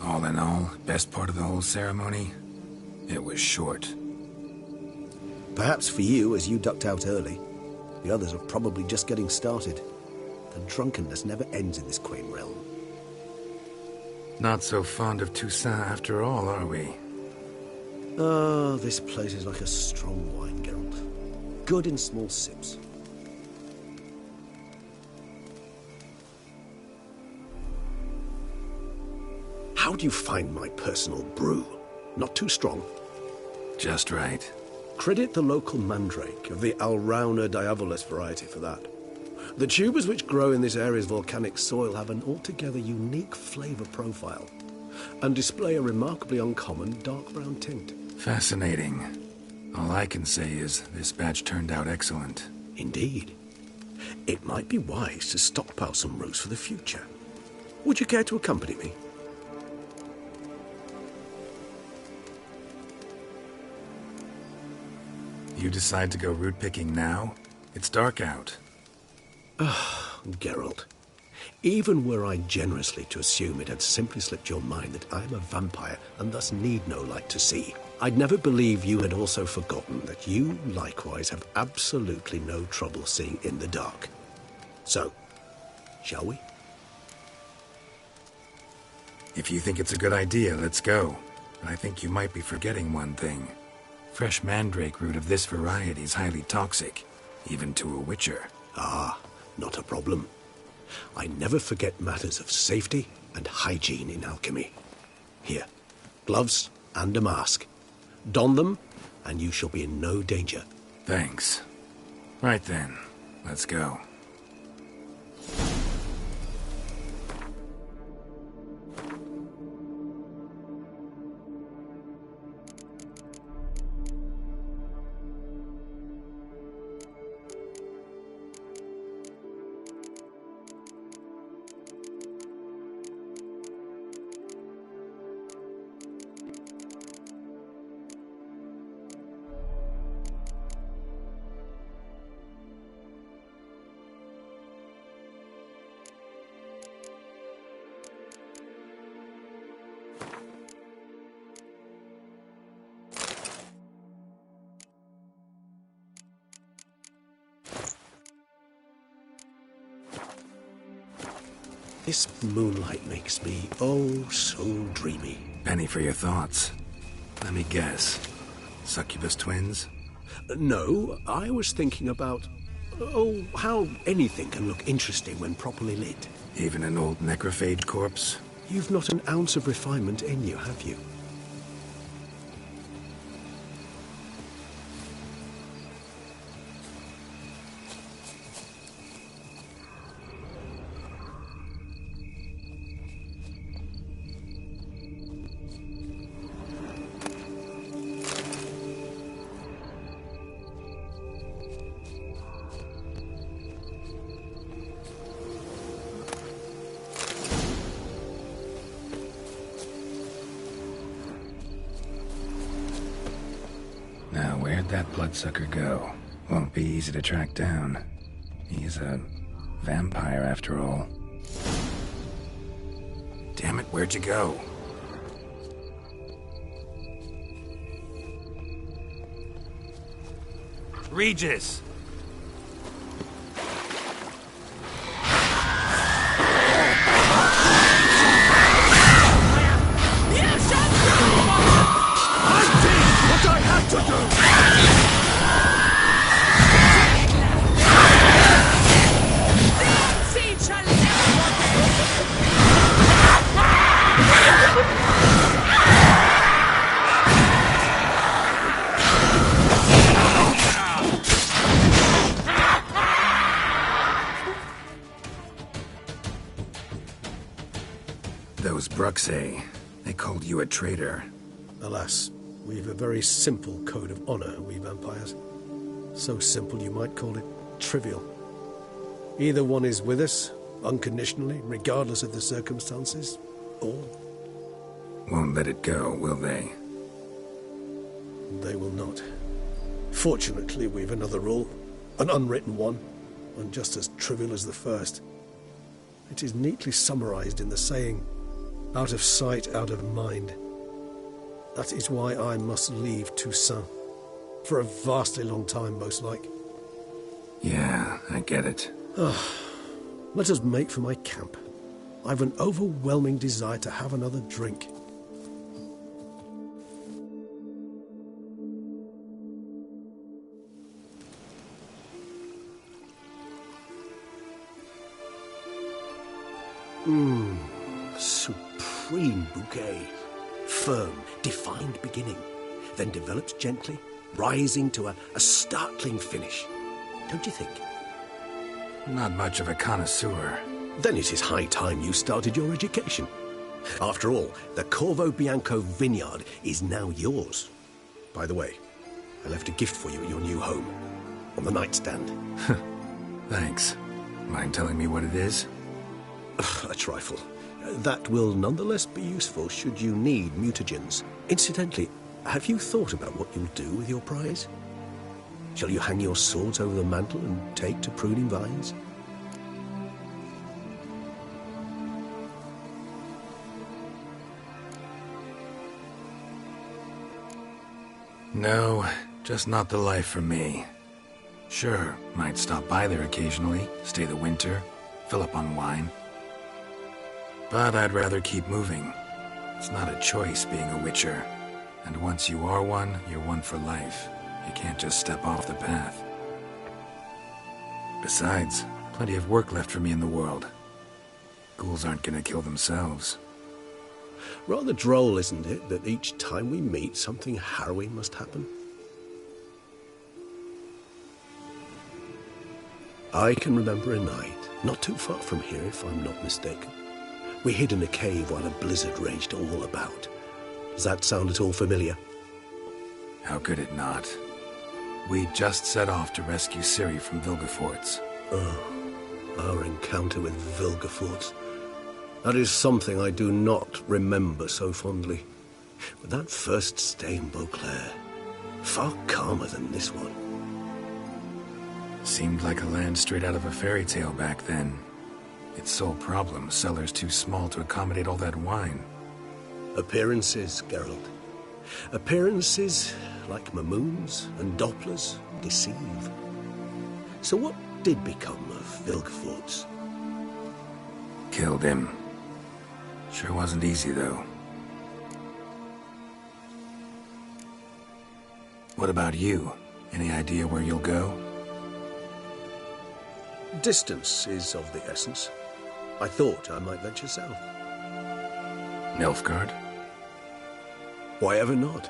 All in all, best part of the whole ceremony? It was short. Perhaps for you, as you ducked out early. The others are probably just getting started. The drunkenness never ends in this quaint realm. Not so fond of Toussaint after all, are we? Oh, this place is like a strong wine, Geralt. Good in small sips. How do you find my personal brew? Not too strong? Just right. Credit the local mandrake of the Alrauna diabolus variety for that. The tubers which grow in this area's volcanic soil have an altogether unique flavor profile and display a remarkably uncommon dark brown tint. Fascinating. All I can say is this batch turned out excellent. Indeed. It might be wise to stockpile some roots for the future. Would you care to accompany me? You decide to go root picking now? It's dark out. Geralt. Even were I generously to assume it had simply slipped your mind that I am a vampire and thus need no light to see, I'd never believe you had also forgotten that you likewise have absolutely no trouble seeing in the dark. So, shall we? If you think it's a good idea, let's go. But I think you might be forgetting one thing. Fresh mandrake root of this variety is highly toxic, even to a witcher. Ah, not a problem. I never forget matters of safety and hygiene in alchemy. Here, gloves and a mask. Don them, and you shall be in no danger. Thanks. Right then, let's go. This moonlight makes me, oh, so dreamy. Penny for your thoughts. Let me guess. Succubus twins? No, I was thinking about, oh, how anything can look interesting when properly lit. Even an old necrophage corpse? You've not an ounce of refinement in you, have you? Now, where'd that bloodsucker go? Won't be easy to track down. He's a vampire, after all. Damn it, where'd you go? Regis! Those Bruxae, they called you a traitor. Alas, we've a very simple code of honor, we vampires. So simple you might call it trivial. Either one is with us, unconditionally, regardless of the circumstances, or... Won't let it go, will they? They will not. Fortunately, we've another rule, an unwritten one, and just as trivial as the first. It is neatly summarized in the saying, out of sight, out of mind. That is why I must leave Toussaint. For a vastly long time, most like. Yeah, I get it. Let us make for my camp. I've an overwhelming desire to have another drink. Supreme bouquet. Firm, defined beginning, then develops gently, rising to a startling finish. Don't you think? Not much of a connoisseur. Then it is high time you started your education. After all, the Corvo Bianco vineyard is now yours. By the way, I left a gift for you at your new home, on the nightstand. Thanks. Mind telling me what it is? A trifle. That will nonetheless be useful should you need mutagens. Incidentally, have you thought about what you'll do with your prize? Shall you hang your swords over the mantle and take to pruning vines? No, just not the life for me. Sure, might stop by there occasionally, stay the winter, fill up on wine. But I'd rather keep moving. It's not a choice being a witcher. And once you are one, you're one for life. You can't just step off the path. Besides, plenty of work left for me in the world. Ghouls aren't gonna kill themselves. Rather droll, isn't it, that each time we meet, something harrowing must happen? I can remember a night, not too far from here if I'm not mistaken. We hid in a cave while a blizzard raged all about. Does that sound at all familiar? How could it not? We just set off to rescue Ciri from Vilgefortz. Oh, our encounter with Vilgefortz. That is something I do not remember so fondly. But that first stay in Beauclair, far calmer than this one. Seemed like a land straight out of a fairy tale back then. Its sole problem, cellars too small to accommodate all that wine. Appearances, Geralt. Appearances, like Mamoons and Dopplers, deceive. So what did become of Vilgefortz? Killed him. Sure wasn't easy, though. What about you? Any idea where you'll go? Distance is of the essence. I thought I might venture south. Nilfgaard? Why ever not?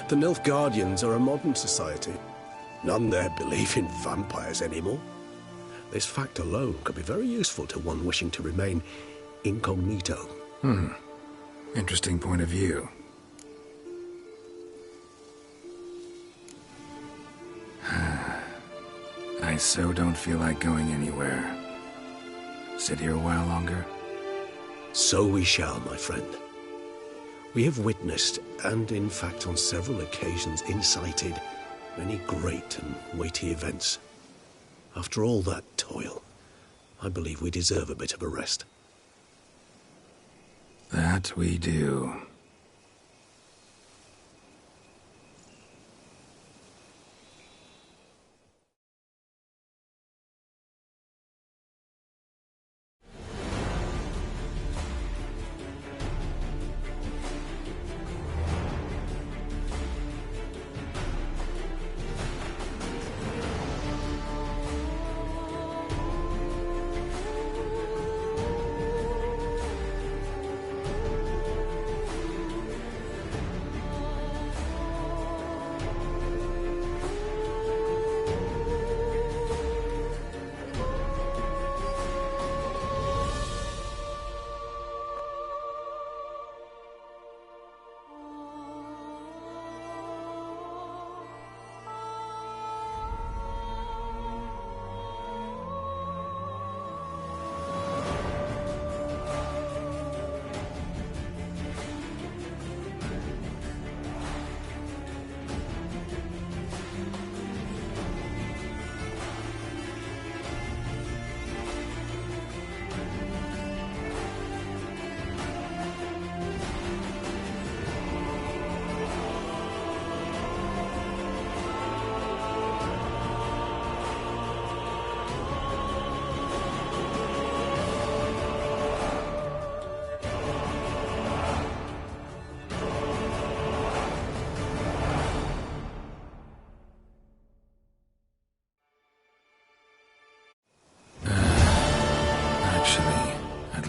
The Nilfgaardians are a modern society. None there believe in vampires anymore. This fact alone could be very useful to one wishing to remain incognito. Interesting point of view. I so don't feel like going anywhere. Sit here a while longer? So we shall, my friend. We have witnessed, and in fact on several occasions incited, many great and weighty events. After all that toil, I believe we deserve a bit of a rest. That we do.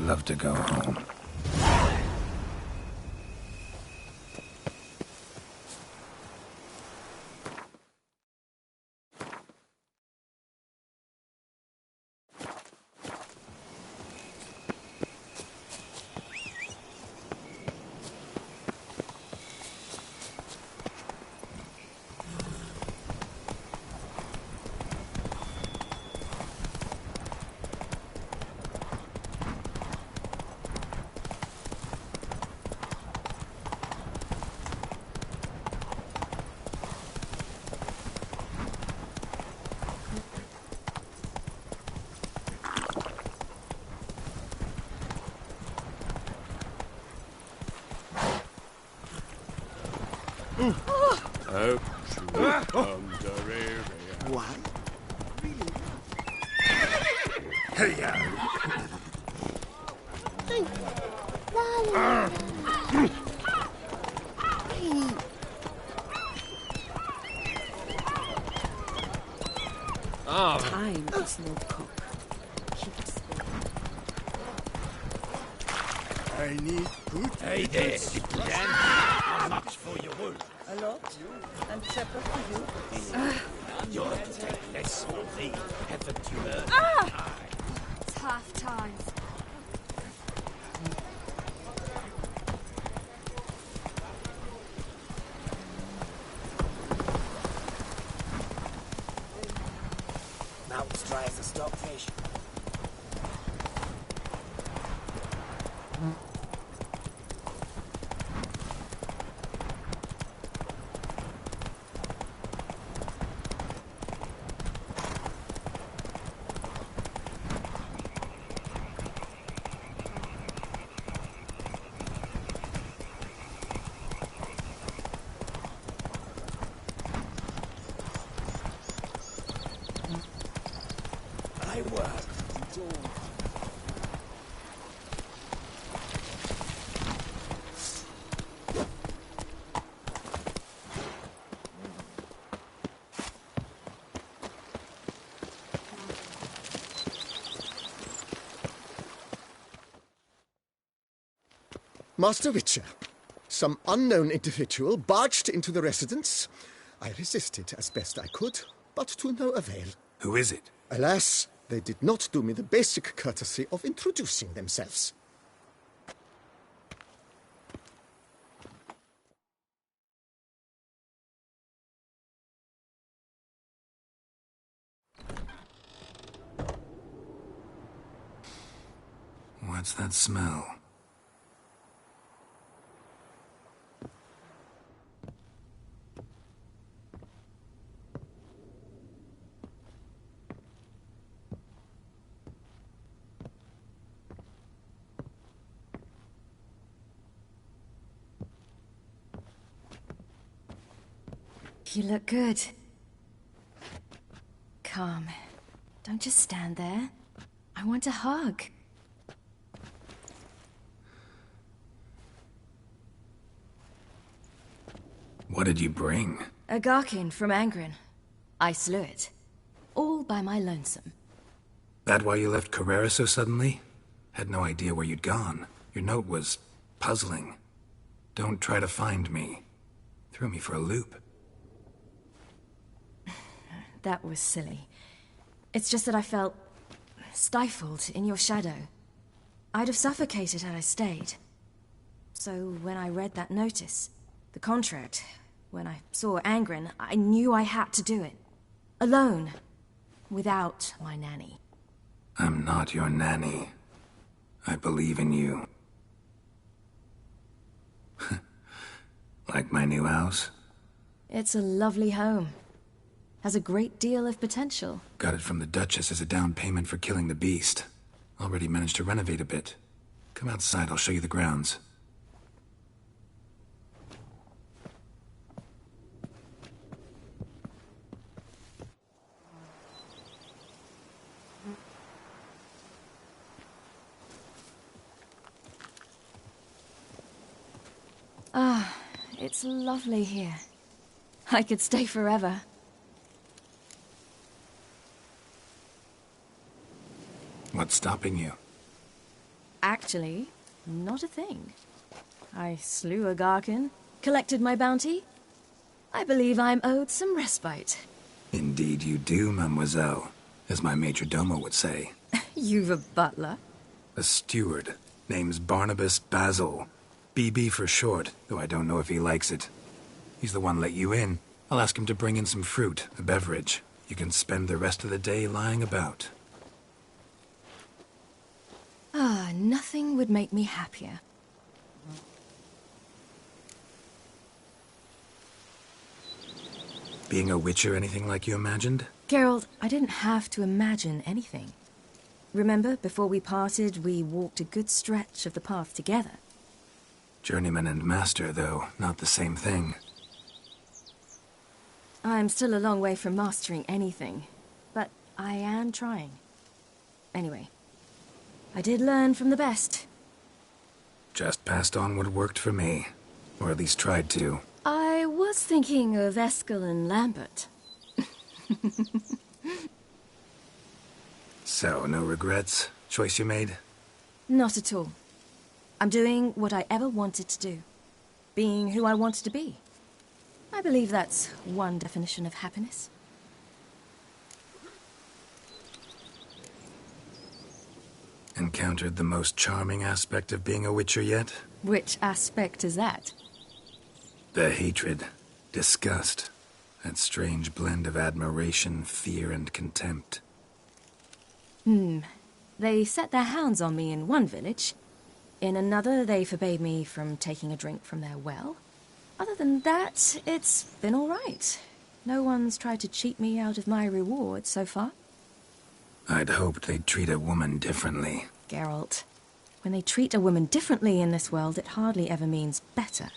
Love to go home. What? Hey, Time is no cook. I need good. Hey there, Dan. How much for your wool? A lot, and separate to you. You're to take less from me, haven't you heard? It's half time. Mount's dry as a stockfish. Master Witcher, some unknown individual barged into the residence. I resisted as best I could, but to no avail. Who is it? Alas, they did not do me the basic courtesy of introducing themselves. What's that smell? You look good. Come. Don't just stand there. I want a hug. What did you bring? A Garkin from Angren. I slew it. All by my lonesome. That why you left Carrera so suddenly? Had no idea where you'd gone. Your note was puzzling. Don't try to find me. Threw me for a loop. That was silly. It's just that I felt stifled in your shadow. I'd have suffocated had I stayed. So when I read that notice, the contract, when I saw Angren, I knew I had to do it. Alone. Without my nanny. I'm not your nanny. I believe in you. Like my new house? It's a lovely home. Has a great deal of potential. Got it from the Duchess as a down payment for killing the beast. Already managed to renovate a bit. Come outside, I'll show you the grounds. Ah, it's lovely here. I could stay forever. What's stopping you? Actually, not a thing. I slew a Garkin, collected my bounty. I believe I'm owed some respite. Indeed you do, mademoiselle. As my major domo would say. You've a butler? A steward. Name's Barnabas Basil. BB for short, though I don't know if he likes it. He's the one let you in. I'll ask him to bring in some fruit, a beverage. You can spend the rest of the day lying about. Ah, nothing would make me happier. Being a witcher anything like you imagined? Geralt, I didn't have to imagine anything. Remember, before we parted, we walked a good stretch of the path together. Journeyman and master, though, not the same thing. I'm still a long way from mastering anything, but I am trying. Anyway, I did learn from the best. Just passed on what worked for me. Or at least tried to. I was thinking of Eskel and Lambert. So, no regrets? Choice you made? Not at all. I'm doing what I ever wanted to do. Being who I wanted to be. I believe that's one definition of happiness. Encountered the most charming aspect of being a witcher yet? Which aspect is that? The hatred, disgust, that strange blend of admiration, fear, and contempt. They set their hounds on me in one village. In another, they forbade me from taking a drink from their well. Other than that, it's been all right. No one's tried to cheat me out of my reward so far. I'd hoped they'd treat a woman differently. Geralt, when they treat a woman differently in this world, it hardly ever means better.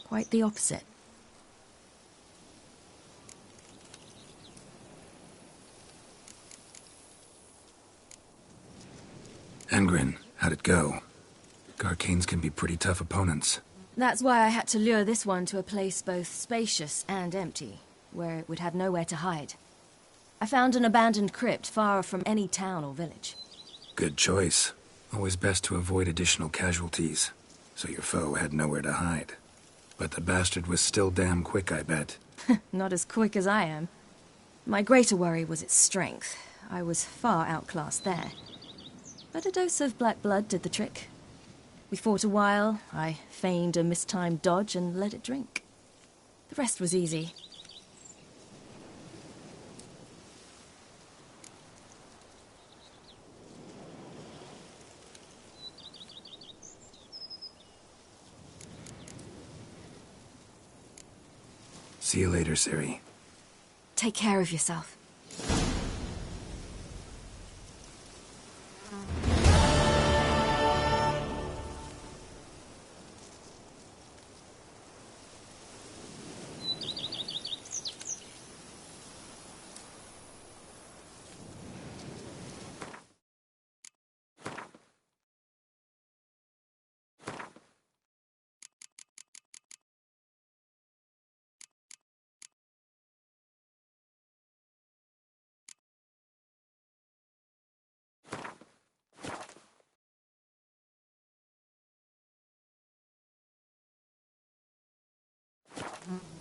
Quite the opposite. Angren, how'd it go? Garcanes can be pretty tough opponents. That's why I had to lure this one to a place both spacious and empty, where it would have nowhere to hide. I found an abandoned crypt far from any town or village. Good choice. Always best to avoid additional casualties. So your foe had nowhere to hide. But the bastard was still damn quick, I bet. Not as quick as I am. My greater worry was its strength. I was far outclassed there. But a dose of black blood did the trick. We fought a while, I feigned a mistimed dodge and let it drink. The rest was easy. See you later, Ciri. Take care of yourself. Mm-hmm.